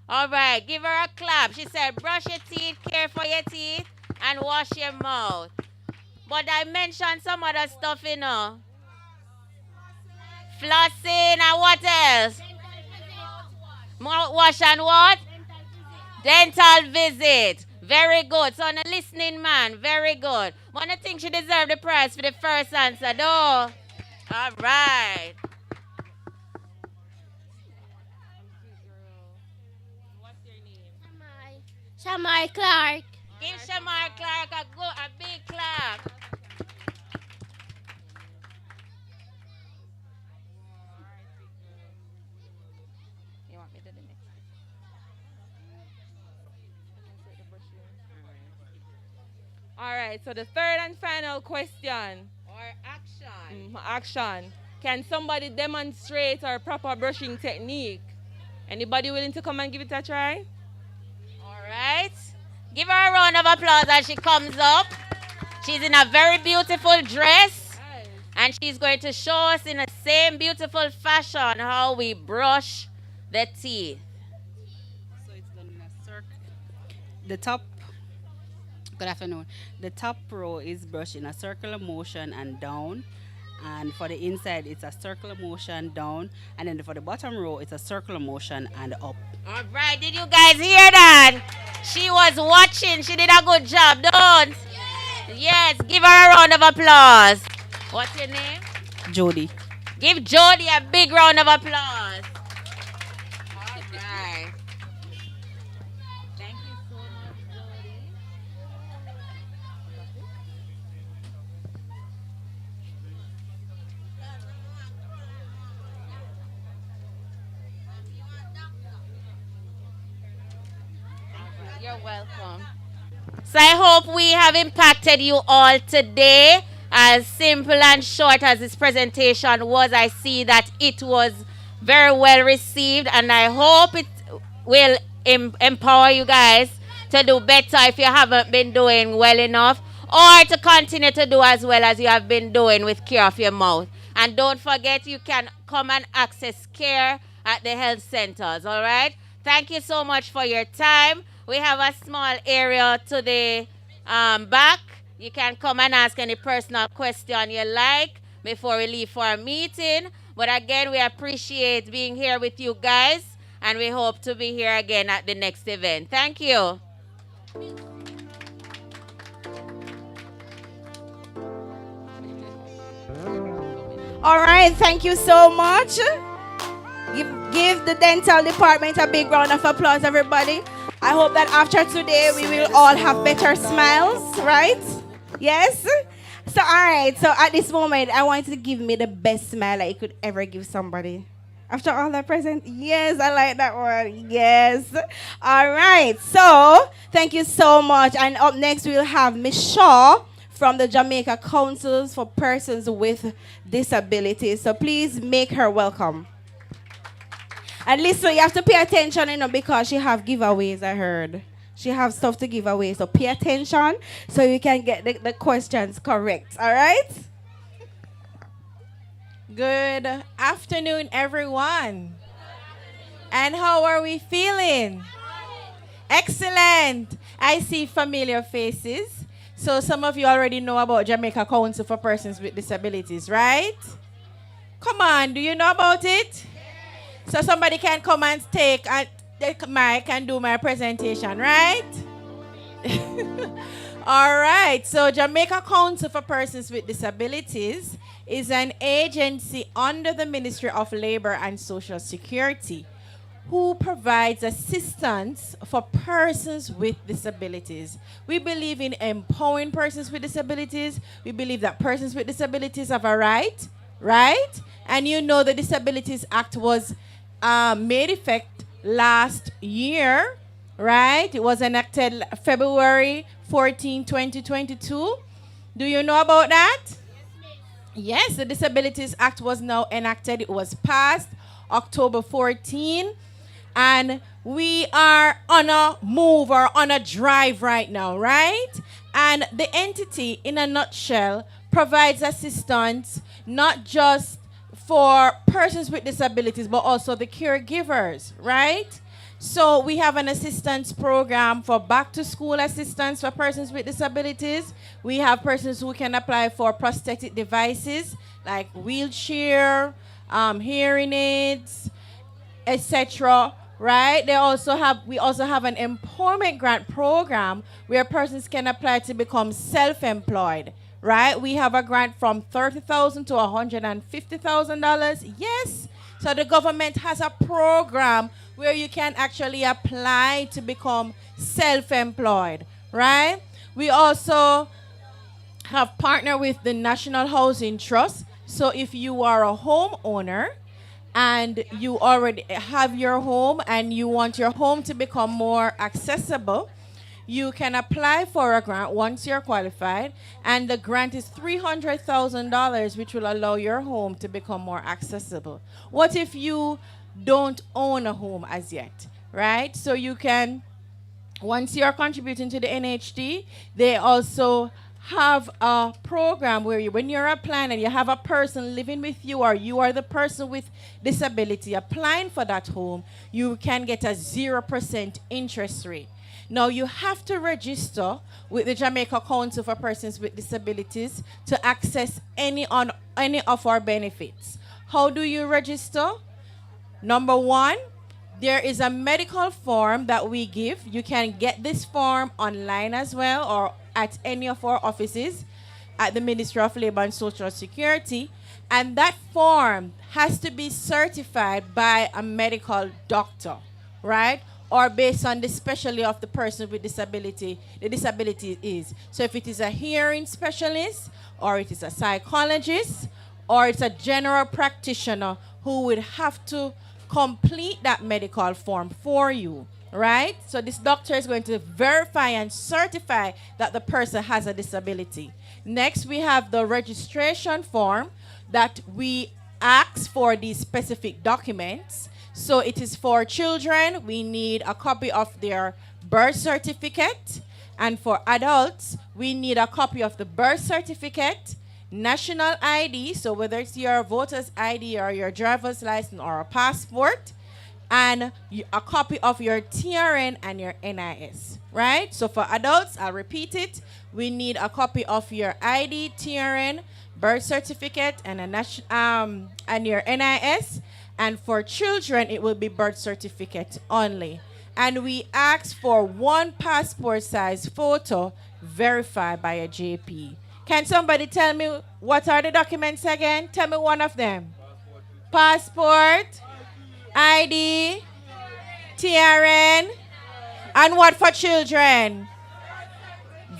All right, give her a clap. She said, brush your teeth, care for your teeth, and wash your mouth. But I mentioned some other stuff, you know. Flossing and what else? Mouthwash and what? Dental visit. Very good. So, on a listening man, very good. One of the things she deserved the prize for the first answer, though. All right. What's your name? Shamar Clark. Give Shamar Clark a big clap. You want me to do the next? All right, so the third and final question. Or action. Action. Can somebody demonstrate our proper brushing technique? Anybody willing to come and give it a try? All right. Give her a round of applause as she comes up. She's in a very beautiful dress. And she's going to show us in the same beautiful fashion how we brush the teeth. So it's done in a circle. The top, good afternoon. The top row is brushed in a circular motion and down. And for the inside, it's a circular motion down. And then for the bottom row, it's a circular motion and up. All right, did you guys hear that? She was watching. She did a good job, don't? Yes, give her a round of applause. What's your name? Jody. Give Jody a big round of applause. All right. Thank you so much, Jody. You're welcome. So I hope we have impacted you all today. As simple and short as this presentation was, I see that it was very well received, and I hope it will empower you guys to do better if you haven't been doing well enough, or to continue to do as well as you have been doing with care of your mouth. And don't forget, you can come and access care at the health centers, all right? Thank you so much for your time. We have a small area to the back. You can come and ask any personal question you like before we leave for our meeting. But again, we appreciate being here with you guys, and we hope to be here again at the next event. Thank you. All right, thank you so much. Give the dental department a big round of applause, everybody. I hope that after today, we will all have better smiles, right? Yes? So, all right. So, at this moment, I want you to give me the best smile that you could ever give somebody. After all that present, yes, I like that one. Yes. All right. So thank you so much. And up next we'll have Miss Shaw from the Jamaica Councils for Persons with Disabilities. So please make her welcome. And listen, you have to pay attention, because she have giveaways, I heard. She have stuff to give away. So pay attention so you can get the questions correct. All right? Good afternoon, everyone. And how are we feeling? Excellent. I see familiar faces. So some of you already know about Jamaica Council for Persons with Disabilities, right? Come on, do you know about it? So somebody can come and take the mic and do my presentation, right? All right. So Jamaica Council for Persons with Disabilities is an agency under the Ministry of Labor and Social Security who provides assistance for persons with disabilities. We believe in empowering persons with disabilities. We believe that persons with disabilities have a right? And you know the Disabilities Act was made effect last year, right? It was enacted February 14, 2022. Do you know about that? Yes, the Disabilities Act was now enacted. It was passed October 14. And we are on a move or on a drive right now, right? And the entity, in a nutshell, provides assistance not just for persons with disabilities, but also the caregivers, right? So we have an assistance program for back-to-school assistance for persons with disabilities. We have persons who can apply for prosthetic devices like wheelchair, hearing aids, etc. Right? We also have an employment grant program where persons can apply to become self-employed. Right? We have a grant from $30,000 to $150,000. Yes. So the government has a program where you can actually apply to become self-employed. Right? We also have partnered with the National Housing Trust. So if you are a homeowner and you already have your home and you want your home to become more accessible, you can apply for a grant once you're qualified, and the grant is $300,000, which will allow your home to become more accessible. What if you don't own a home as yet, right? So you can, once you're contributing to the NHD, they also have a program where when you're applying and you have a person living with you, or you are the person with disability applying for that home, you can get a 0% interest rate. Now, you have to register with the Jamaica Council for Persons with Disabilities to access any of our benefits. How do you register? Number one, there is a medical form that we give. You can get this form online as well, or at any of our offices at the Ministry of Labor and Social Security. And that form has to be certified by a medical doctor, right? Or based on the specialty of the person with disability, the disability is. So if it is a hearing specialist, or it is a psychologist, or it's a general practitioner who would have to complete that medical form for you, right? So this doctor is going to verify and certify that the person has a disability. Next, we have the registration form that we ask for these specific documents. So it is for children. We need a copy of their birth certificate. And for adults, we need a copy of the birth certificate, national ID, so whether it's your voter's ID or your driver's license or a passport, and a copy of your TRN and your NIS, right? So for adults, I'll repeat it. We need a copy of your ID, TRN, birth certificate, and and your NIS. And for children, it will be birth certificate only. And we ask for one passport size photo verified by a JP. Can somebody tell me what are the documents again? Tell me one of them. Passport, ID, TRN, and what for children?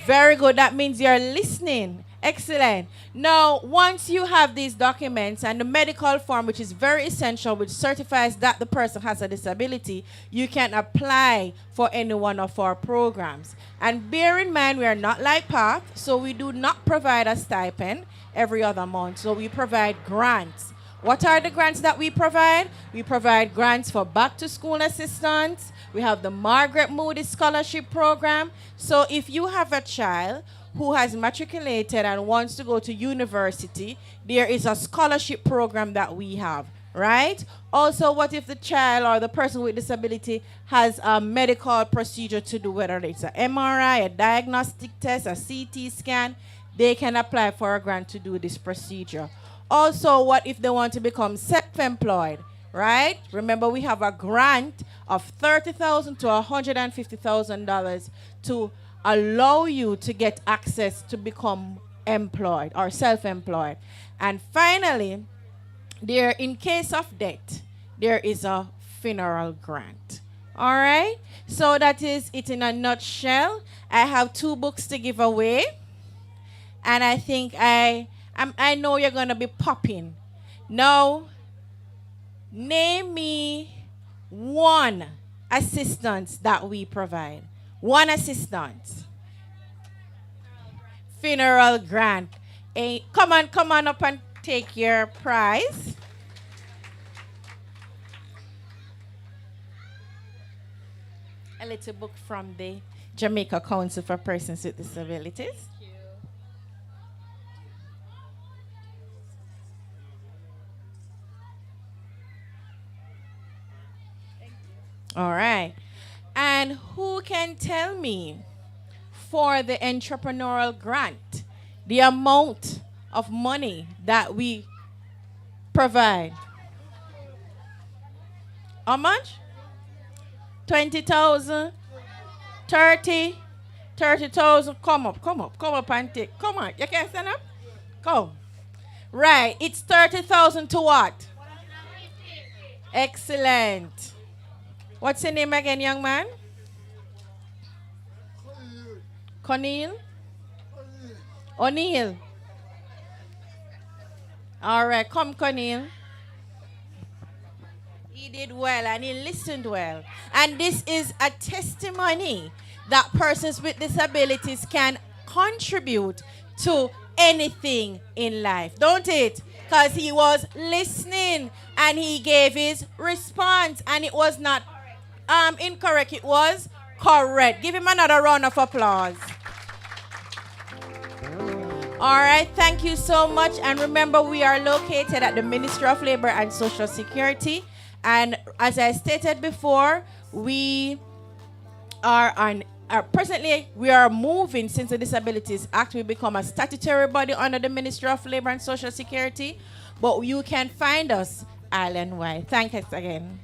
Very good. That means you're listening. Excellent. Now, once you have these documents and the medical form, which is very essential, which certifies that the person has a disability, you can apply for any one of our programs. And bear in mind, we are not like PATH, so we do not provide a stipend every other month. So we provide grants. What are the grants that we provide? We provide grants for back-to-school assistance. We have the Margaret Moody Scholarship Program. So if you have a child who has matriculated and wants to go to university, there is a scholarship program that we have, right? Also, what if the child or the person with disability has a medical procedure to do, whether it's an MRI, a diagnostic test, a CT scan, they can apply for a grant to do this procedure. Also, what if they want to become self-employed, right? Remember, we have a grant of $30,000 to $150,000 to allow you to get access to become employed or self-employed. And finally, there, in case of death, there is a funeral grant. All right? So that is it in a nutshell. I have 2 books to give away. And I think I know you're going to be popping. Now, name me one assistance that we provide. One assistance. Funeral grant. Come on up and take your prize. A little book from the Jamaica Council for Persons with Disabilities. All right. And who can tell me, for the entrepreneurial grant, the amount of money that we provide? How much? 20,000? 30? 30,000? Come up and take. Come on, you can stand up? Come. Right, it's 30,000 to what? Excellent. What's your name again, young man? Conneal? O'Neill. All right, come, Conneal. He did well and he listened well. And this is a testimony that persons with disabilities can contribute to anything in life, don't it? Because he was listening and he gave his response, and it was not incorrect, it was correct. Give him another round of applause. All right, thank you so much. And remember, we are located at the Ministry of Labor and Social Security. And as I stated before, we are presently, we are moving, since the Disabilities Act will become a statutory body under the Ministry of Labor and Social Security. But you can find us island-wide. Thank you again.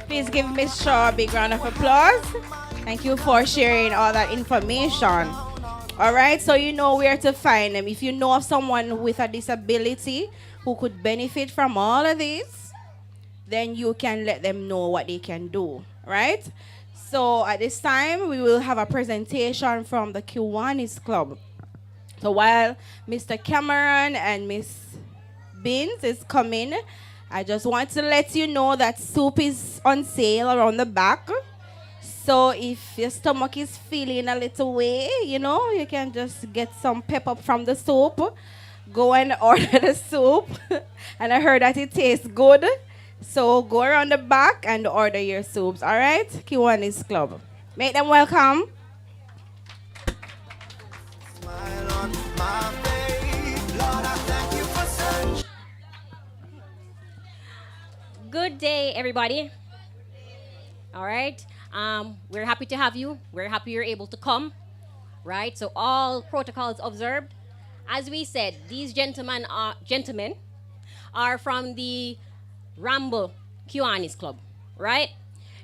Please give Ms. Shaw a big round of applause. Thank you for sharing all that information. All right, so you know where to find them. If you know of someone with a disability who could benefit from all of this, then you can let them know what they can do, right? So at this time, we will have a presentation from the Kiwanis Club. So while Mr. Cameron and Miss Beans is coming, I just want to let you know that soup is on sale around the back. So if your stomach is feeling a little way, you know, you can just get some pep up from the soup. Go and order the soup. And I heard that it tastes good. So go around the back and order your soups, all right? Kiwanis Club. Make them welcome. Good day, everybody. All right. We're happy to have you. We're happy you're able to come. Right. So all protocols observed. As we said, these gentlemen are from the Ramble Kiwanis Club. Right.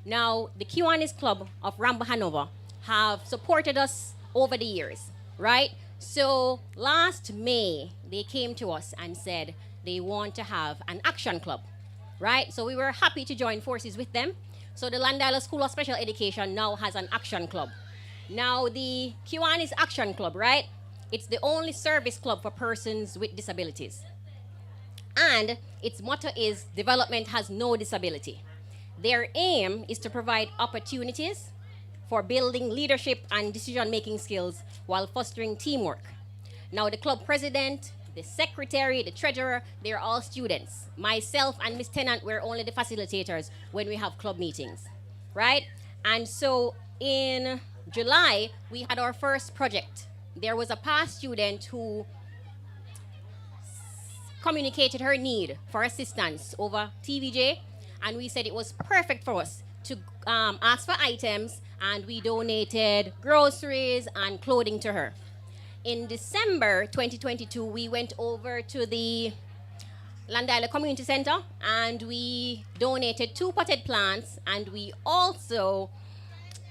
Now, the Kiwanis Club of Ramble Hanover have supported us over the years. Right. So last May, they came to us and said they want to have an action club. Right? So we were happy to join forces with them. So the Llandilo School of Special Education now has an action club. Now the Kiwanis Action Club, right, It's the only service club for persons with disabilities. And its motto is development has no disability. Their aim is to provide opportunities for building leadership and decision-making skills while fostering teamwork. Now, the club president, the secretary, the treasurer, they're all students. Myself and Miss Tennant, we're only the facilitators when we have club meetings, right? And so in July, we had our first project. There was a past student who communicated her need for assistance over TVJ, and we said it was perfect for us to ask for items, and we donated groceries and clothing to her. In December 2022, we went over to the Llandilo Community Center and we donated 2 potted plants, and we also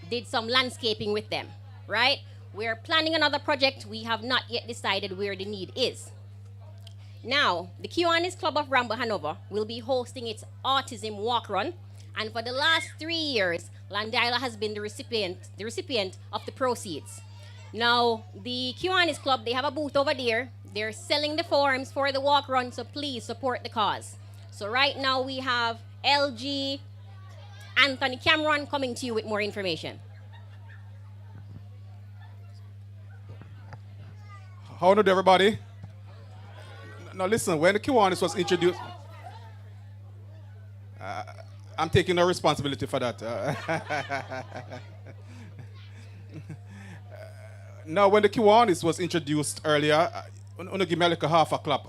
did some landscaping with them, right? We're planning another project. We have not yet decided where the need is. Now, the Kiwanis Club of Ramble Hanover will be hosting its autism walk run, and for the last 3 years, Llandilo has been the recipient of the proceeds. Now, the Kiwanis Club, they have a booth over there. They're selling the forms for the walk run, so please support the cause. So right now we have LG Anthony Cameron coming to you with more information. How are everybody? Now listen, when the Kiwanis was introduced, I'm taking no responsibility for that. Now, when the Kiwanis was introduced earlier, I'm going to give me like a half a clap.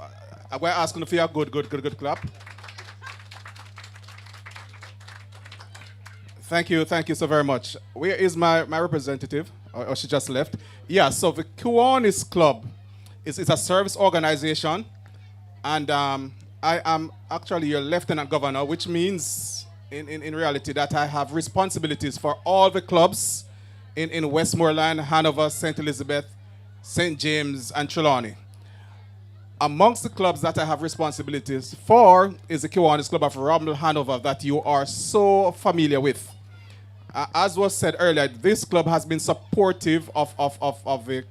I'm going to ask you for a good clap. Thank you so very much. Where is my representative? Or she just left? Yeah, so the Kiwanis Club is a service organization, and I am actually your lieutenant governor, which means in reality that I have responsibilities for all the clubs in Westmoreland, Hanover, St. Elizabeth, St. James, and Trelawney. Amongst the clubs that I have responsibilities for is the Kiwanis Club of Ramble Hanover that you are so familiar with. As was said earlier, this club has been supportive of the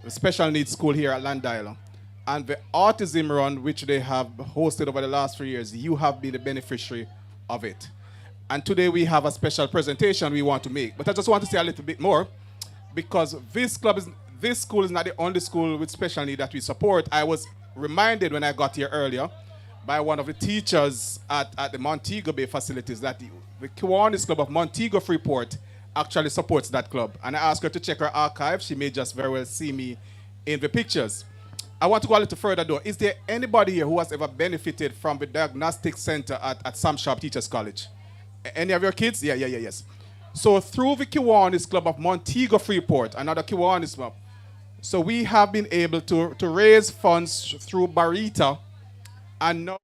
special needs school here at Llandilo. And the autism run, which they have hosted over the last 3 years, you have been the beneficiary of it. And today we have a special presentation we want to make. But I just want to say a little bit more, because this school is not the only school with special need that we support. I was reminded when I got here earlier by one of the teachers at the Montego Bay facilities that the Kiwanis Club of Montego Freeport actually supports that club. And I asked her to check her archive. She may just very well see me in the pictures. I want to go a little further though. Is there anybody here who has ever benefited from the diagnostic center at Sam Sharp Teachers College? Any of your kids? Yes. So through the Kiwanis Club of Montego Freeport, another Kiwanis Club, so we have been able to raise funds through Barita, and now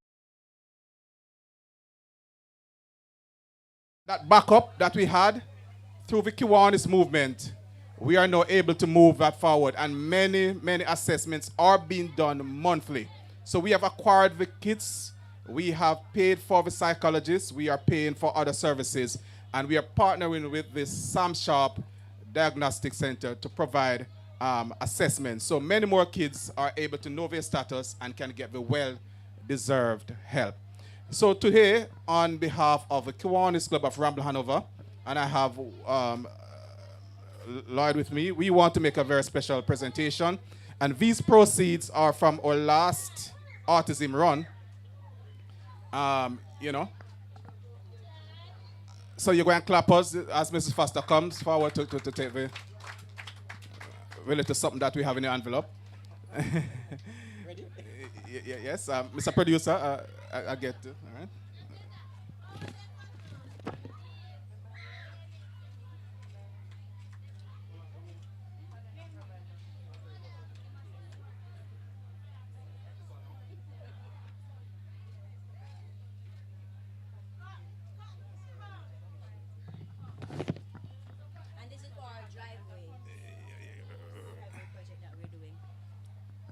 that backup that we had through the Kiwanis movement, we are now able to move that forward, and many assessments are being done monthly. So we have acquired the kits, we have paid for the psychologists, we are paying for other services, and we are partnering with the Sam Sharp Diagnostic Center to provide assessments. So many more kids are able to know their status and can get the well-deserved help. So today, on behalf of the Kiwanis Club of Ramble Hanover, and I have Lloyd with me, we want to make a very special presentation. And these proceeds are from our last autism run. So you're going to clap us as Mrs. Foster comes forward to take the related to something that we have in the envelope. Ready? Yes, Mr. Producer, I get to. All right.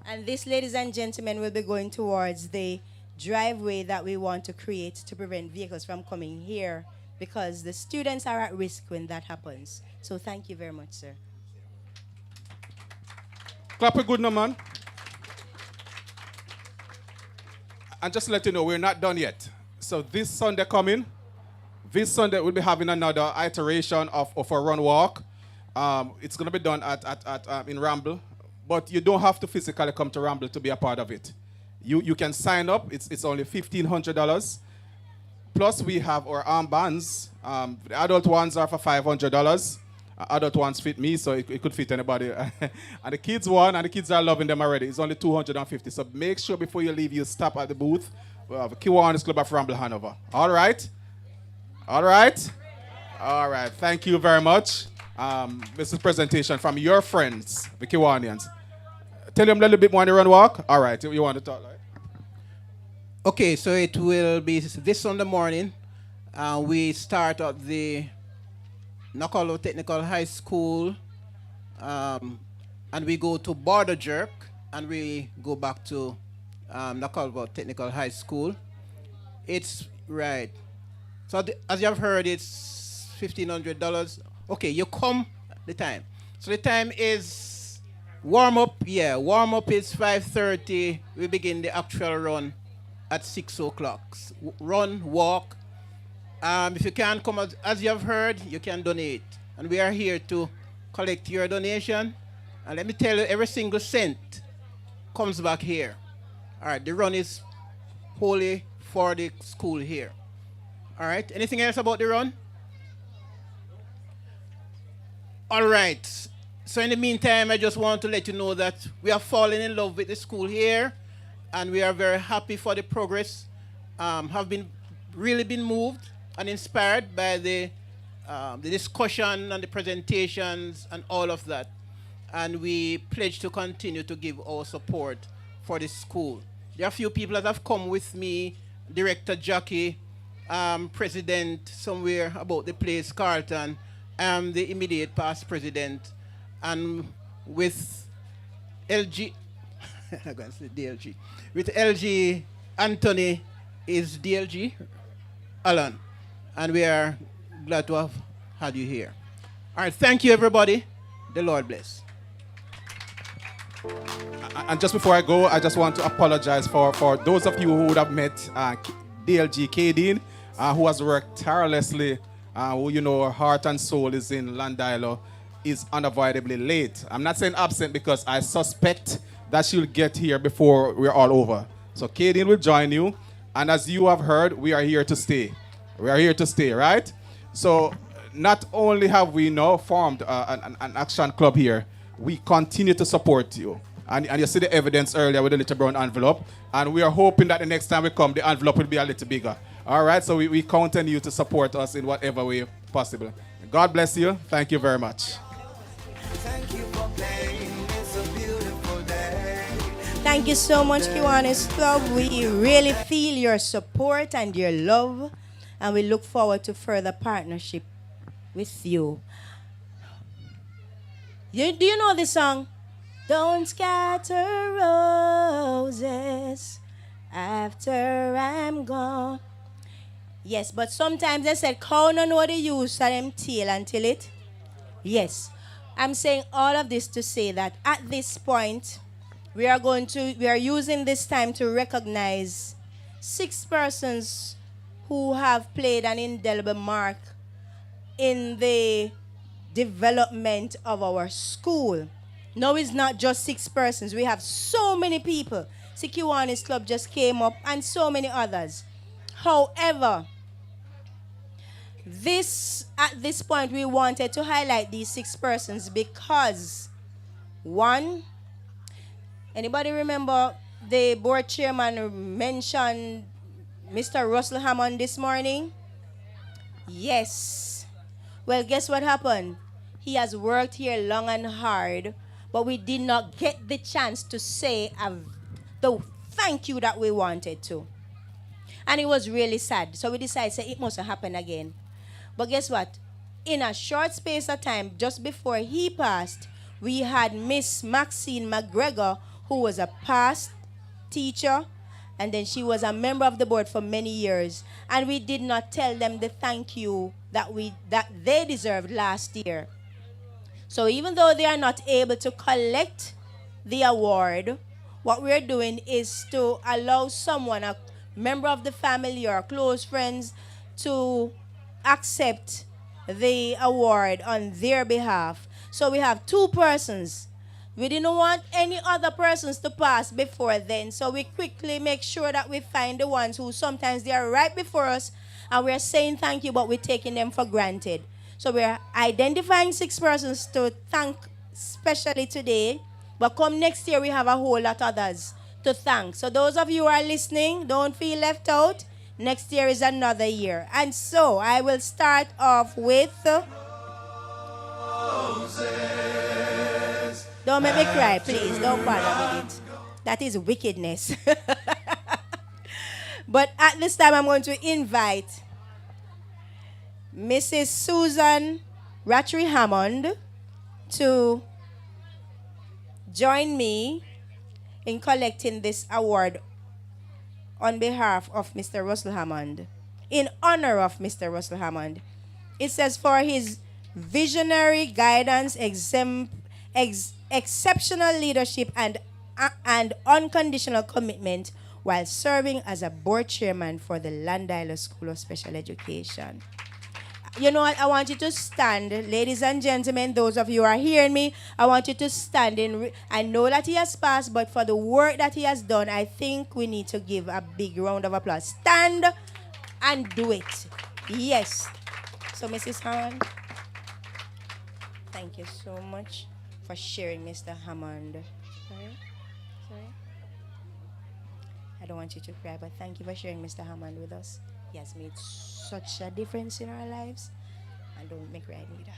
And this, ladies and gentlemen, will be going towards the driveway that we want to create to prevent vehicles from coming here, because the students are at risk when that happens. So thank you very much, sir. Clap it good no man. And just to let you know, we're not done yet. So this Sunday coming, this Sunday we'll be having another iteration of a run walk. It's going to be done in Ramble, but you don't have to physically come to Ramble to be a part of it. You can sign up. It's only $1,500. Plus we have our armbands. The adult ones are for $500. Adult ones fit me, so it could fit anybody. And the kids one, and the kids are loving them already. It's only $250. So make sure before you leave, you stop at the booth. We have Kiwanis Club of Ramble Hanover. All right? All right? All right. Thank you very much. This is a presentation from your friends, the Kiwanians. Tell them a little bit more on the run walk. All right. You want to talk, right? Okay, so it will be this Sunday morning. We start at the Nakolo Technical High School, and we go to Border Jerk, and we go back to Nakolo Technical High School. It's right. So as you have heard, it's $1,500. Okay, you come the time. So the time is warm up. Yeah, warm up is 5:30. We begin the actual run at 6 o'clock. Run, walk. If you can't come, as you have heard, you can donate. And we are here to collect your donation. And let me tell you, every single cent comes back here. All right, the run is wholly for the school here. All right, anything else about the run? All right, so in the meantime, I just want to let you know that we are falling in love with the school here, and we are very happy for the progress. Have been really been moved and inspired by the discussion and the presentations and all of that. And we pledge to continue to give our support for the school. There are a few people that have come with me, Director Jackie, President somewhere about the place, Carlton, the immediate past president, and with LG, I'm going to say DLG, with LG, Anthony is DLG, Alan, and we are glad to have had you here. All right, thank you, everybody. The Lord bless. And just before I go, I just want to apologize for those of you who would have met DLG Kadeen, who has worked tirelessly, who, you know, her heart and soul is in Llandilo, is unavoidably late. I'm not saying absent because I suspect that she'll get here before we're all over. So Kadeen will join you. And as you have heard, we are here to stay. We are here to stay, right? So not only have we now formed an action club here, we continue to support you. And you see the evidence earlier with the little brown envelope. And we are hoping that the next time we come, the envelope will be a little bigger. All right, so we count on you to support us in whatever way possible. God bless you. Thank you very much. Thank you so much, Kiwanis Club. We really feel your support and your love, and we look forward to further partnership with you. Do you know this song? Don't scatter roses after I'm gone. Yes, but sometimes they said, count on what they use for them tail until it. Yes. I'm saying all of this to say that at this point, we are using this time to recognize 6 persons who have played an indelible mark in the development of our school. No, it's not just 6 persons. We have so many people. Kiwanis Club just came up and so many others. However, at this point, we wanted to highlight these 6 persons because, one, anybody remember the board chairman mentioned Mr. Russell Hammond this morning? Yes. Well, guess what happened? He has worked here long and hard, but we did not get the chance to say the thank you that we wanted to. And it was really sad. So we decided to say it must happen again. But guess what? In a short space of time, just before he passed, we had Miss Maxine McGregor, who was a past teacher, and then she was a member of the board for many years. And we did not tell them the thank you that they deserved last year. So even though they are not able to collect the award, what we're doing is to allow someone, a member of the family or close friends, to accept the award on their behalf. So we have two persons. We didn't want any other persons to pass before then, so we quickly make sure that we find the ones who sometimes they are right before us and we're saying thank you, but we're taking them for granted. So we're identifying 6 persons to thank specially today, but come next year we have a whole lot others to thank. So those of you who are listening, don't feel left out. Next year is another year. And so I will start off with... Don't make me cry, please. Don't bother with it. That is wickedness. But at this time, I'm going to invite Mrs. Susan Rattray Hammond to join me in collecting this award on behalf of Mr. Russell Hammond, in honor of Mr. Russell Hammond. It says, for his visionary guidance, exceptional leadership, and unconditional commitment while serving as a board chairman for the Llandilo School of Special Education. You know what? I want you to stand, ladies and gentlemen, those of you who are hearing me, I want you to stand in. I know that he has passed, but for the work that he has done, I think we need to give a big round of applause. Stand and do it. Yes. So, Mrs. Hammond, thank you so much for sharing, Mr. Hammond. Sorry? I don't want you to cry, but thank you for sharing Mr. Hammond with us. He has made such a difference in our lives. And don't make me cry neither.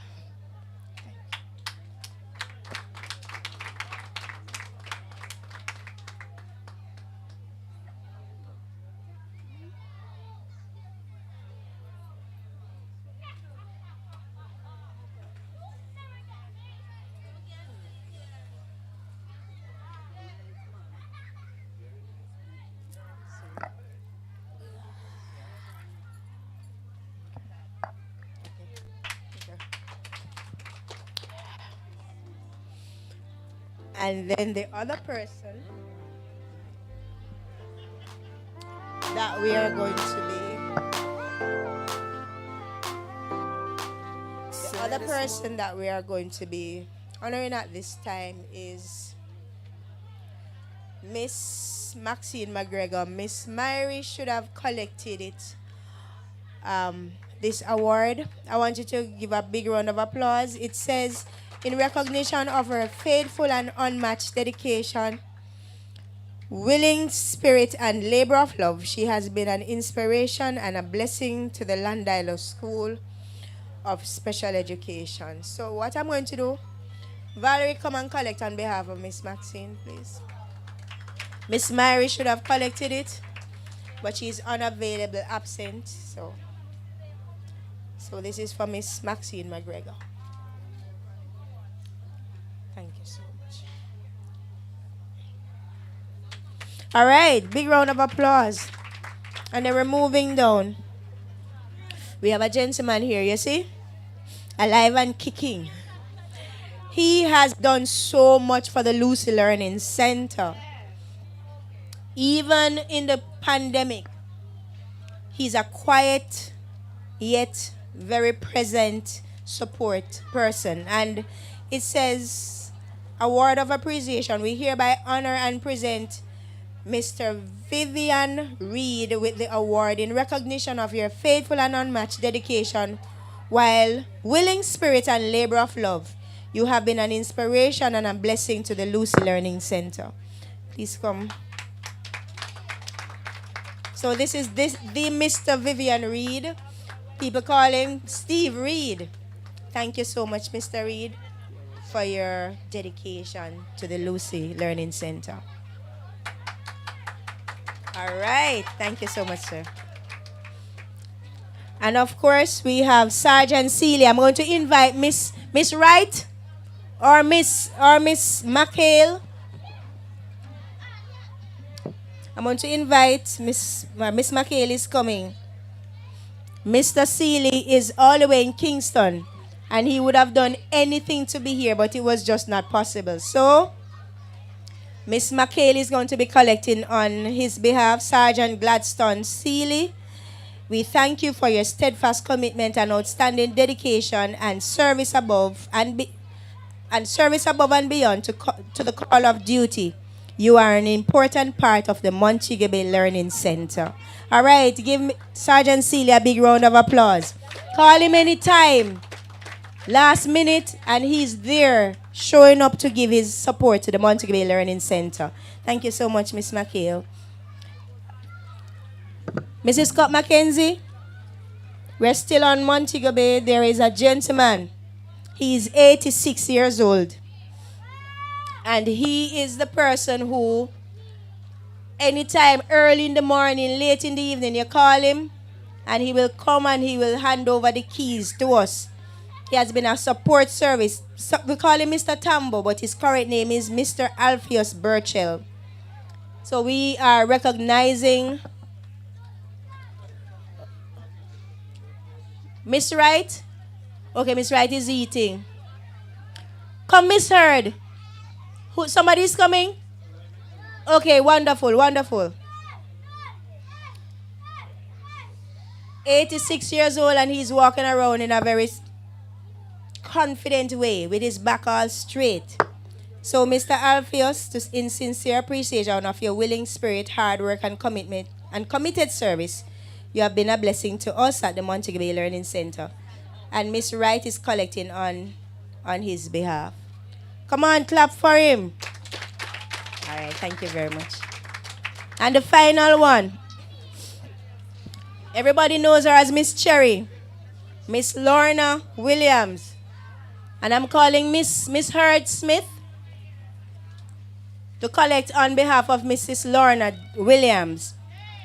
And then the other person that we are going to be honoring at this time is Miss Maxine McGregor. Miss Myrie should have collected it. This award. I want you to give a big round of applause. It says, in recognition of her faithful and unmatched dedication, willing spirit, and labor of love, she has been an inspiration and a blessing to the Llandilo School of Special Education. So what I'm going to do, Valerie, come and collect on behalf of Miss Maxine, please. Miss Myrie should have collected it, but she's unavailable, absent. So this is for Miss Maxine McGregor. Thank you so much. All right, big round of applause. And then we're moving down. We have a gentleman here, you see? Alive and kicking. He has done so much for the Lucy Learning Center. Even in the pandemic, he's a quiet yet very present support person. And it says, a word of appreciation. We hereby honor and present Mr. Vivian Reed with the award in recognition of your faithful and unmatched dedication while willing spirit and labor of love. You have been an inspiration and a blessing to the Lucy Learning Center. Please come. So this is the Mr. Vivian Reed. People call him Steve Reed. Thank you so much, Mr. Reed, for your dedication to the Lucy Learning Center. All right. Thank you so much, sir. And of course, we have Sergeant Celia. I'm going to invite Miss Wright or Miss McHale. I'm going to invite Miss McHale is coming. Mr. Seeley is all the way in Kingston, and he would have done anything to be here, but it was just not possible. So Miss McHale is going to be collecting on his behalf. Sergeant Gladstone Seeley, we thank you for your steadfast commitment and outstanding dedication and service above and beyond to the call of duty. You are an important part of the Montego Bay Learning Center. All right, give Sergeant Seeley a big round of applause. Call him anytime, last minute, and he's there showing up to give his support to the Montego Bay Learning Center. Thank you so much, Miss McHale. Mrs. Scott Mackenzie, we're still on Montego Bay. There is a gentleman. He's 86 years old. And he is the person who, anytime early in the morning, late in the evening, you call him, and he will come and he will hand over the keys to us. He has been a support service. So we call him Mr. Tambo, but his current name is Mr. Alpheus Burchell. So we are recognizing Miss Wright. Okay, Miss Wright is eating. Come, Miss Heard. Somebody is coming? Okay, wonderful, wonderful. 86 years old, and he's walking around in a very confident way with his back all straight. So, Mr. Alpheus, in sincere appreciation of your willing spirit, hard work, and commitment and committed service, you have been a blessing to us at the Montego Bay Learning Center. And Miss Wright is collecting on his behalf. Come on, clap for him. All right, thank you very much. And the final one. Everybody knows her as Miss Cherry, Miss Lorna Williams. And I'm calling Miss Heard Smith to collect on behalf of Mrs. Lorna Williams.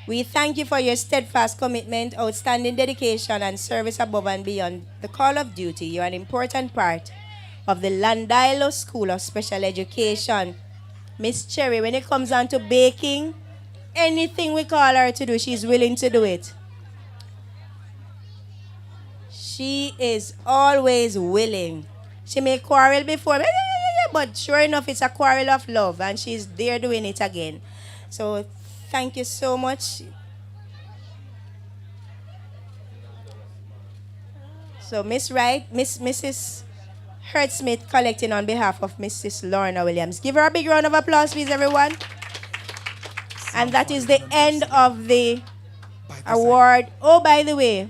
We thank you for your steadfast commitment, outstanding dedication, and service above and beyond the call of duty. You are an important part of the Llandilo School of Special Education. Miss Cherry, when it comes on to baking, anything we call her to do, she's willing to do it. She is always willing. She may quarrel before, but sure enough, it's a quarrel of love, and she's there doing it again. So thank you so much. So Miss Wright, Mrs. Hurt Smith collecting on behalf of Mrs. Lorna Williams. Give her a big round of applause, please, everyone. And that is the end of the award. Oh, by the way,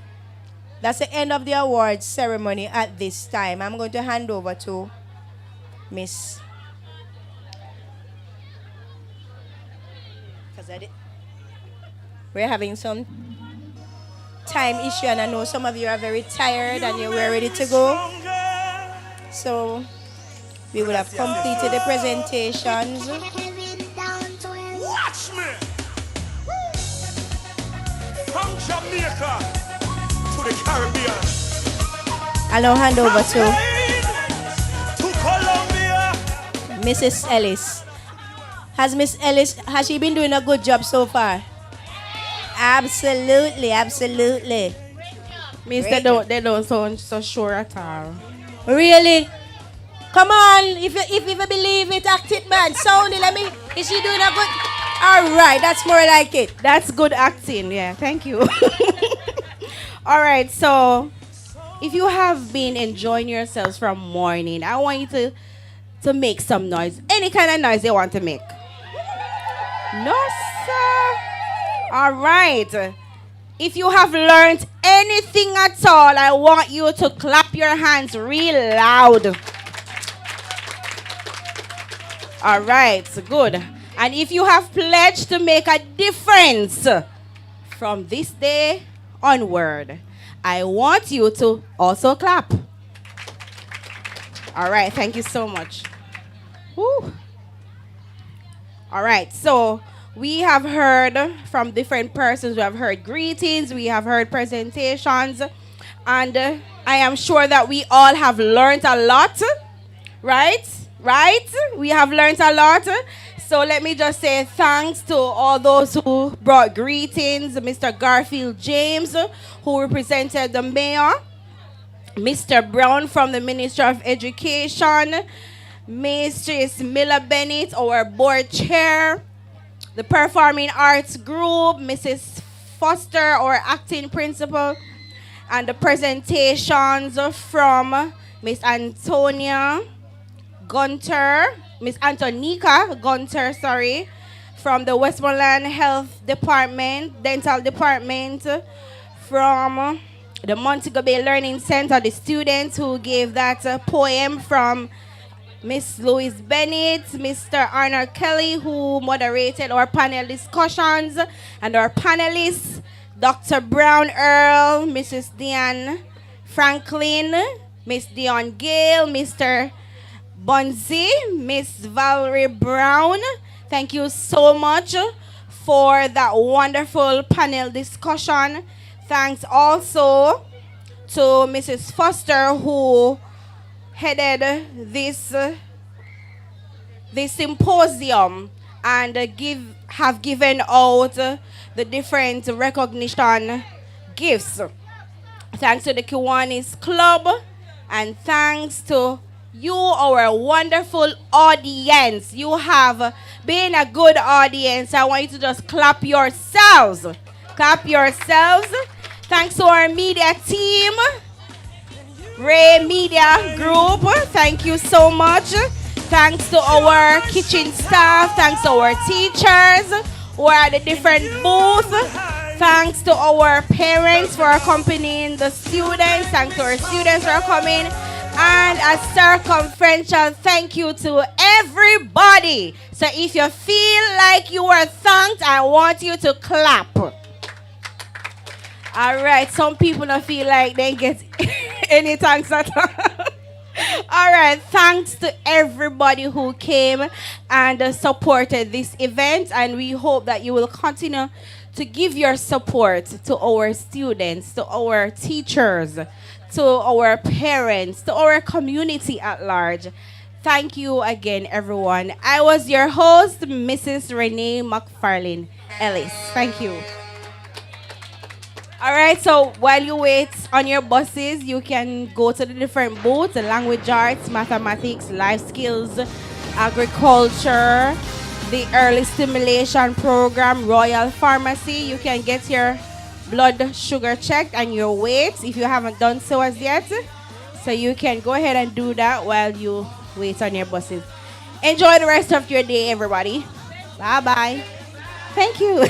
that's the end of the award ceremony at this time. I'm going to hand over to Miss. We're having some time issue, and I know some of you are very tired and you're ready to go. So we will have completed the presentations. Watch me! From Jamaica to the Caribbean. I'll now hand over to Colombia. Mrs. Ellis. Has she been doing a good job so far? Absolutely, absolutely. Miss, they don't sound so sure at all. Really? Come on, if you believe it, act it, man. Sound it, is she doing a good? All right, that's more like it. That's good acting, yeah, thank you. All right, so if you have been enjoying yourselves from morning, I want you to make some noise. Any kind of noise you want to make. No, sir. All right. If you have learned anything at all, I want you to clap your hands real loud. All right, good. And if you have pledged to make a difference from this day onward, I want you to also clap. All right, thank you so much. Woo. All right, so we have heard from different persons. We have heard greetings, we have heard presentations, and I am sure that we all have learned a lot, right? We have learned a lot. So let me just say thanks to all those who brought greetings. Mr. Garfield James, who represented the mayor. Mr. Brown from the Ministry of Education. Mistress Miller Bennett, our board chair. The Performing Arts Group, Mrs. Foster, our acting principal. And the presentations from Miss Antonia Gunter, Miss Antonica Gunter, sorry, from the Westmoreland Health Department, Dental Department, from the Montego Bay Learning Center, the students who gave that poem from Miss Louise Bennett, Mr. Arnold Kelly, who moderated our panel discussions, and our panelists, Dr. Brown Earl, Mrs. Diane Franklin, Miss Dion Gale, Mr. Bonzi, Miss Valerie Brown. Thank you so much for that wonderful panel discussion. Thanks also to Mrs. Foster, who headed this symposium and have given out the different recognition gifts. Thanks to the Kiwanis Club, and thanks to you, our wonderful audience. You have been a good audience. I want you to just clap yourselves. Clap yourselves. Thanks to our media team, Ray Media Group. Thank you so much. Thanks to our kitchen staff. Thanks to our teachers who are at the different booths. Thanks to our parents for accompanying the students. Thanks to our students for coming. And a circumferential thank you to everybody. So if you feel like you were thanked, I want you to clap. All right, some people don't feel like they get any thanks at all. All right, thanks to everybody who came and supported this event, and we hope that you will continue to give your support to our students, to our teachers, to our parents, to our community at large. Thank you again, everyone. I was your host, Mrs. Renee McFarlane Ellis. Thank you. All right, so while you wait on your buses, you can go to the different booths, the language arts, mathematics, life skills, agriculture, the early stimulation program, Royal Pharmacy. You can get your blood sugar checked and your weight if you haven't done so as yet. So you can go ahead and do that while you wait on your buses. Enjoy the rest of your day, everybody. Bye-bye. Thank you.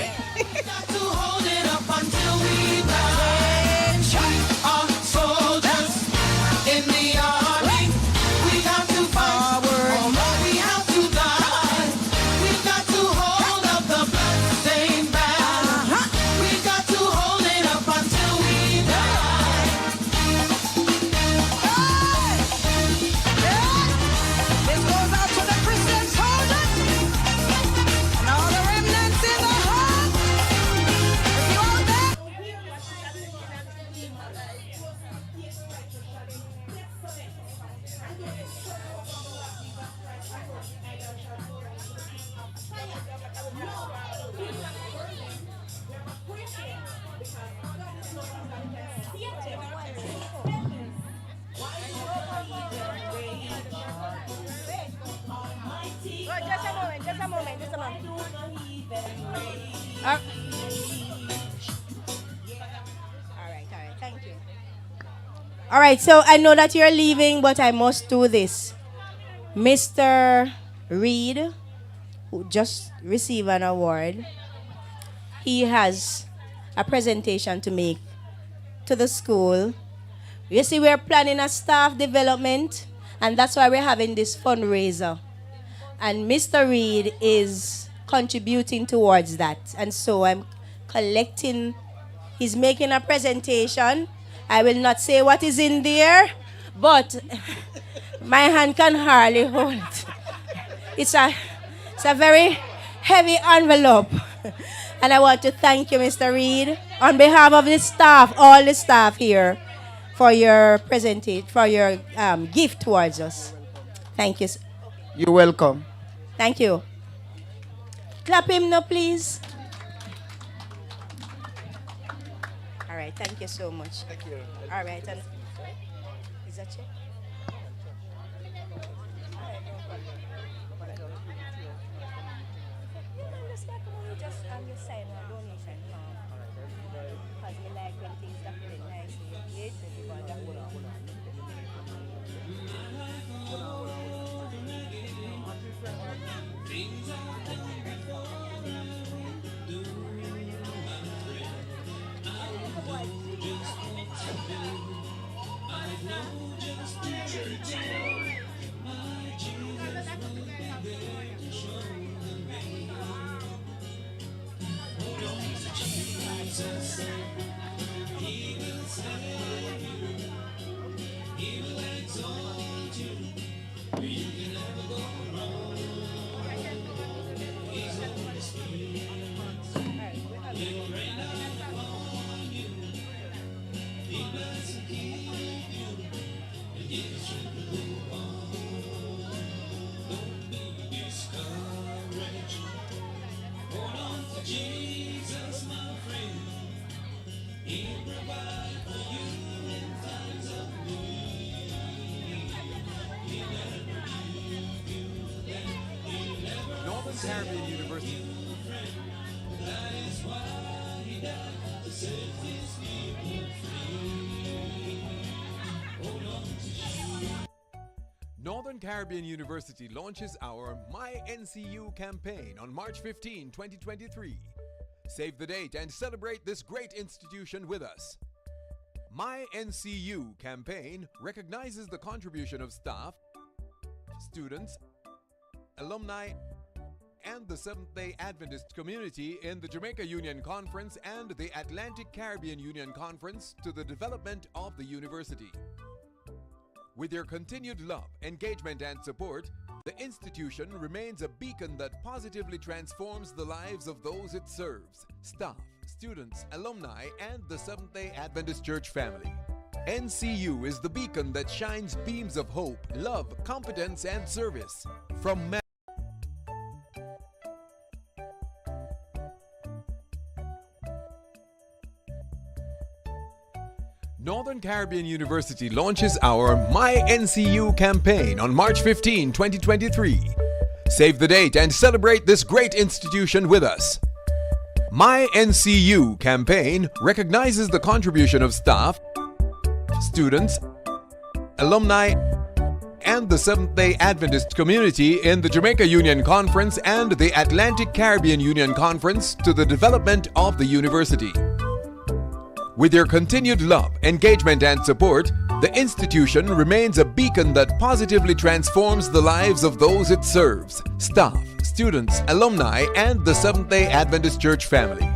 All right, so I know that you're leaving, but I must do this. Mr. Reed, who just received an award, he has a presentation to make to the school. You see, we're planning a staff development, and that's why we're having this fundraiser. And Mr. Reed is contributing towards that. And so I'm collecting, he's making a presentation. I will not say what is in there, but my hand can hardly hold it. It's a very heavy envelope. And I want to thank you, Mr. Reed, on behalf of the staff, all the staff here, for your presentation, for your gift towards us. Thank you. You're welcome. Thank you. Clap him now, please. All right, thank you so much. Thank you. All right, and is that check? Northern Caribbean University. Northern Caribbean University launches our My NCU campaign on March 15, 2023. Save the date and celebrate this great institution with us. My NCU campaign recognizes the contribution of staff, students, alumni, and the Seventh-day Adventist community in the Jamaica Union Conference and the Atlantic Caribbean Union Conference to the development of the university. With your continued love, engagement, and support, the institution remains a beacon that positively transforms the lives of those it serves, staff, students, alumni, and the Seventh-day Adventist Church family. NCU is the beacon that shines beams of hope, love, competence, and service. From Northern Caribbean University launches our My NCU campaign on March 15, 2023. Save the date and celebrate this great institution with us. My NCU campaign recognizes the contribution of staff, students, alumni, and the Seventh-day Adventist community in the Jamaica Union Conference and the Atlantic Caribbean Union Conference to the development of the university. With your continued love, engagement, and support, the institution remains a beacon that positively transforms the lives of those it serves, staff, students, alumni, and the Seventh-day Adventist Church family.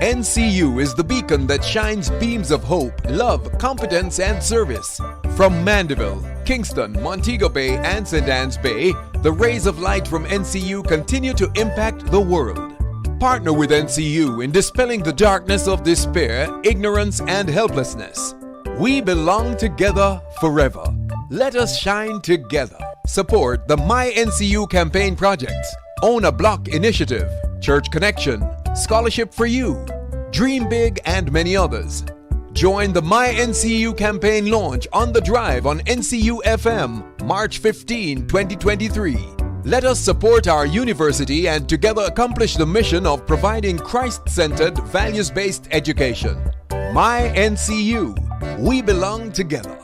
NCU is the beacon that shines beams of hope, love, competence, and service. From Mandeville, Kingston, Montego Bay, and St. Anne's Bay, the rays of light from NCU continue to impact the world. Partner with NCU in dispelling the darkness of despair, ignorance, and helplessness. We belong together forever. Let us shine together. Support the My NCU campaign projects, Own a Block initiative, Church Connection, Scholarship for You, Dream Big, and many others. Join the My NCU campaign launch on the drive on NCU FM, March 15, 2023. Let us support our university and together accomplish the mission of providing Christ-centered, values-based education. My NCU, we belong together.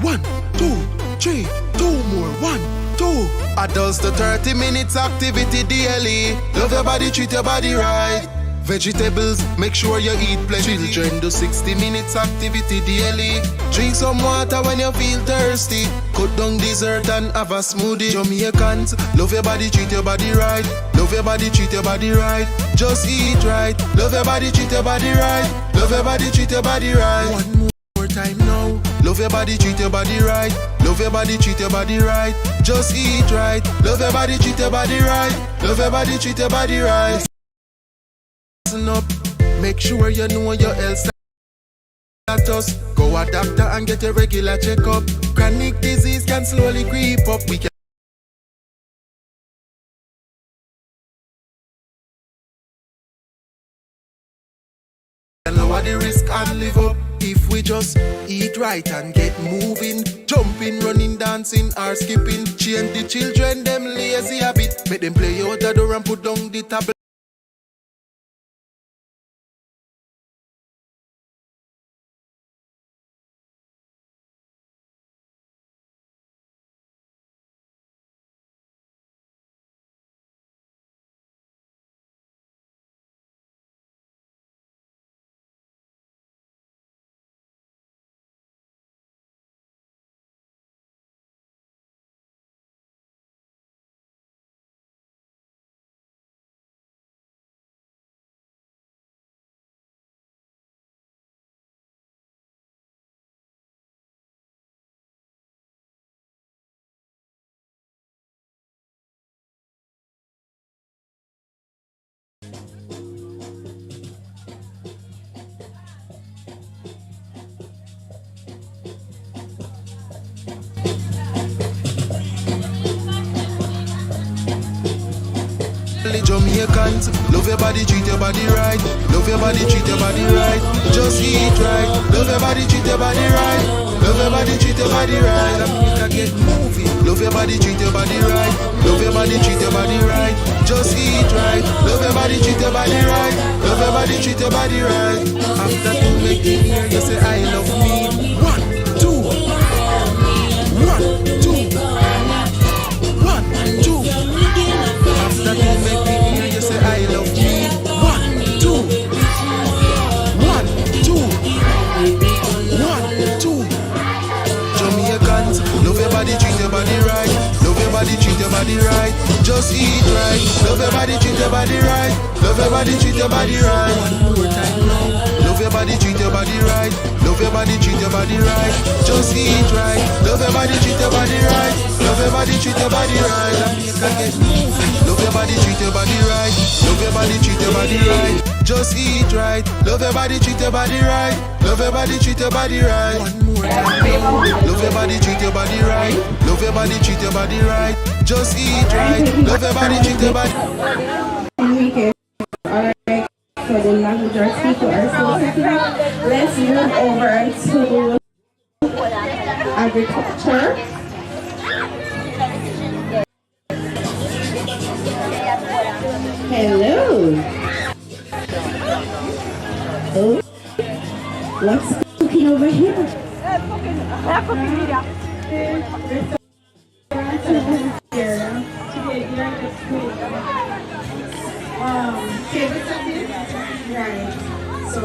One, two, three, two more. 1, 2. Adults to 30 minutes activity daily. Love your body, treat your body right. Vegetables, make sure you eat plenty. Children do 60 minutes activity daily. Drink some water when you feel thirsty. Cut down dessert and have a smoothie. Jamaicans, love your body, treat your body right. Love your body, treat your body right. Just eat right. Love your body, treat your body right. Love your body, treat your body right. One more time now. Love your body, treat your body right. Love your body, treat your body right. Just eat right. Love your body, treat your body right. Love your body, treat your body right. Listen up. Make sure you know your health status. Go to a doctor and get a regular checkup. Chronic disease can slowly creep up. We can lower the risk and live up. If we just eat right and get moving, jumping, running, dancing or skipping, change the children them lazy habit, make them play out the door and put down the tablet. Jamaicans, love your body, treat your body right. Love your body, treat your body right. Just eat right. Love your body, treat your body right. Love your body, treat your body right. Jamaica get moving. Love your body, treat your body right. Love your body, treat your body right. Just eat right. Love your body, treat your body right. Love your body, treat your body right. After you make it here, you say I love me. 1, 2. 1, 2. 1, 2. After you make me hear you say I love me. 1, 2. 1, 2. 1, 2. Jamaicans, love your body, treat your body right. Love your body, treat your body right. Just eat right. Love your body, treat your body right. Love your body, treat your body right. One more time now. Love your body, treat your body right. Love your body, treat your body right. Just eat right. Love your body, treat your body right. Love your body, treat your body right. Jamaica get moving. Love your body, treat your body right. Love your body, treat your body right. Just eat right. Love your body, treat your body right. Love your body, treat your body right. One more time. Love your body, treat your body right. Love your body, treat your body right. Just eat right. Love your body, treat your body. Alright, so the language our people are still setting up. Let's move over to agriculture. Hello. Oh, what's cooking over here? Right. So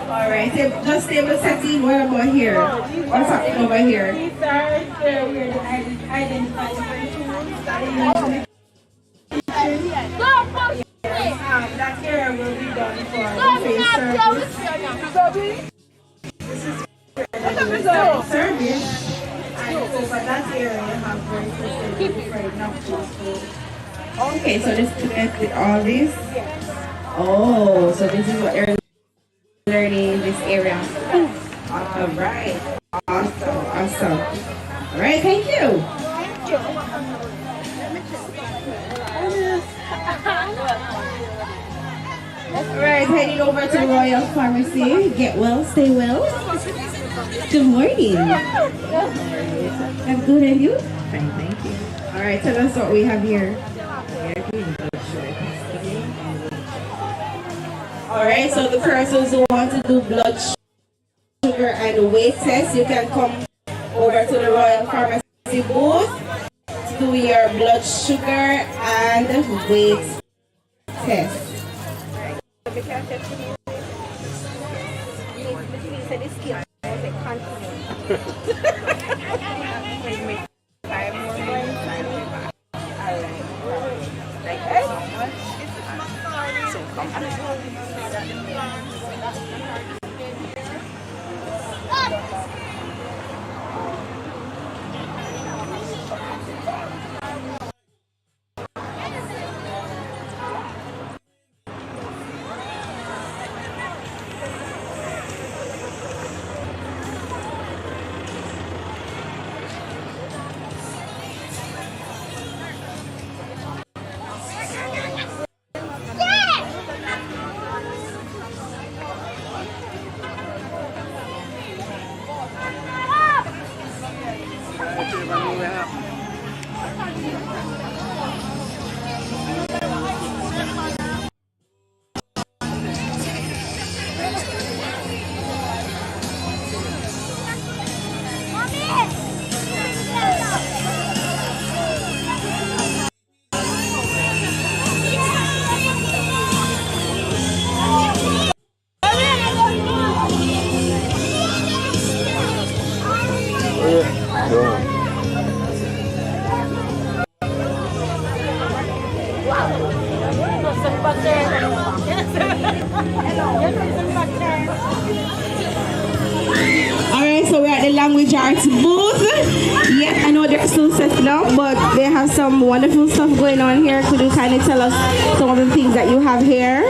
alright, just table setting. What about here? What's happening over here? These are where the identifying tools that they use in the that area will be done for face service. This is service. And over that area you have very specific right now. Okay, so this connects with all this. Oh, so this is what they're learning in this area. All right, awesome. All right, thank you. All right, heading over to Royal Pharmacy. Get well, stay well. Good morning. I'm good, and you? Fine, thank you. All right, tell us what we have here. All right, so the persons who want to do blood sugar and weight test, you can come over to the Royal Pharmacy booth to do your blood sugar and weight test. language arts booth. Yes, I know they're still setting up, but they have some wonderful stuff going on here. Could you kindly tell us some of the things that you have here?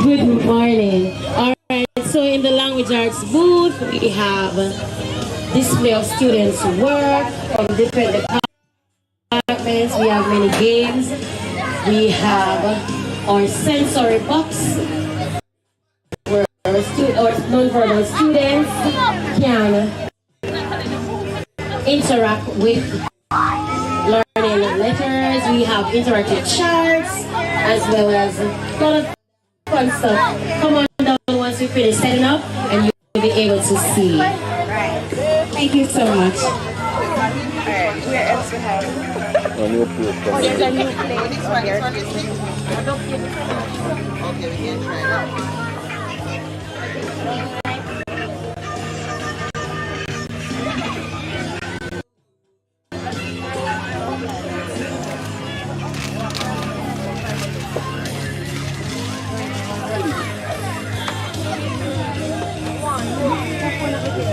Good morning. All right, so in the language arts booth, we have display of students' work from different departments. We have many games. We have our sensory box where our non-verbal students can interact with learning letters. We have interactive charts as well as a lot of fun stuff. Come on down once we finish setting up and you'll be able to see. Thank you so much. Where else we have? Oh, there's a new place. Okay, we can try that.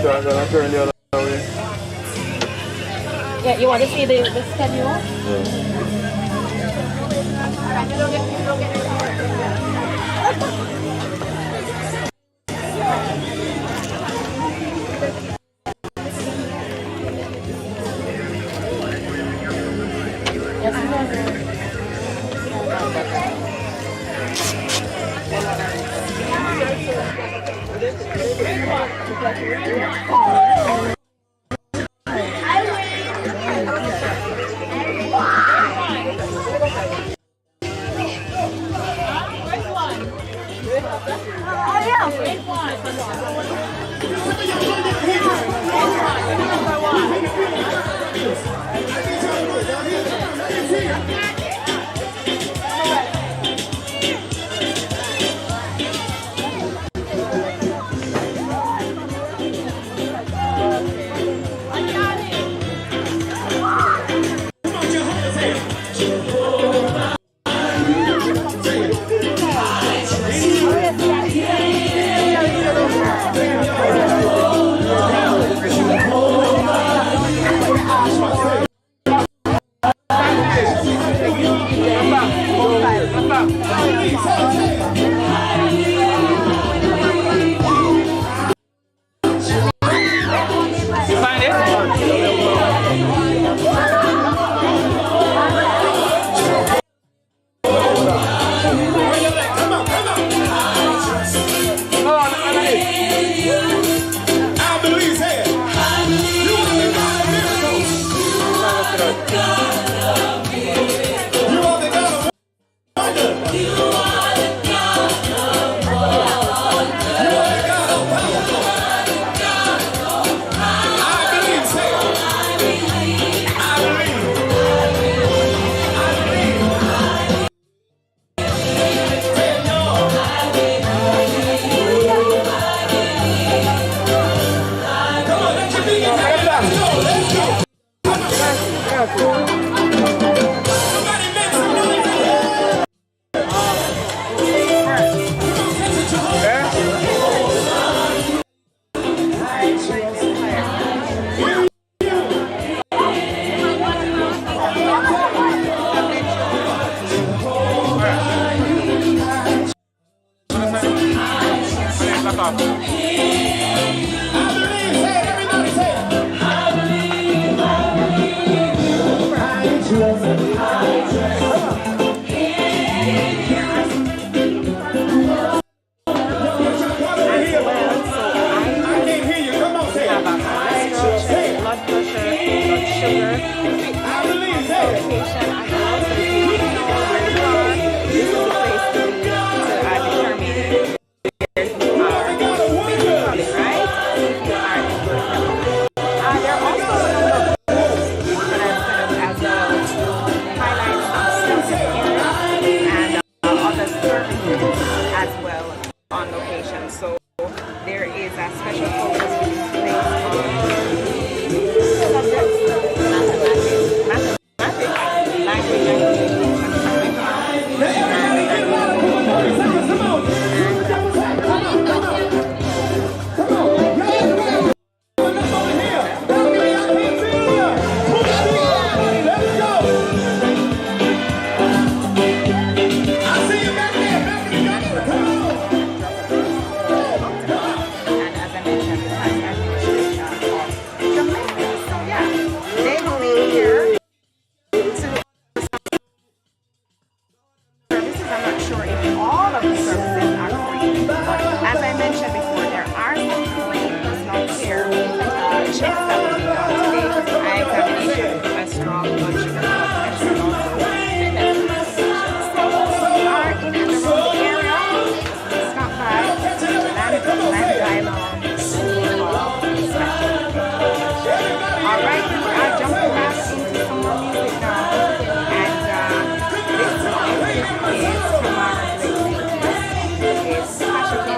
I'm gonna turn the other way. Yeah, you want to see the schedule? Yeah. mentioned before, there are some free personal care checks that will be done today. Eye examination, cholesterol, blood sugar, blood pressure, and also fitness examinations. So if you are in and around the area, stop by Llandilo All right, we are jumping back into some more music now, and this song is Tamara's Late It's Passion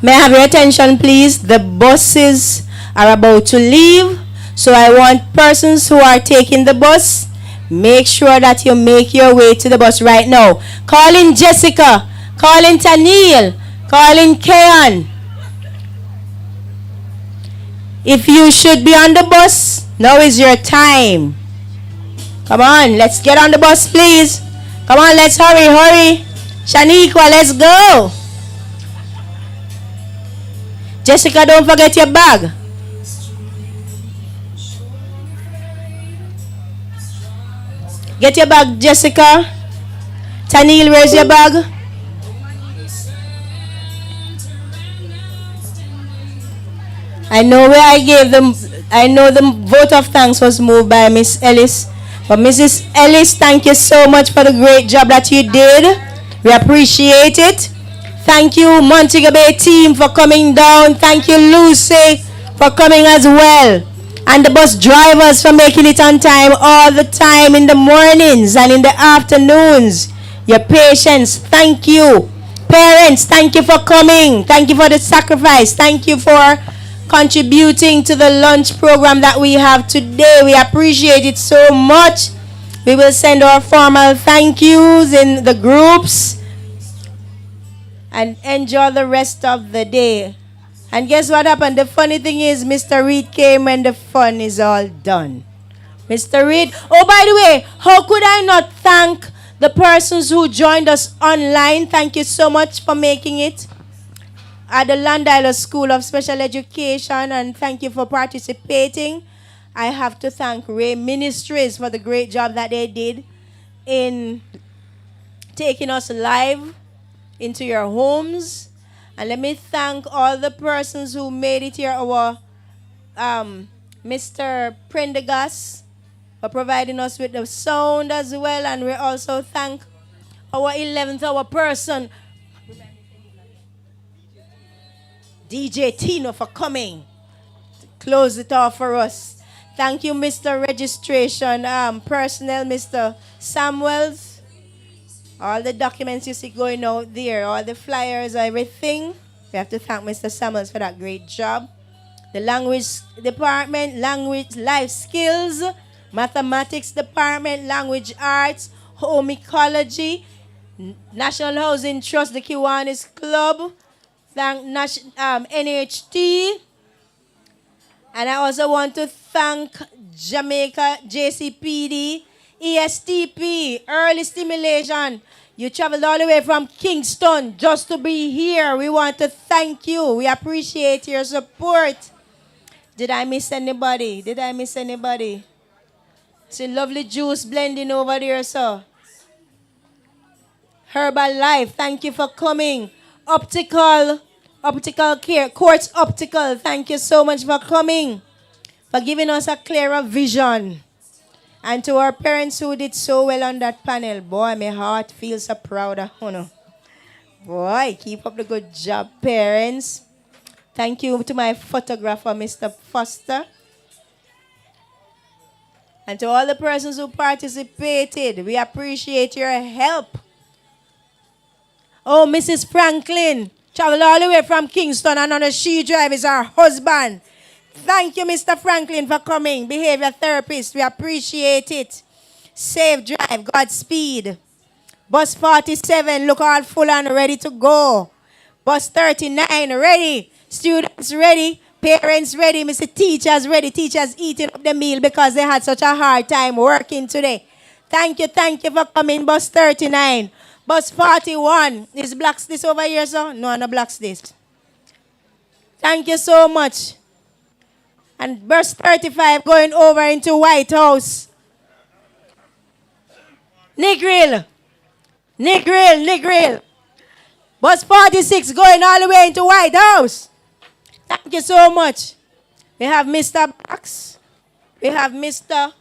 May I have your attention, please? The buses are about to leave, so I want persons who are taking the bus, make sure that you make your way to the bus right now. Calling Jessica, calling Tanil, calling Keon. If you should be on the bus, now is your time. Come on, let's get on the bus, please. Come on, let's hurry, hurry. Shaniqua, let's go. Jessica, don't forget your bag. Get your bag, Jessica. Tanil, where's your bag? I know where I gave them. I know the vote of thanks was moved by Miss Ellis. But Mrs. Ellis, thank you so much for the great job that you did. We appreciate it. Thank you, Montego Bay team, for coming down. Thank you, Lucy, for coming as well. And the bus drivers for making it on time all the time in the mornings and in the afternoons. Your patience, thank you. Parents, thank you for coming. Thank you for the sacrifice. Thank you for contributing to the lunch program that we have today. We appreciate it so much. We will send our formal thank yous in the groups and enjoy the rest of the day. And guess what happened? The funny thing is, Mr. Reed came when the fun is all done. Mr. Reed, oh, by the way, how could I not thank the persons who joined us online? Thank you so much for making it at the Llandilo School of Special Education, and thank you for participating. I have to thank Ray Ministries for the great job that they did in taking us live into your homes. And let me thank all the persons who made it here. Our Mr. Prendergast for providing us with the sound as well. And we also thank our 11th hour person, DJ Tino, for coming to close it off for us. Thank you, Mr. Registration Personnel, Mr. Samuels. All the documents you see going out there, all the flyers, everything. We have to thank Mr. Samuels for that great job. The language department, language, life skills, mathematics department, language arts, home ecology, National Housing Trust, the Kiwanis Club. Thank NHT. And I also want to thank Jamaica, JCPD, ESTP, Early Stimulation. You traveled all the way from Kingston just to be here. We want to thank you. We appreciate your support. Did I miss anybody? Did I miss anybody? See lovely juice blending over there, sir. Herbal Life, thank you for coming. Optical Care, Quartz Optical, thank you so much for coming, for giving us a clearer vision. And to our parents who did so well on that panel, boy, my heart feels so proud of you. Boy, keep up the good job, parents. Thank you to my photographer, Mr. Foster. And to all the persons who participated, we appreciate your help. Oh, Mrs. Franklin, traveled all the way from Kingston, and on the she drive is our husband. Thank you, Mr. Franklin, for coming. Behavior therapist, we appreciate it. Safe drive, Godspeed. Bus 47, look all full and ready to go. Bus 39, ready. Students ready. Parents ready. Mr. Teachers ready. Teachers eating up the meal because they had such a hard time working today. Thank you for coming. Bus 39. Bus 41. Is Blacks this over here, sir? No, no Blacks this. Thank you so much. And bus 35 going over into White House. Negril. Bus 46 going all the way into White House. Thank you so much. We have Mr. Blacks. We have Mr.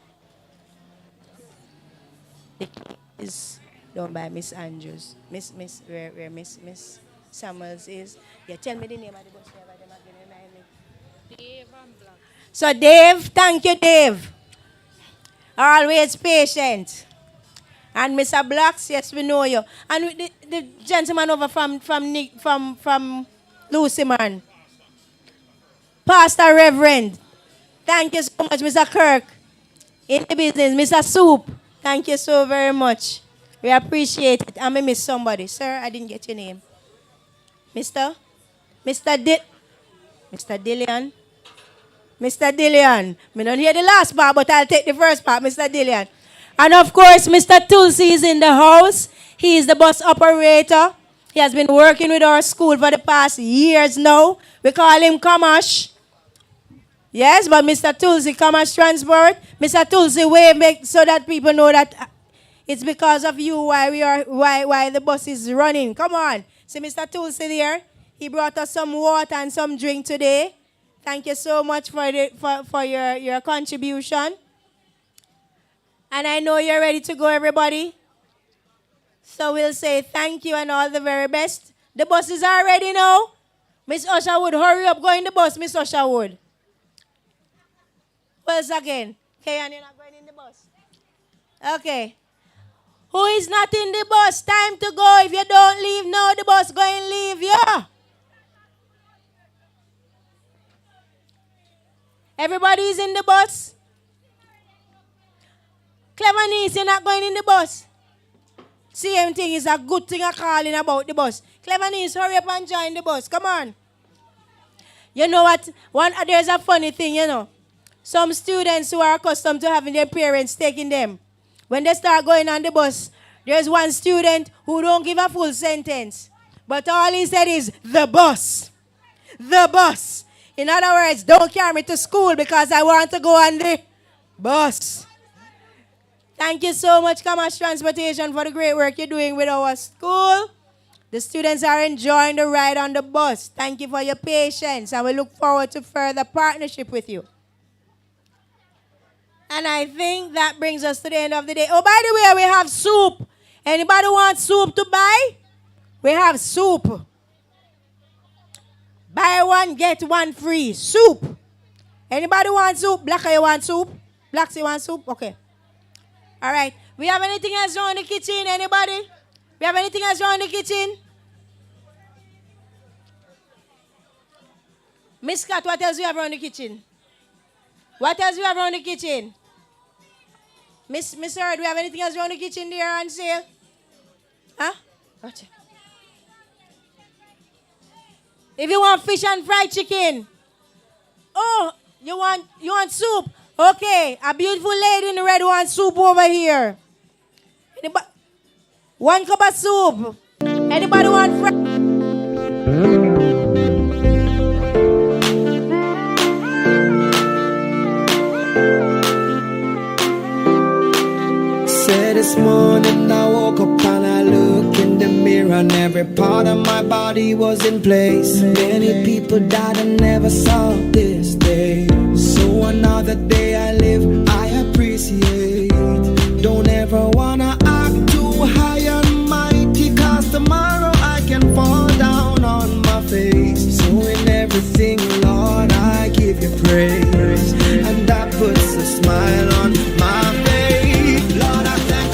is done by Miss Andrews. Miss where Miss Samuels is. Yeah, tell me the name of the bus driver. Dave and Black. So Dave, thank you, Dave. Always patient. And Mr. Blacks, yes, we know you. And the gentleman over from Lucy, man. Pastor Reverend. Thank you so much, Mr. Kirk. In the business, Mr. Soup. Thank you so very much. We appreciate it. I may miss somebody. Sir, I didn't get your name. Mr. Mr. Dillian. Mr. Dillian. Me don't hear the last part, but I'll take the first part, Mr. Dillian. And of course, Mr. Tulsi is in the house. He is the bus operator. He has been working with our school for the past years now. We call him Kamash. Yes, but Mr. Tulsi, Kamash Transport. Mr. Tulsi, wave so that people know that it's because of you why the bus is running. Come on. See Mr. Tulsi there? He brought us some water and some drink today. Thank you so much for your contribution. And I know you're ready to go, everybody. So we'll say thank you and all the very best. The buses are ready now. Miss Usherwood, hurry up, go in the bus, Miss Usherwood. Who else again? Kayan, you're not going in the bus? Okay. Who is not in the bus? Time to go. If you don't leave now, the bus going to leave you. Everybody is in the bus? Clever niece, you're not going in the bus? Same thing is a good thing I'm calling about the bus. Clever niece, hurry up and join the bus. Come on. You know what? There's a funny thing, you know. Some students who are accustomed to having their parents taking them, when they start going on the bus, there's one student who don't give a full sentence. But all he said is, the bus. The bus. In other words, don't carry me to school because I want to go on the bus. Thank you so much, Kamash Transportation, for the great work you're doing with our school. The students are enjoying the ride on the bus. Thank you for your patience, and we look forward to further partnership with you. And I think that brings us to the end of the day. Oh, by the way, we have soup. Anybody want soup to buy? We have soup. Buy one, get one free. Soup. Anybody want soup? Black, you want soup? Blacks, you want soup? Okay. All right. We have anything else around the kitchen? Anybody? We have anything else around the kitchen? Miss Cat, what else we have around the kitchen? What else we have around the kitchen? Miss Earth, we have anything else around the kitchen there on sale? Huh? Gotcha. If you want fish and fried chicken. Oh, you want soup? Okay, a beautiful lady in the red wants soup over here. One cup of soup. Anybody want fried? This morning I woke up and I looked in the mirror and every part of my body was in place. Many people died and never saw this day. So another day I live, I appreciate. Don't ever want